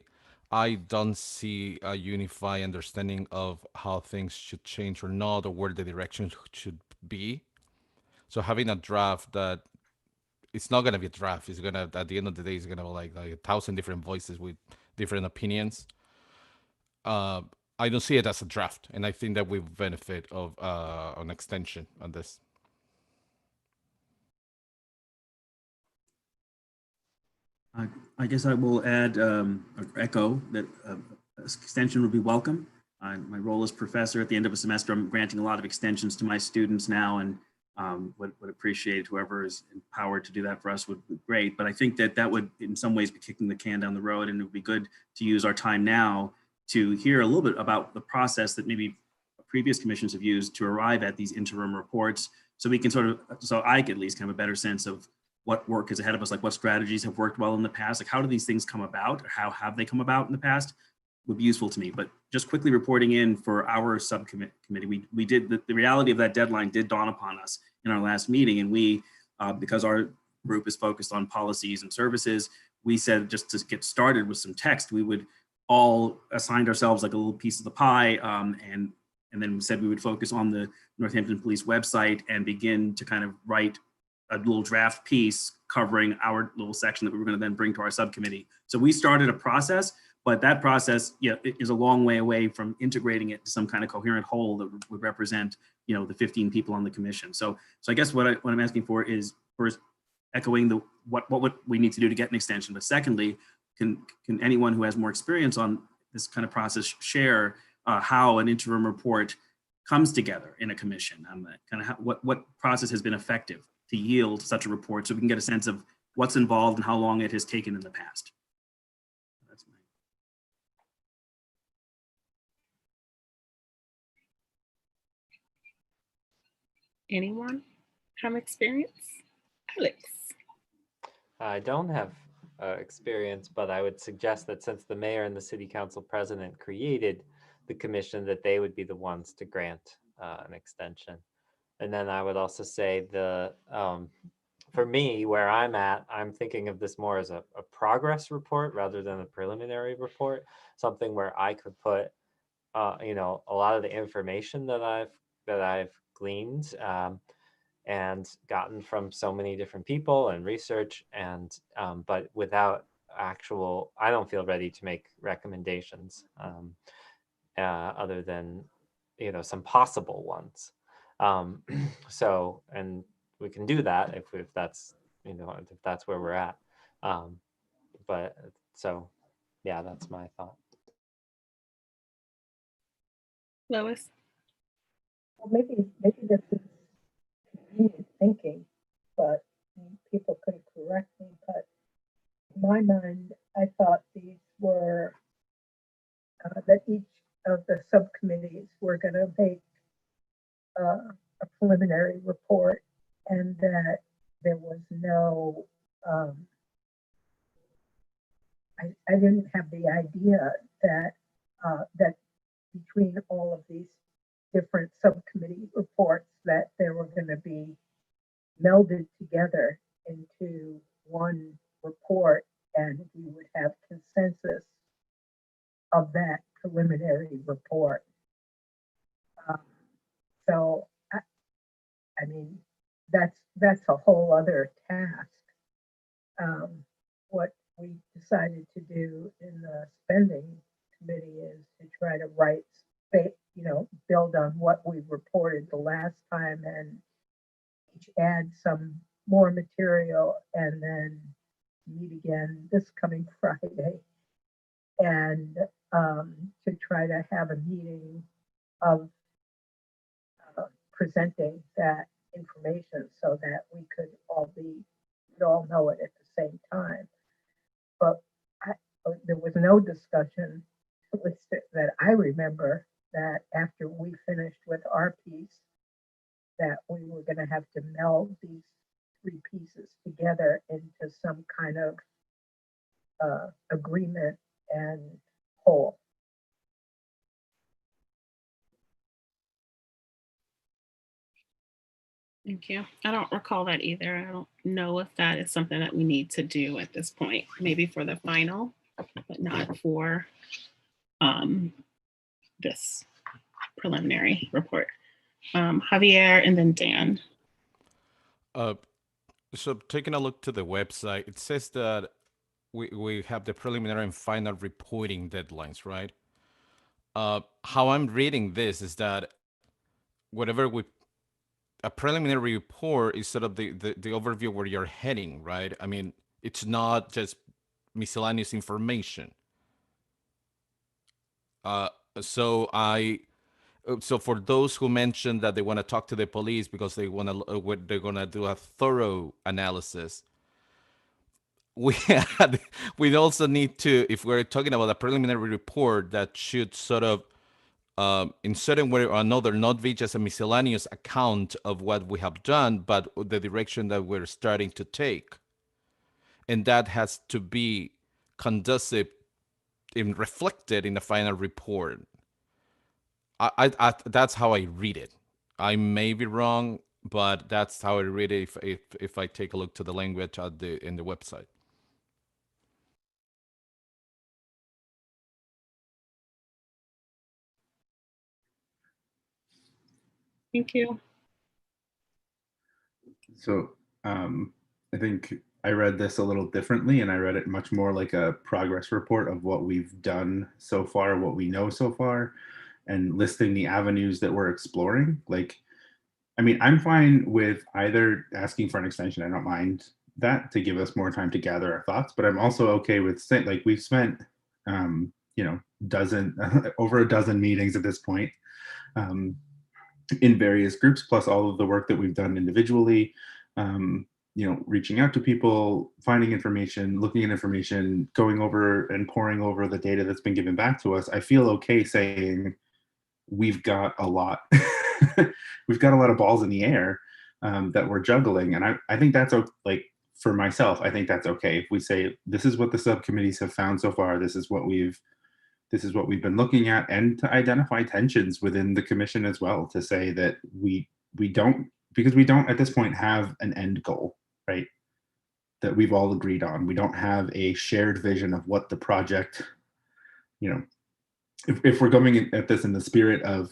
[SPEAKER 6] don't see a unified understanding of how things should change or not, or where the direction should be. So having a draft that it's not gonna be a draft, it's gonna at the end of the day it's gonna be like 1,000 different voices with different opinions. uh, I don't see it as a draft, and I think that we benefit of an extension on this.
[SPEAKER 15] I guess I will add or echo that extension would be welcome. My role as professor at the end of a semester, I'm granting a lot of extensions to my students now, and would appreciate whoever is empowered to do that for us would be great. But I think that that would in some ways be kicking the can down the road, and it would be good to use our time now to hear a little bit about the process that maybe previous commissions have used to arrive at these interim reports, so we can sort of, so I can at least kind of a better sense of what work is ahead of us, like what strategies have worked well in the past, like how do these things come about, or how have they come about in the past, would be useful to me. But just quickly reporting in for our subcommittee, we did, the reality of that deadline did dawn upon us in our last meeting, and we, because our group is focused on policies and services, we said just to get started with some text, we would all assigned ourselves like a little piece of the pie, and then we said we would focus on the Northampton Police website and begin to kind of write a little draft piece covering our little section that we were going to then bring to our subcommittee. So we started a process, but that process, is a long way away from integrating it to some kind of coherent whole that would represent, the 15 people on the commission. So I guess what I'm asking for is first echoing what would we need to do to get an extension, but secondly, can anyone who has more experience on this kind of process share how an interim report comes together in a commission, kind of what process has been effective to yield such a report, so we can get a sense of what's involved and how long it has taken in the past. That's
[SPEAKER 2] Anyone have experience? Alex.
[SPEAKER 17] I don't have experience, but I would suggest that since the mayor and the city council president created the commission, that they would be the ones to grant an extension. And then I would also say for me, where I'm at, I'm thinking of this more as a progress report rather than a preliminary report, something where I could put, a lot of the information that I've gleaned and gotten from so many different people and research, and but without actual, I don't feel ready to make recommendations other than, some possible ones. So, and we can do that if that's, if that's where we're at. But so, yeah, that's my thought.
[SPEAKER 2] Lois.
[SPEAKER 12] Well, maybe this is convenient thinking, but people could correct me. But in my mind, I thought these were that each of the subcommittees were going to make a preliminary report, and that there was no, I didn't have the idea that that between all of these different subcommittee reports that they were going to be melded together into one report, and we would have consensus of that preliminary report. So, I mean, that's a whole other task. What we decided to do in the spending committee is to try to write, build on what we reported the last time and each add some more material, and then meet again this coming Friday and to try to have a meeting of presenting that information so that we could all know it at the same time. But there was no discussion, at least that I remember, that after we finished with our piece, that we were going to have to meld these three pieces together into some kind of agreement and whole.
[SPEAKER 2] Thank you. I don't recall that either. I don't know if that is something that we need to do at this point, maybe for the final, but not for this preliminary report. Javier and then Dan.
[SPEAKER 6] So taking a look to the website, it says that we have the preliminary and final reporting deadlines, right? How I'm reading this is that whatever a preliminary report is sort of the overview where you're heading, right? I mean, it's not just miscellaneous information. So for those who mentioned that they want to talk to the police because they're gonna do a thorough analysis, we also need to, if we're talking about a preliminary report that should sort of in certain way or another, not be just a miscellaneous account of what we have done, but the direction that we're starting to take. And that has to be conducive and reflected in the final report. I that's how I read it. I may be wrong, but that's how I read it if I take a look to the language in the website.
[SPEAKER 2] Thank you.
[SPEAKER 11] So I think I read this a little differently, and I read it much more like a progress report of what we've done so far, what we know so far, and listing the avenues that we're exploring. Like, I mean, I'm fine with either asking for an extension. I don't mind that, to give us more time to gather our thoughts, but I'm also okay with saying, like, we've spent, you know, over a dozen meetings at this point, in various groups, plus all of the work that we've done individually, you know, reaching out to people, finding information, looking at information, going over and poring over the data that's been given back to us. I feel okay saying we've got a lot, we've got a lot of balls in the air that we're juggling. And I think that's like, for myself, I think that's okay. If we say, this is what the subcommittees have found so far, this is what we've been looking at, and to identify tensions within the commission as well, to say that we don't, because we don't at this point have an end goal, right, that we've all agreed on. We don't have a shared vision of what the project, you know, if we're going at this in the spirit of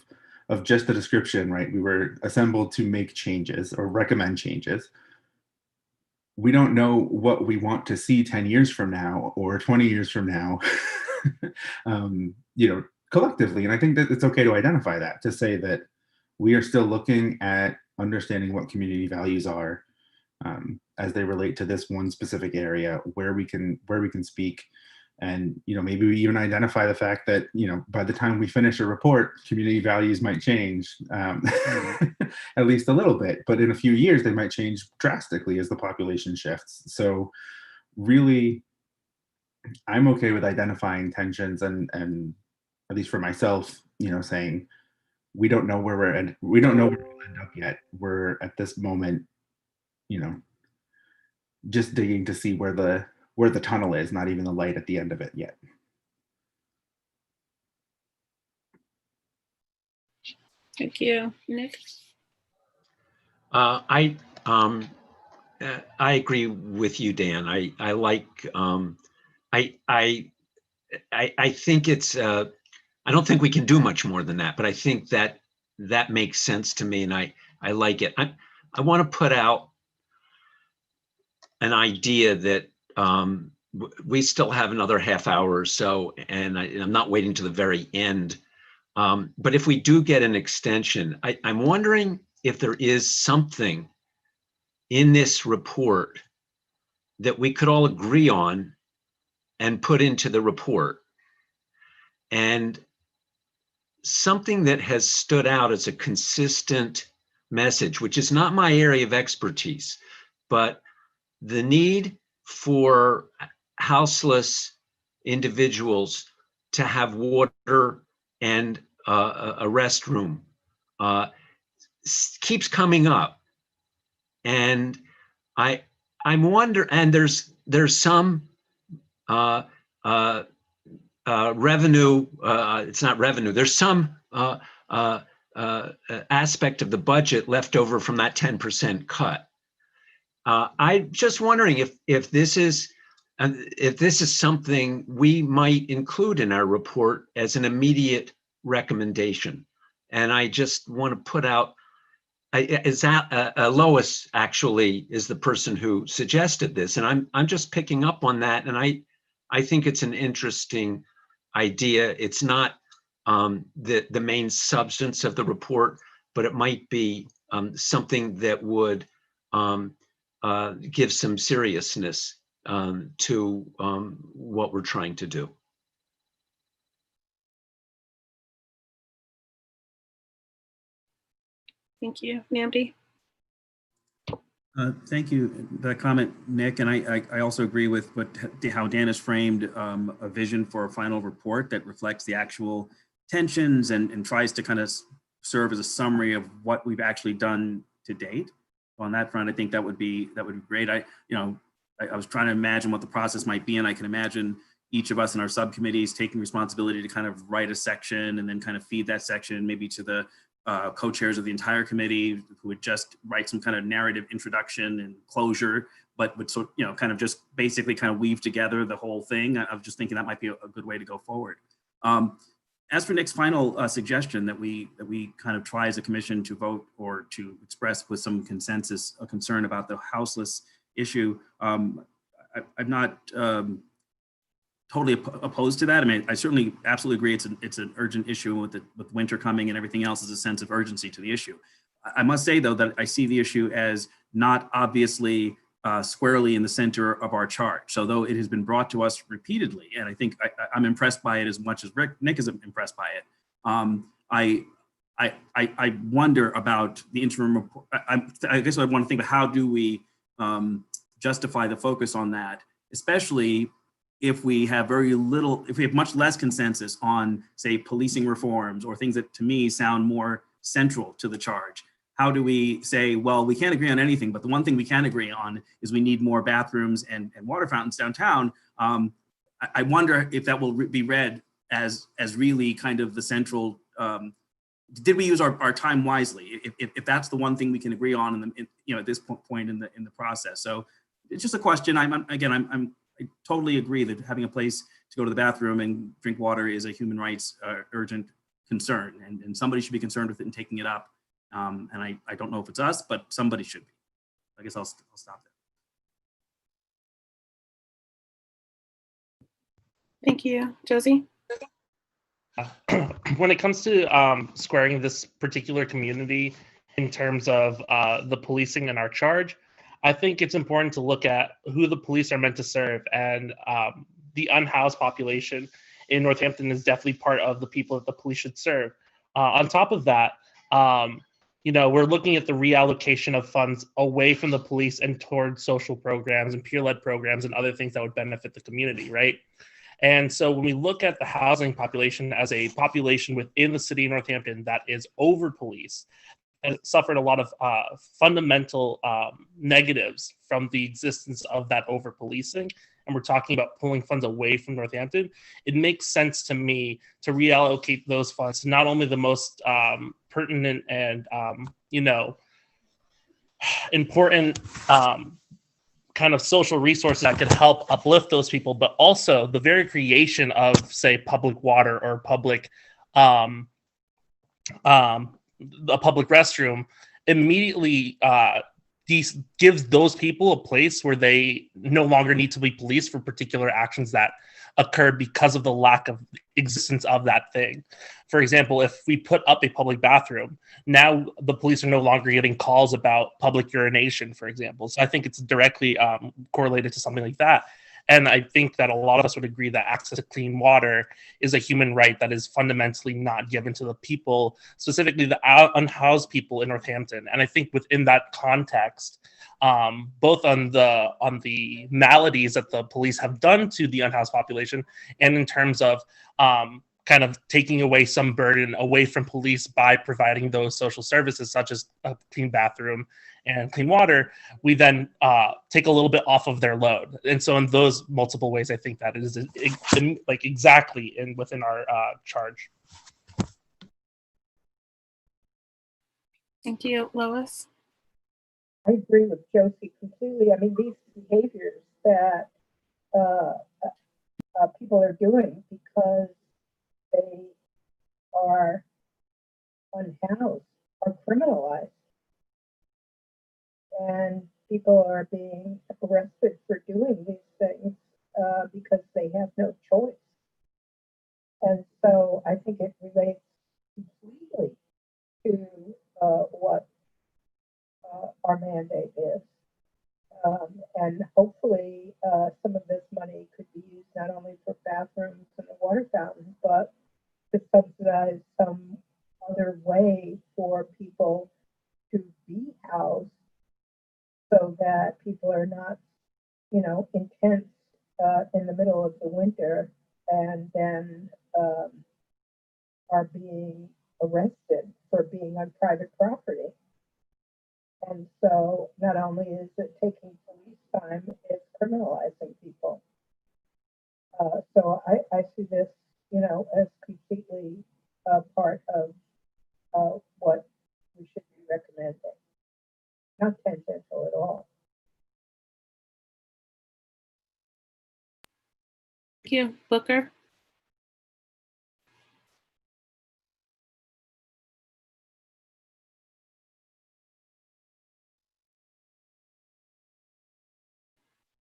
[SPEAKER 11] just the description, right, we were assembled to make changes or recommend changes. We don't know what we want to see 10 years from now or 20 years from now, you know, collectively. And I think that it's okay to identify that, to say that we are still looking at understanding what community values are as they relate to this one specific area, where we can speak. And, you know, maybe we even identify the fact that, you know, by the time we finish a report, community values might change at least a little bit, but in a few years, they might change drastically as the population shifts. So really, I'm okay with identifying tensions and at least for myself, you know, saying, we don't know where we'll end up yet. We're at this moment, you know, just digging to see where the tunnel is, not even the light at the end of it yet.
[SPEAKER 2] Thank you. Nick?
[SPEAKER 13] I agree with you, Dan. I like, I think it's, I don't think we can do much more than that, but I think that makes sense to me, and I like it. I want to put out an idea that we still have another half hour or so, and I'm not waiting to the very end. But if we do get an extension, I'm wondering if there is something in this report that we could all agree on and put into the report. And something that has stood out as a consistent message, which is not my area of expertise, but the need for houseless individuals to have water and a restroom keeps coming up. And I'm wondering, and there's some revenue, it's not revenue, there's some aspect of the budget left over from that 10% cut. I'm just wondering if this is something we might include in our report as an immediate recommendation. And I just want to put out, Lois actually is the person who suggested this, and I'm just picking up on that, and I think it's an interesting idea. It's not the main substance of the report, but it might be something that would give some seriousness to what we're trying to do.
[SPEAKER 2] Thank you. Namdi?
[SPEAKER 15] Thank you for that comment, Nick. And I also agree with how Dan has framed a vision for a final report that reflects the actual tensions and tries to kind of serve as a summary of what we've actually done to date. On that front, I think that would be great. I was trying to imagine what the process might be, and I can imagine each of us in our subcommittees taking responsibility to kind of write a section and then kind of feed that section maybe to the co-chairs of the entire committee, who would just write some kind of narrative introduction and closure, but would kind of just basically kind of weave together the whole thing. I was just thinking that might be a good way to go forward. As for Nick's final suggestion that we kind of try as a commission to vote or to express with some consensus a concern about the houseless issue, I'm not totally opposed to that. I mean, I certainly absolutely agree it's an urgent issue with winter coming and everything else. Is a sense of urgency to the issue. I must say though that I see the issue as not obviously squarely in the center of our charge. So though it has been brought to us repeatedly, and I think I'm impressed by it as much as Nick is impressed by it. I wonder about the interim report. I guess I want to think about how do we justify the focus on that, especially if we have if we have much less consensus on, say, policing reforms or things that to me sound more central to the charge. How do we say, well, we can't agree on anything, but the one thing we can agree on is we need more bathrooms and water fountains downtown. I wonder if that will be read as really kind of the central, did we use our time wisely? If that's the one thing we can agree on at this point in the process. So it's just a question. I totally agree that having a place to go to the bathroom and drink water is a human rights urgent concern, and somebody should be concerned with it and taking it up. And I don't know if it's us, but somebody should be. I guess I'll stop there.
[SPEAKER 2] Thank you. Josie?
[SPEAKER 19] When it comes to squaring this particular community in terms of the policing and our charge, I think it's important to look at who the police are meant to serve, and the unhoused population in Northampton is definitely part of the people that the police should serve. On top of that, we're looking at the reallocation of funds away from the police and towards social programs and peer-led programs and other things that would benefit the community, right? And so when we look at the housing population as a population within the city of Northampton that is over-policed, and suffered a lot of fundamental negatives from the existence of that over-policing, and we're talking about pulling funds away from Northampton, it makes sense to me to reallocate those funds to not only the most pertinent and important kind of social resources that could help uplift those people, but also the very creation of, say, public water or public a public restroom immediately gives those people a place where they no longer need to be policed for particular actions that occurred because of the lack of existence of that thing. For example, if we put up a public bathroom, now the police are no longer getting calls about public urination, for example. So I think it's directly correlated to something like that. And I think that a lot of us would agree that access to clean water is a human right that is fundamentally not given to the people, specifically the unhoused people in Northampton. And I think within that context, both on the maladies that the police have done to the unhoused population, and in terms of kind of taking away some burden away from police by providing those social services such as a clean bathroom and clean water, we then take a little bit off of their load. And so in those multiple ways, I think that it is exactly within our charge.
[SPEAKER 2] Thank you, Lois.
[SPEAKER 12] I agree with Josie completely. I mean, these behaviors that people are doing because they are unhoused are criminalized. And people are being arrested for doing these things because they have no choice. And so I think it relates completely to what our mandate is. And hopefully some of this money could be used not only for bathrooms and the water fountain, but to subsidize some other way for people to be housed so that people are not, you know, in tents in the middle of the winter and then are being arrested for being on private property. And so not only is it taking police time, it's criminalizing people. So I see this, you know, as completely part of what we should be recommending. Not tangential at all.
[SPEAKER 2] Thank you, Booker.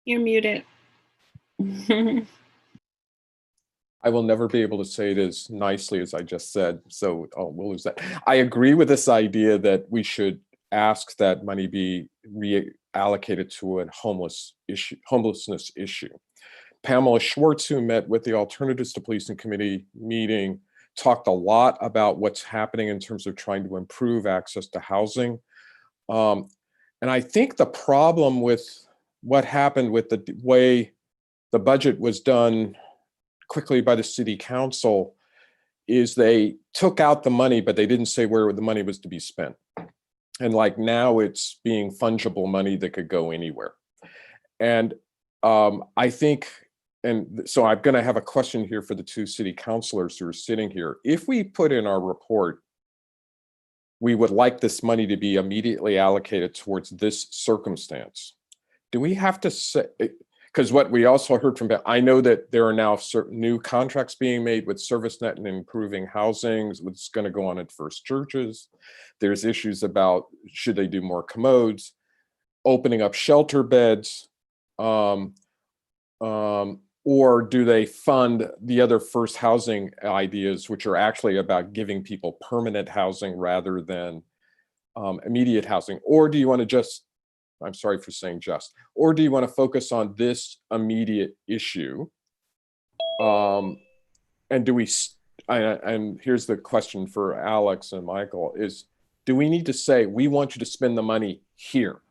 [SPEAKER 2] You're muted.
[SPEAKER 14] I will never be able to say it as nicely as I just said, so we'll lose that. I agree with this idea that we should ask that money be reallocated to a homelessness issue. Pamela Schwartz, who met with the Alternatives to Policing Committee meeting, talked a lot about what's happening in terms of trying to improve access to housing. And I think the problem with what happened with the way the budget was done quickly by the city council is they took out the money, but they didn't say where the money was to be spent. And like now it's being fungible money that could go anywhere. And I think, and so I'm going to have a question here for the two city councilors who are sitting here. If we put in our report, we would like this money to be immediately allocated towards this circumstance, do we have to say, because what we also heard from, I know that there are now certain new contracts being made with ServiceNet and improving housing, what's going to go on at First Churches. There's issues about should they do more commodes, opening up shelter beds, or do they fund the other first housing ideas, which are actually about giving people permanent housing rather than immediate housing? Or do you want to just, I'm sorry for saying just, or do you want to focus on this immediate issue? And do we, and here's the question for Alex and Michael, is do we need to say, we want you to spend the money here?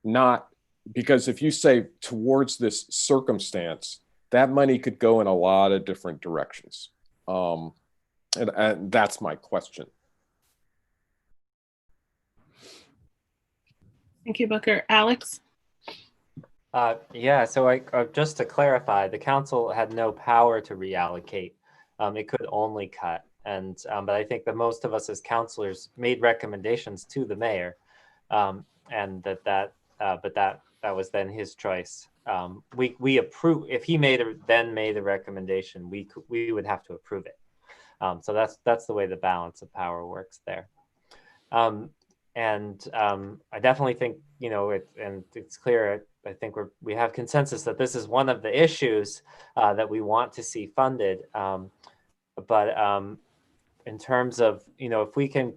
[SPEAKER 14] Not, because if you say towards this circumstance, that money could go in a lot of different directions. And that's my question.
[SPEAKER 2] Thank you, Booker. Alex?
[SPEAKER 17] Yeah, so just to clarify, the council had no power to reallocate. It could only cut. And but I think that most of us as councilors made recommendations to the mayor, and that was then his choice. We approve, if he then made a recommendation, we would have to approve it. So that's the way the balance of power works there. I definitely think, you know, it's clear, I think we have consensus that this is one of the issues that we want to see funded. But in terms of, you know, if we can,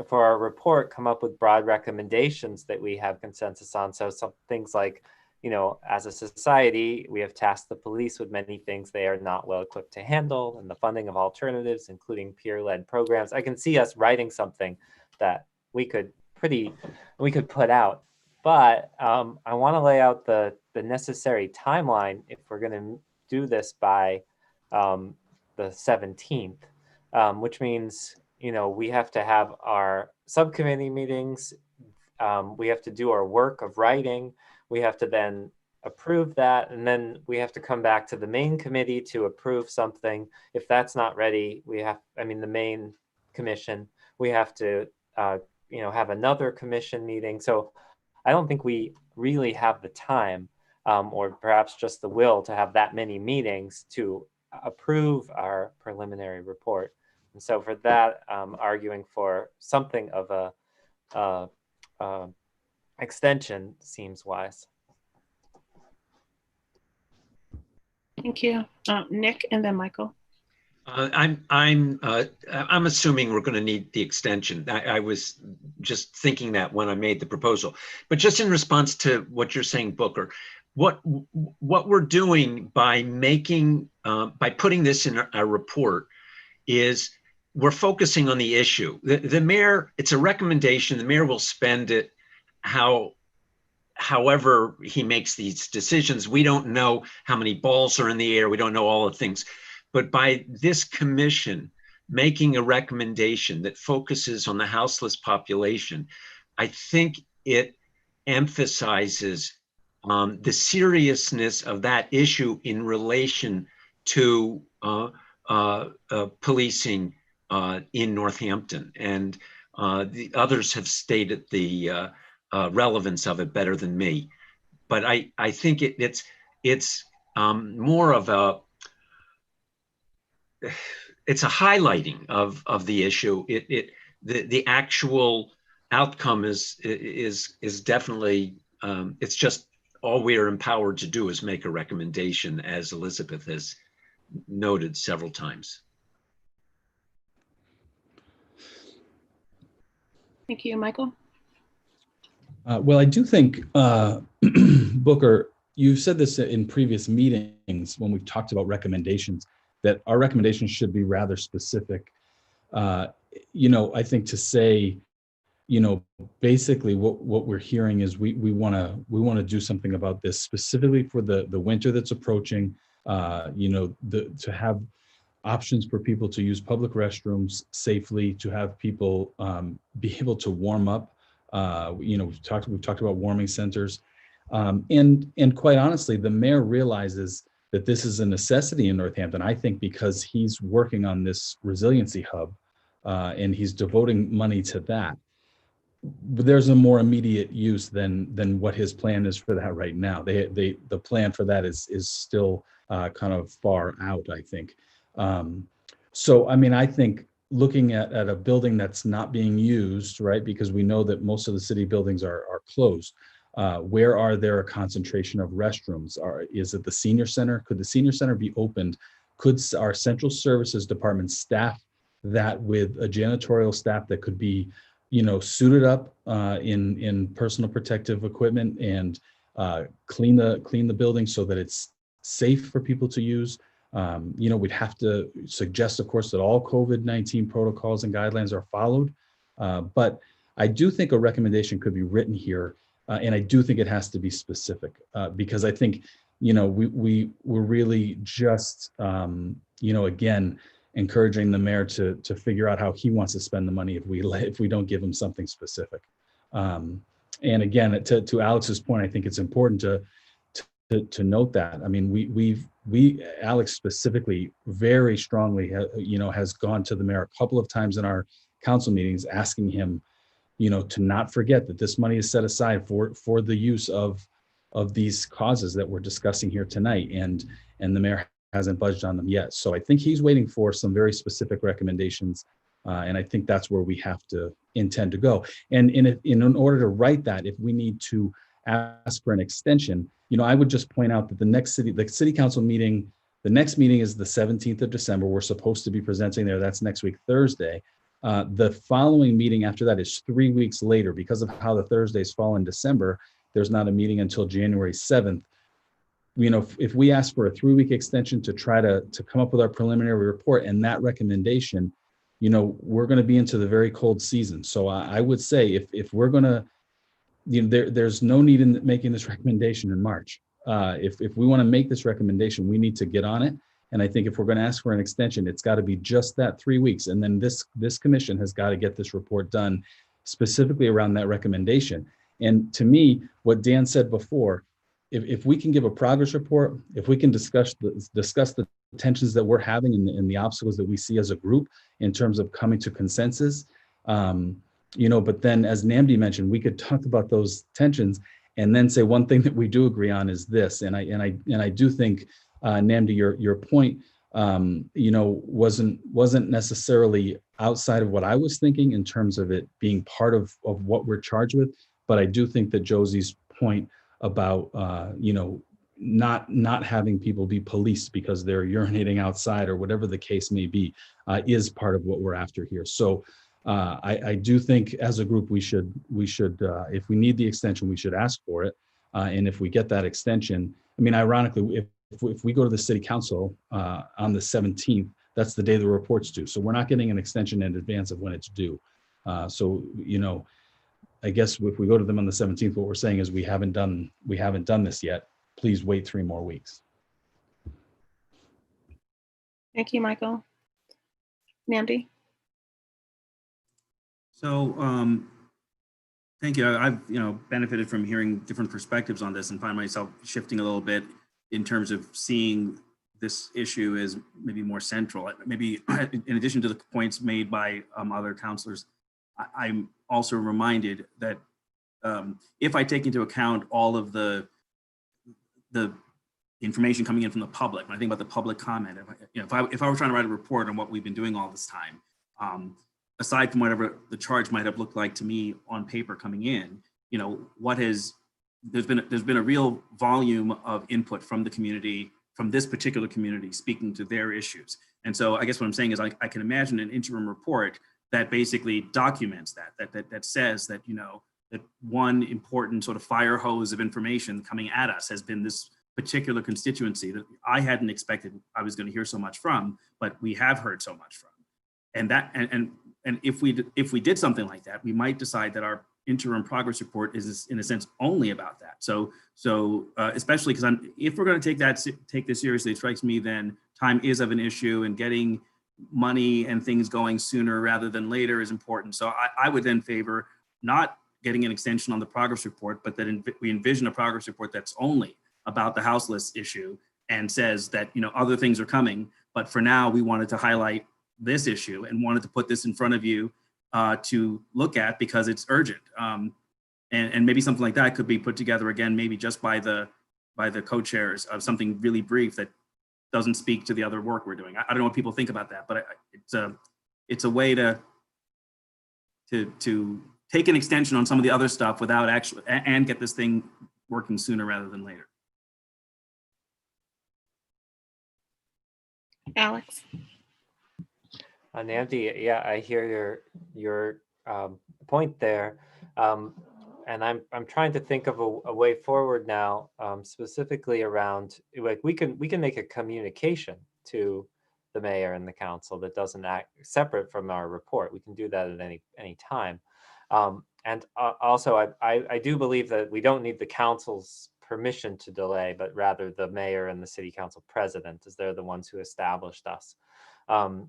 [SPEAKER 17] for our report, come up with broad recommendations that we have consensus on. So some things like, you know, as a society, we have tasked the police with many things they are not well equipped to handle, and the funding of alternatives, including peer-led programs. I can see us writing something that we could put out, but I want to lay out the necessary timeline if we're going to do this by the 17th, which means, you know, we have to have our subcommittee meetings, we have to do our work of writing, we have to then approve that, and then we have to come back to the main committee to approve something. If that's not ready, the main commission, we have to have another commission meeting. So I don't think we really have the time or perhaps just the will to have that many meetings to approve our preliminary report. And so for that, arguing for something of a extension seems wise.
[SPEAKER 2] Thank you. Nick and then Michael.
[SPEAKER 13] I'm assuming we're going to need the extension. I was just thinking that when I made the proposal, but just in response to what you're saying, Booker, what we're doing by putting this in our report is we're focusing on the issue. The mayor, it's a recommendation. The mayor will spend it however he makes these decisions. We don't know how many balls are in the air. We don't know all the things. But by this commission making a recommendation that focuses on the houseless population, I think it emphasizes the seriousness of that issue in relation to policing in Northampton. And the others have stated the relevance of it better than me. But I think it's more of it's a highlighting of the issue. The actual outcome is definitely it's just all we are empowered to do is make a recommendation, as Elizabeth has noted several times.
[SPEAKER 2] Thank you, Michael.
[SPEAKER 16] Well, I do think, Booker, you've said this in previous meetings when we've talked about recommendations, that our recommendations should be rather specific. I think to say, basically what we're hearing is we want to do something about this specifically for the winter that's approaching. To have options for people to use public restrooms safely, to have people be able to warm up. We've talked about warming centers, and quite honestly, the mayor realizes that this is a necessity in Northampton. I think because he's working on this resiliency hub, and he's devoting money to that. But there's a more immediate use than what his plan is for that right now. The plan for that is still kind of far out, I think. So I think looking at a building that's not being used, right, because we know that most of the city buildings are closed. Where are there a concentration of restrooms? Is it the senior center? Could the senior center be opened? Could our central services department staff that with a janitorial staff that could be, suited up in personal protective equipment and clean the building so that it's safe for people to use? We'd have to suggest, of course, that all COVID-19 protocols and guidelines are followed. But I do think a recommendation could be written here. And I do think it has to be specific because I think, we're really just, again, encouraging the mayor to figure out how he wants to spend the money if we don't give him something specific. And again, to Alex's point, I think it's important to note that. Alex specifically very strongly, has gone to the mayor a couple of times in our council meetings asking him, to not forget that this money is set aside for the use of these causes that we're discussing here tonight, and the mayor hasn't budged on them yet. So I think he's waiting for some very specific recommendations, and I think that's where we have to intend to go. And in order to write that, if we need to ask for an extension, I would just point out that the city council meeting, the next meeting is the 17th of December. We're supposed to be presenting there. That's next week, Thursday. The following meeting after that is 3 weeks later. Because of how the Thursdays fall in December, there's not a meeting until January 7th. If we ask for a 3-week extension to try to come up with our preliminary report and that recommendation, we're going to be into the very cold season. So I would say if we're going to, there's no need in making this recommendation in March. If we want to make this recommendation, we need to get on it. And I think if we're going to ask for an extension, it's got to be just that 3 weeks. And then this commission has got to get this report done specifically around that recommendation. And to me, what Dan said before, if we can give a progress report, if we can discuss the tensions that we're having and the obstacles that we see as a group in terms of coming to consensus, But then as Namdi mentioned, we could talk about those tensions and then say one thing that we do agree on is this. And I do think, Namdi, your point, wasn't necessarily outside of what I was thinking in terms of it being part of what we're charged with. But I do think that Josie's point about, not having people be policed because they're urinating outside or whatever the case may be, is part of what we're after here. So I do think as a group, we should, if we need the extension, we should ask for it. And if we get that extension, I mean, ironically, if we go to the city council on the 17th, that's the day the report's due. So we're not getting an extension in advance of when it's due. So, I guess if we go to them on the 17th, what we're saying is we haven't done this yet. Please wait 3 more weeks.
[SPEAKER 2] Thank you, Michael. Namdi?
[SPEAKER 15] So thank you. I've benefited from hearing different perspectives on this and find myself shifting a little bit in terms of seeing this issue as maybe more central. Maybe in addition to the points made by other counselors, I'm also reminded that if I take into account all of the information coming in from the public, when I think about the public comment, if I were trying to write a report on what we've been doing all this time, aside from whatever the charge might have looked like to me on paper coming in, there's been a real volume of input from the community, from this particular community, speaking to their issues. And so I guess what I'm saying is I can imagine an interim report that basically documents that says that, that one important sort of fire hose of information coming at us has been this particular constituency that I hadn't expected I was going to hear so much from, but we have heard so much from. And that, and if we did something like that, we might decide that our interim progress report is in a sense only about that. So especially because if we're going to take this seriously, it strikes me then time is of an issue, and getting money and things going sooner rather than later is important. So I would then favor not getting an extension on the progress report, but that we envision a progress report that's only about the house list issue and says that other things are coming, but for now we wanted to highlight this issue and wanted to put this in front of you to look at because it's urgent. And maybe something like that could be put together again, maybe just by the co-chairs of something really brief that doesn't speak to the other work we're doing. I don't know what people think about that, but it's a way to take an extension on some of the other stuff without actually, and get this thing working sooner rather than later.
[SPEAKER 2] Alex?
[SPEAKER 17] Namdi, yeah, I hear your point there, and I'm trying to think of a way forward now, specifically around like we can make a communication to the mayor and the council that doesn't act separate from our report. We can do that at any time, and also I do believe that we don't need the council's permission to delay, but rather the mayor and the city council president, as they're the ones who established us. So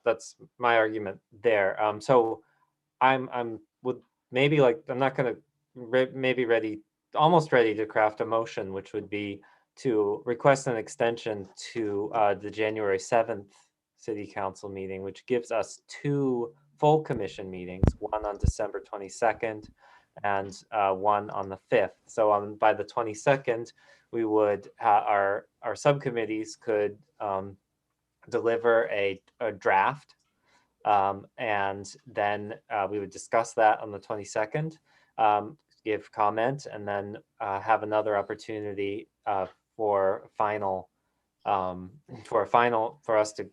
[SPEAKER 17] that's my argument there. So I'm not going to almost ready to craft a motion, which would be to request an extension to the January 7th city council meeting, which gives us 2 full commission meetings, one on December 22nd and one on the 5th. So by the 22nd, we would our subcommittees could deliver a draft, and then we would discuss that on the 22nd, give comment, and then have another opportunity for us to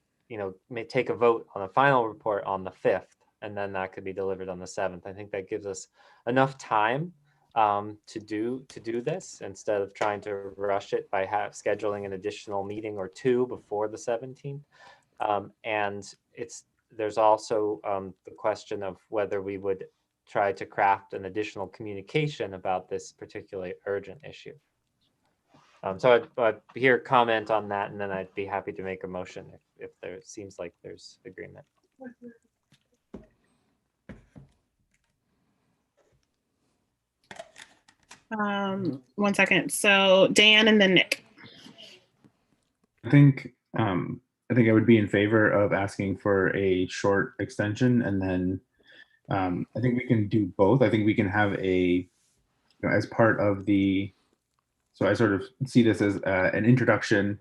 [SPEAKER 17] take a vote on a final report on the 5th, and then that could be delivered on the 7th. I think that gives us enough time to do this instead of trying to rush it by scheduling an additional meeting or 2 before the 17th. And there's also the question of whether we would try to craft an additional communication about this particularly urgent issue. So I'd hear comment on that, and then I'd be happy to make a motion if there seems like there's agreement.
[SPEAKER 2] One second. So Dan and then Nick.
[SPEAKER 11] I think I would be in favor of asking for a short extension and then I think we can do both. I think we can have as part of so I sort of see this as an introduction,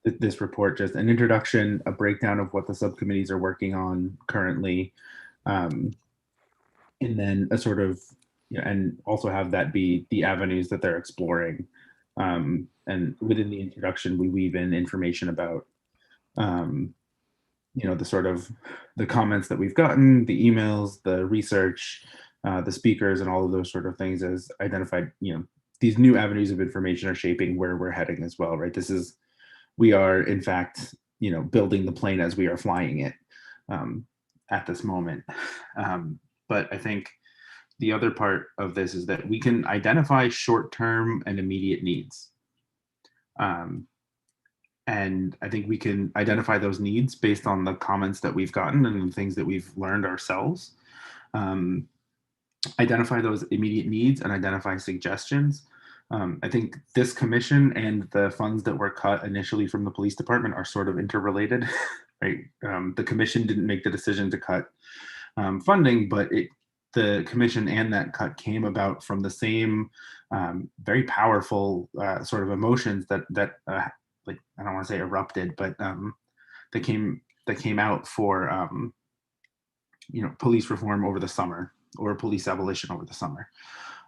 [SPEAKER 11] this report, just an introduction, a breakdown of what the subcommittees are working on currently, and then a sort of, and also have that be the avenues that they're exploring. And within the introduction, we weave in information about, the sort of the comments that we've gotten, the emails, the research, the speakers, and all of those sort of things as identified. These new avenues of information are shaping where we're heading as well, right? We are in fact, building the plane as we are flying it at this moment. But I think the other part of this is that we can identify short-term and immediate needs. And I think we can identify those needs based on the comments that we've gotten and the things that we've learned ourselves. Identify those immediate needs and identify suggestions. I think this commission and the funds that were cut initially from the police department are sort of interrelated, right? The commission didn't make the decision to cut funding, but the commission and that cut came about from the same very powerful sort of emotions that like, I don't want to say erupted, but that came out for police reform over the summer, or police abolition over the summer.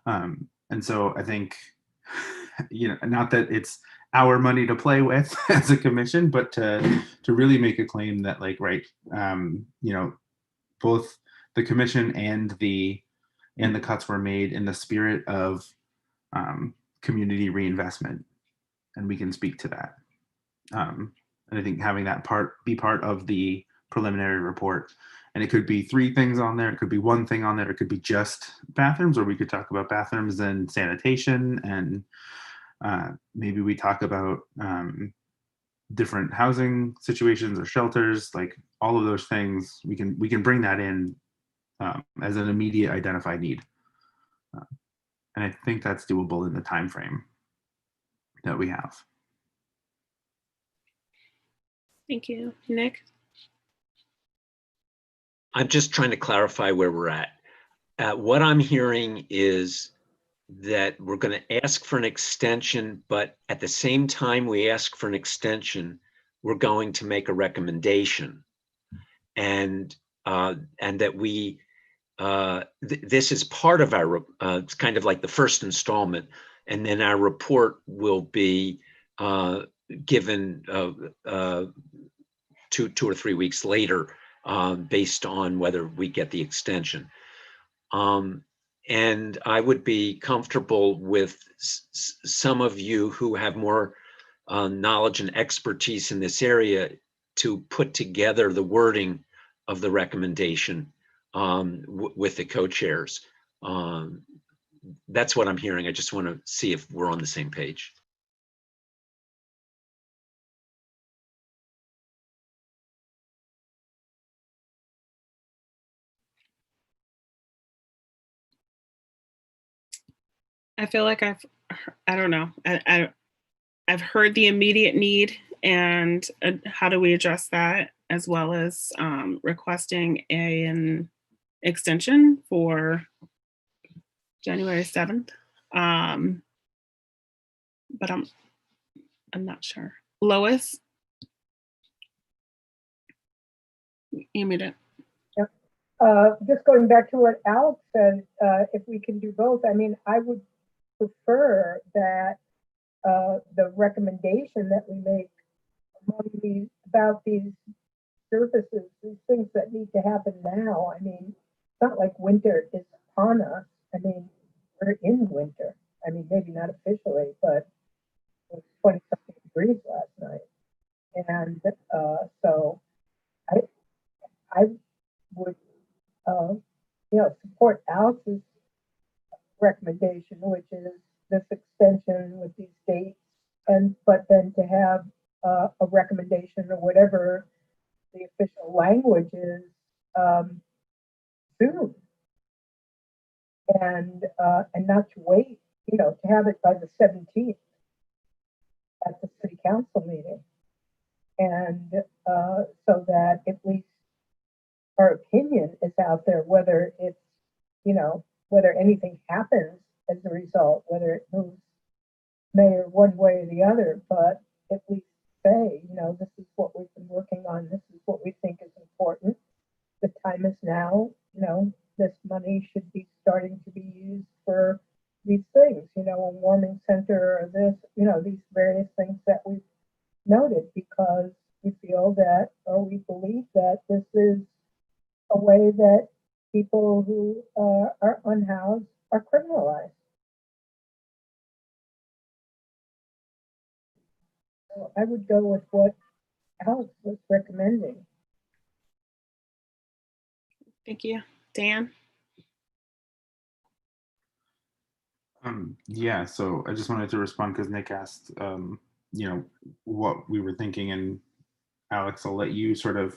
[SPEAKER 11] And so I think, not that it's our money to play with as a commission, but to really make a claim that, like, right, both the commission and the cuts were made in the spirit of community reinvestment, and we can speak to that. And I think having that be part of the preliminary report, and it could be 3 things on there, it could be 1 thing on there, it could be just bathrooms, or we could talk about bathrooms and sanitation, and maybe we talk about different housing situations or shelters, like all of those things. We can bring that in as an immediate identified need, and I think that's doable in the time frame that we have.
[SPEAKER 2] Thank you. Nick?
[SPEAKER 13] I'm just trying to clarify where we're at. What I'm hearing is that we're going to ask for an extension, but at the same time we ask for an extension, we're going to make a recommendation, and that we this is part of our it's kind of like the first installment, and then our report will be given 2 or 3 weeks later, based on whether we get the extension. And I would be comfortable with some of you who have more knowledge and expertise in this area to put together the wording of the recommendation with the co-chairs. That's what I'm hearing. I just want to see if we're on the same page.
[SPEAKER 2] I feel like I don't know. I've heard the immediate need, and how do we address that, as well as requesting an extension for January 7th. But I'm not sure. Lois? You made it.
[SPEAKER 12] Yep. Just going back to what Alex said, if we can do both, I mean, I would prefer that the recommendation that we make about these services, these things that need to happen now. I mean, it's not like winter is upon us. I mean, we're in winter. I mean, maybe not officially, but it was 20-something degrees last night. And so I would, support Alex's recommendation, which is this extension with these dates, but then to have a recommendation or whatever the official language is soon, and not to wait, to have it by the 17th at the city council meeting, and so that at least our opinion is out there, whether it's, whether anything happens as a result, whether it moves mayor one way or the other, but at least say, this is what we've been working on, this is what we think is important. The time is now, this money should be starting to be used for these things, a warming center or this, these various things that we've noted, because we feel that, or we believe that this is a way that people who are unhoused are criminalized. So I would go with what Alex was recommending.
[SPEAKER 2] Thank you. Dan?
[SPEAKER 11] Yeah, so I just wanted to respond because Nick asked, what we were thinking, and Alex, I'll let you sort of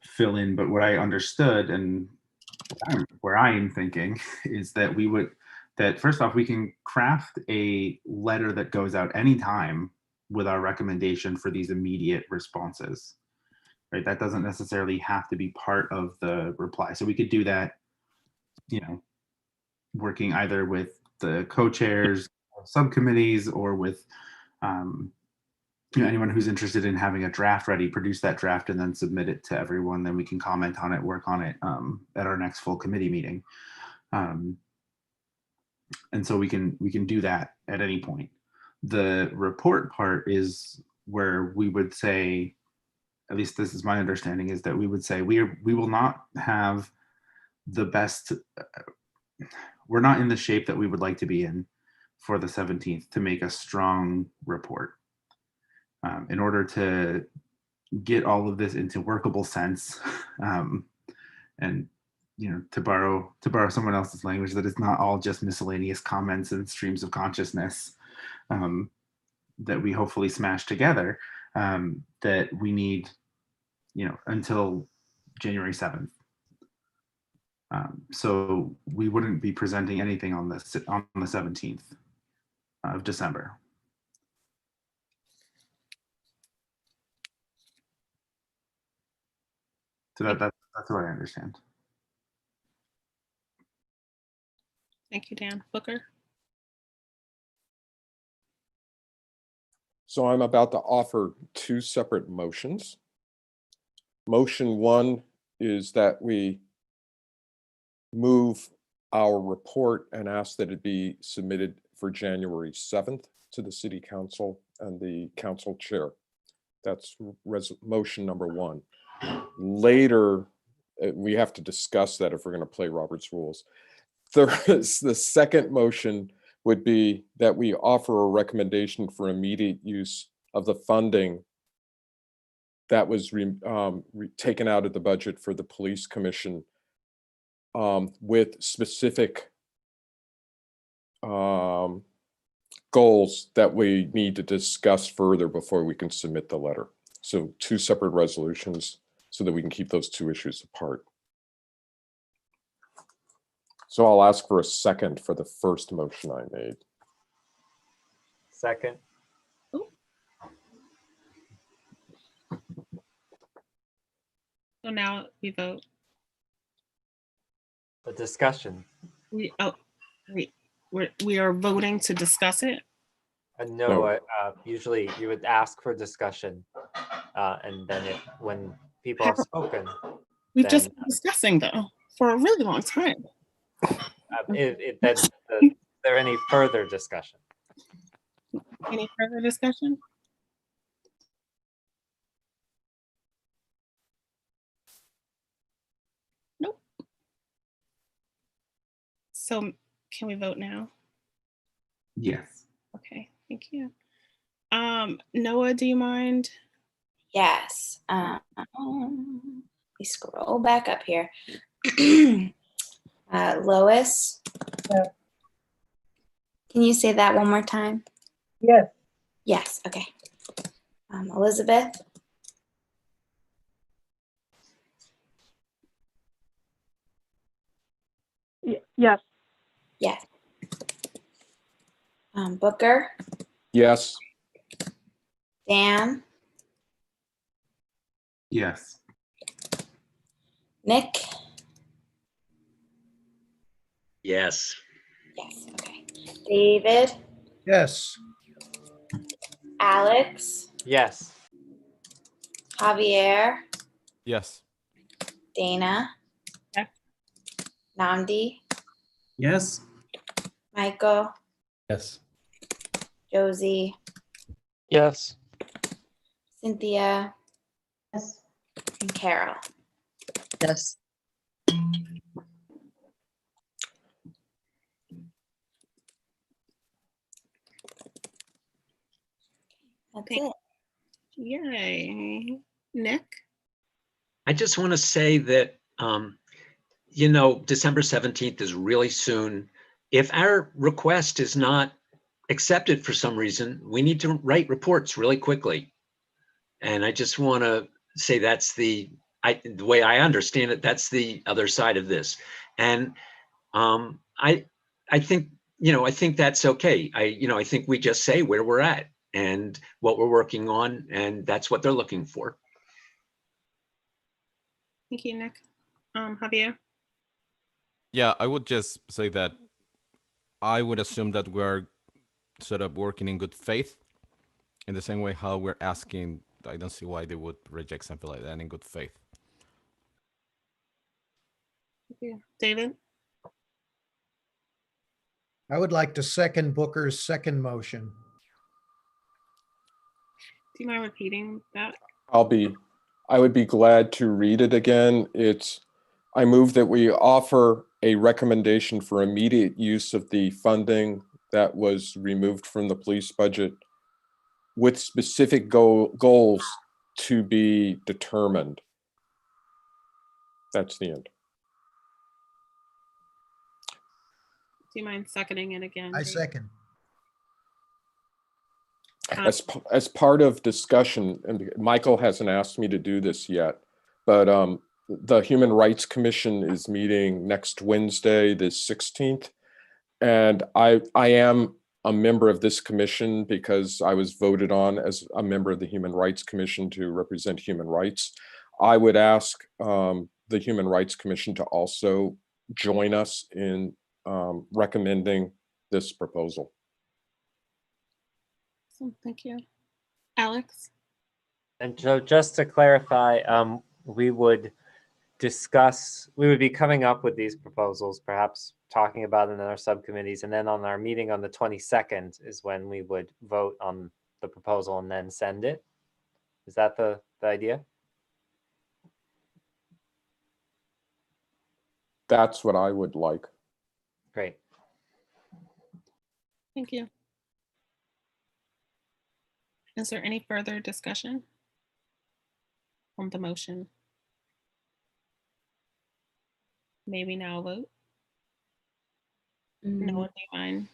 [SPEAKER 11] fill in, but what I understood and where I am thinking is that that first off, we can craft a letter that goes out anytime with our recommendation for these immediate responses, right? That doesn't necessarily have to be part of the reply. So we could do that, working either with the co-chairs of subcommittees or with anyone who's interested in having a draft ready, produce that draft and then submit it to everyone. Then we can comment on it, work on it at our next full committee meeting. And so we can do that at any point. The report part is where we would say, at least this is my understanding, is that we would say we will not have the best, we're not in the shape that we would like to be in for the 17th to make a strong report. In order to get all of this into workable sense, and to borrow someone else's language, that it's not all just miscellaneous comments and streams of consciousness that we hopefully smash together, that we need until January 7th. So we wouldn't be presenting anything on the 17th of December. So that's what I understand.
[SPEAKER 2] Thank you, Dan. Booker?
[SPEAKER 14] So I'm about to offer two separate motions. Motion one is that we move our report and ask that it be submitted for January 7th to the City Council and the Council Chair. That's motion number one. Later, we have to discuss that if we're going to play Robert's rules. The second motion would be that we offer a recommendation for immediate use of the funding that was taken out of the budget for the police commission, with specific goals that we need to discuss further before we can submit the letter. So two separate resolutions so that we can keep those two issues apart. So I'll ask for a second for the first motion I made.
[SPEAKER 17] Second.
[SPEAKER 2] So now we vote.
[SPEAKER 17] The discussion.
[SPEAKER 2] We are voting to discuss it.
[SPEAKER 17] No, usually you would ask for discussion, and then when people have spoken,
[SPEAKER 2] We've just been discussing though for a really long time.
[SPEAKER 17] Is there any further discussion?
[SPEAKER 2] Any further discussion? Nope. So can we vote now?
[SPEAKER 11] Yes.
[SPEAKER 2] Okay, thank you. Noah, do you mind?
[SPEAKER 1] Yes. We scroll back up here. Lois, can you say that one more time?
[SPEAKER 12] Yes.
[SPEAKER 1] Yes, okay. Elizabeth?
[SPEAKER 20] Yes.
[SPEAKER 1] Yes. Booker?
[SPEAKER 14] Yes.
[SPEAKER 1] Dan?
[SPEAKER 11] Yes.
[SPEAKER 1] Nick?
[SPEAKER 13] Yes.
[SPEAKER 1] Yes, okay. David?
[SPEAKER 21] Yes.
[SPEAKER 17] Alex? Yes.
[SPEAKER 1] Javier?
[SPEAKER 6] Yes.
[SPEAKER 1] Dana?
[SPEAKER 2] Yes.
[SPEAKER 1] Namdi?
[SPEAKER 15] Yes.
[SPEAKER 1] Michael?
[SPEAKER 16] Yes.
[SPEAKER 1] Josie?
[SPEAKER 19] Yes.
[SPEAKER 1] Cynthia?
[SPEAKER 18] Yes.
[SPEAKER 1] And Carol?
[SPEAKER 3] Yes.
[SPEAKER 1] That's
[SPEAKER 2] Thank-
[SPEAKER 1] it.
[SPEAKER 2] Yay. Nick?
[SPEAKER 13] I just want to say that, December 17th is really soon. If our request is not accepted for some reason, we need to write reports really quickly. And I just want to say that's the way I understand it, that's the other side of this. And I think, I think that's okay. I think we just say where we're at and what we're working on, and that's what they're looking for.
[SPEAKER 2] Thank you, Nick. Javier?
[SPEAKER 6] Yeah, I would just say that I would assume that we're sort of working in good faith in the same way how we're asking. I don't see why they would reject something like that in good faith.
[SPEAKER 2] Yeah. David?
[SPEAKER 21] I would like to second Booker's second motion.
[SPEAKER 2] Do you mind repeating that?
[SPEAKER 14] I would be glad to read it again. I move that we offer a recommendation for immediate use of the funding that was removed from the police budget with specific goals to be determined. That's the end.
[SPEAKER 2] Do you mind seconding it again?
[SPEAKER 21] I
[SPEAKER 2] David?
[SPEAKER 21] second.
[SPEAKER 14] As part of discussion, and Michael hasn't asked me to do this yet, but the Human Rights Commission is meeting next Wednesday, the 16th. And I am a member of this commission because I was voted on as a member of the Human Rights Commission to represent human rights. I would ask the Human Rights Commission to also join us in recommending this proposal.
[SPEAKER 2] Awesome, thank you. Alex?
[SPEAKER 17] And so just to clarify, we would be coming up with these proposals, perhaps talking about it in our subcommittees, and then on our meeting on the 22nd is when we would vote on the proposal and then send it. Is that the idea?
[SPEAKER 14] That's what I would like.
[SPEAKER 17] Great.
[SPEAKER 2] Thank you. Is there any further discussion on the motion? Maybe now vote. No one may mind.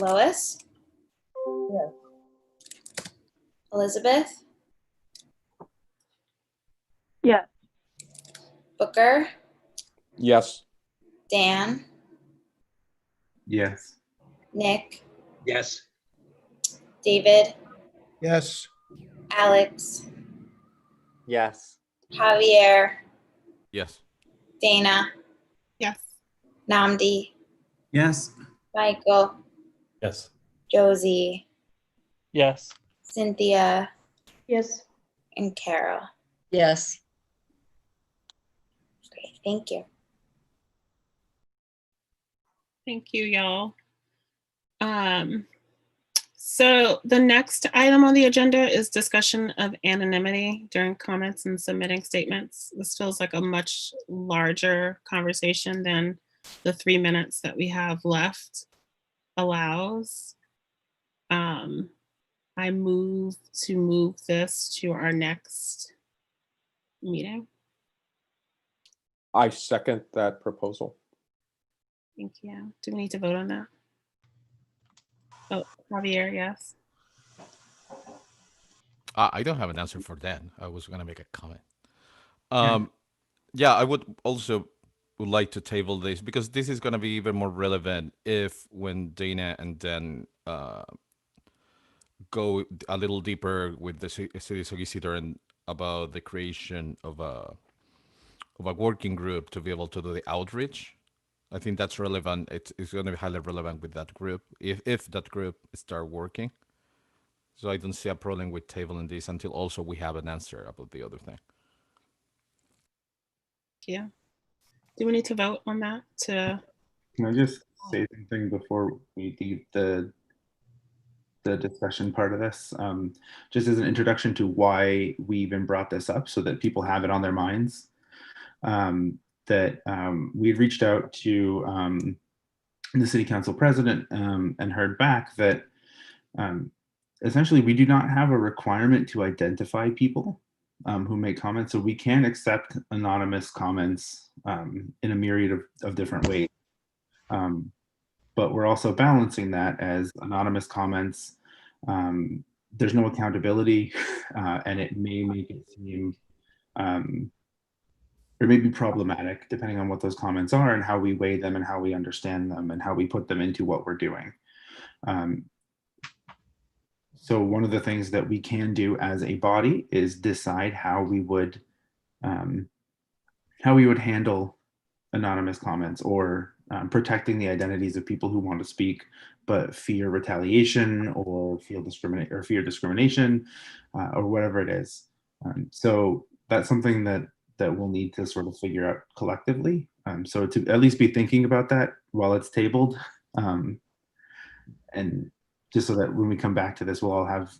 [SPEAKER 1] Lois?
[SPEAKER 12] Yes.
[SPEAKER 1] Elizabeth?
[SPEAKER 20] Yes.
[SPEAKER 1] Booker?
[SPEAKER 14] Yes.
[SPEAKER 1] Dan?
[SPEAKER 11] Yes.
[SPEAKER 1] Nick?
[SPEAKER 13] Yes.
[SPEAKER 1] David?
[SPEAKER 21] Yes.
[SPEAKER 1] Alex?
[SPEAKER 17] Yes.
[SPEAKER 1] Javier?
[SPEAKER 6] Yes.
[SPEAKER 1] Dana?
[SPEAKER 2] Yes.
[SPEAKER 1] Namdi?
[SPEAKER 15] Yes.
[SPEAKER 1] Michael?
[SPEAKER 16] Yes.
[SPEAKER 1] Josie?
[SPEAKER 19] Yes.
[SPEAKER 1] Cynthia?
[SPEAKER 18] Yes.
[SPEAKER 1] And Carol?
[SPEAKER 3] Yes.
[SPEAKER 1] Great, thank you.
[SPEAKER 2] Thank you, y'all. So the next item on the agenda is discussion of anonymity during comments and submitting statements. This feels like a much larger conversation than the 3 minutes that we have left allows. I move this to our next meeting.
[SPEAKER 14] I second that proposal.
[SPEAKER 2] Thank you. Do we need to vote on that? Oh, Javier, yes.
[SPEAKER 6] I don't have an answer for that. I was going to make a comment. Yeah, I would like to table this because this is going to be even more relevant when Dana and Dan go a little deeper with the city solicitor and about the creation of a of a working group to be able to do the outreach. I think that's relevant. It's going to be highly relevant with that group if that group start working. So I don't see a problem with tabling this until also we have an answer about the other thing.
[SPEAKER 2] Yeah. Do we need to vote on that?
[SPEAKER 11] Can I just say something before we leave the discussion part of this? Just as an introduction to why we even brought this up, so that people have it on their minds. We had reached out to the city council president and heard back that essentially we do not have a requirement to identify people who make comments, so we can accept anonymous comments in a myriad of different ways. But we're also balancing that as anonymous comments. There's no accountability, and it may make it seem or may be problematic depending on what those comments are and how we weigh them and how we understand them and how we put them into what we're doing. So one of the things that we can do as a body is decide how we would handle anonymous comments or protecting the identities of people who want to speak but fear retaliation or fear discrimination or whatever it is. So that's something that we'll need to sort of figure out collectively. So to at least be thinking about that while it's tabled, and just so that when we come back to this, we'll all have,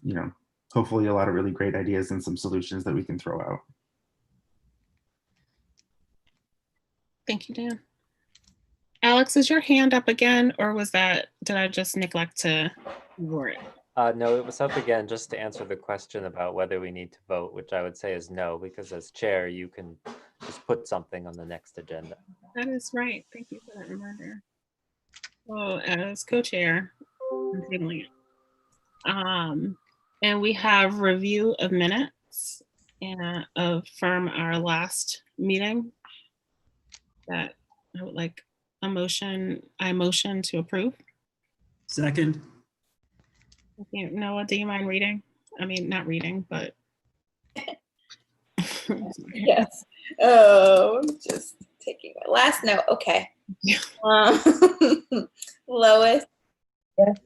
[SPEAKER 11] hopefully a lot of really great ideas and some solutions that we can throw out.
[SPEAKER 2] Thank you, Dan. Alex, is your hand up again, or did I just neglect to ignore it?
[SPEAKER 17] No, it was up again just to answer the question about whether we need to vote, which I would say is no, because as chair, you can just put something on the next agenda.
[SPEAKER 2] That is right. Thank you for that reminder. Well, as co-chair, I'm tabling it. And we have review of minutes from our last meeting that I would like a motion. I motion to approve.
[SPEAKER 15] Second.
[SPEAKER 2] Thank you. Noah, do you mind reading? I mean, not reading, but.
[SPEAKER 1] Yes. Oh, just taking my last note. Okay.
[SPEAKER 2] Yeah.
[SPEAKER 1] Lois.
[SPEAKER 12] Yes.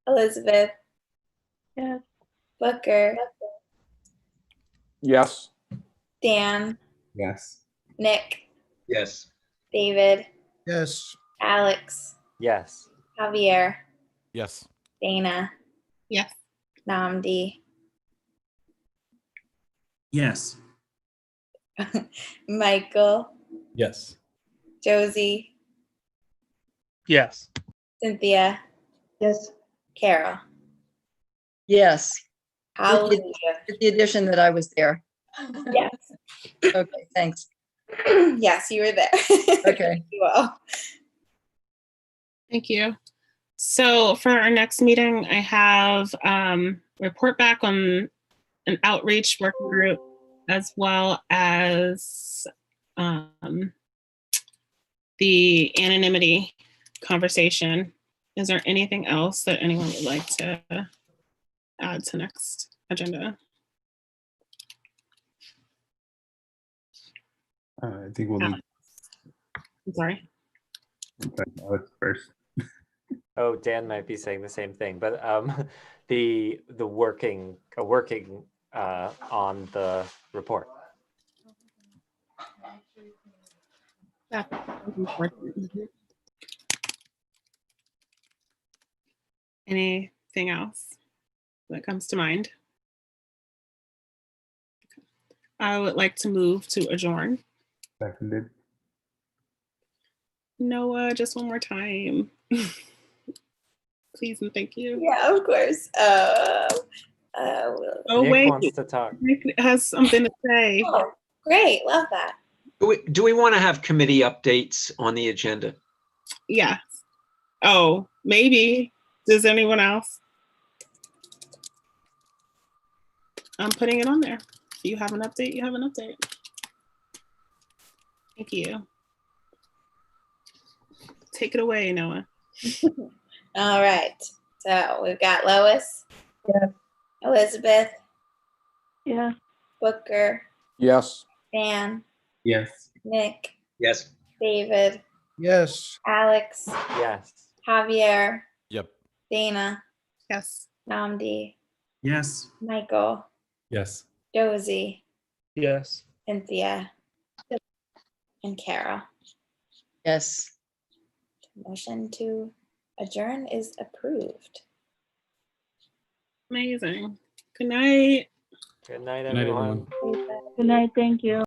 [SPEAKER 1] Elizabeth.
[SPEAKER 20] Yes.
[SPEAKER 1] Booker.
[SPEAKER 14] Yes.
[SPEAKER 1] Dan.
[SPEAKER 11] Yes.
[SPEAKER 1] Nick.
[SPEAKER 13] Yes.
[SPEAKER 1] David.
[SPEAKER 21] Yes.
[SPEAKER 1] Alex.
[SPEAKER 17] Yes.
[SPEAKER 1] Javier.
[SPEAKER 6] Yes.
[SPEAKER 1] Dana.
[SPEAKER 2] Yes.
[SPEAKER 1] Namdi.
[SPEAKER 15] Yes.
[SPEAKER 1] Michael.
[SPEAKER 16] Yes.
[SPEAKER 1] Josie.
[SPEAKER 19] Yes.
[SPEAKER 1] Cynthia.
[SPEAKER 18] Yes.
[SPEAKER 1] Carol.
[SPEAKER 7] Yes.
[SPEAKER 1] Hallelujah.
[SPEAKER 7] With the addition that I was there.
[SPEAKER 1] Yes.
[SPEAKER 7] Okay, thanks.
[SPEAKER 1] Yes, you were there.
[SPEAKER 7] Okay.
[SPEAKER 1] You all.
[SPEAKER 2] Thank you. So for our next meeting, I have report back on an outreach working group as well as the anonymity conversation. Is there anything else that anyone would like to add to next agenda?
[SPEAKER 11] I think we'll need.
[SPEAKER 2] I'm sorry.
[SPEAKER 11] Alex first.
[SPEAKER 17] Oh, Dan might be saying the same thing, but the working on the report.
[SPEAKER 2] That's important. Anything else that comes to mind? I would like to move to adjourn.
[SPEAKER 11] Seconded.
[SPEAKER 2] Noah, just one more time. Please and thank you.
[SPEAKER 1] Yeah, of course.
[SPEAKER 2] Oh,
[SPEAKER 17] Nick
[SPEAKER 2] wait.
[SPEAKER 17] wants to talk.
[SPEAKER 2] Nick has something to say.
[SPEAKER 1] Oh, great. Love that.
[SPEAKER 13] Do we want to have committee updates on the agenda?
[SPEAKER 2] Yeah. Oh, maybe. Does anyone else? I'm putting it on there. If you have an update, you have an update. Thank you. Take it away, Noah.
[SPEAKER 1] All right. So we've got Lois.
[SPEAKER 12] Yes.
[SPEAKER 1] Elizabeth.
[SPEAKER 20] Yes.
[SPEAKER 1] Booker.
[SPEAKER 14] Yes.
[SPEAKER 1] Dan.
[SPEAKER 11] Yes.
[SPEAKER 1] Nick,
[SPEAKER 13] Yes.
[SPEAKER 1] David,
[SPEAKER 21] Yes.
[SPEAKER 1] Alex,
[SPEAKER 17] Yes.
[SPEAKER 1] Javier,
[SPEAKER 6] Yep.
[SPEAKER 1] Dana,
[SPEAKER 2] Yes.
[SPEAKER 1] Namdi,
[SPEAKER 15] Yes.
[SPEAKER 1] Michael,
[SPEAKER 16] Yes.
[SPEAKER 1] Josie,
[SPEAKER 19] Yes.
[SPEAKER 1] Cynthia, and Carol.
[SPEAKER 7] Yes.
[SPEAKER 1] Motion to adjourn is approved.
[SPEAKER 2] Amazing. Good night.
[SPEAKER 17] Good night,
[SPEAKER 16] Good night,
[SPEAKER 17] everyone.
[SPEAKER 16] everyone.
[SPEAKER 20] Good night. Thank you.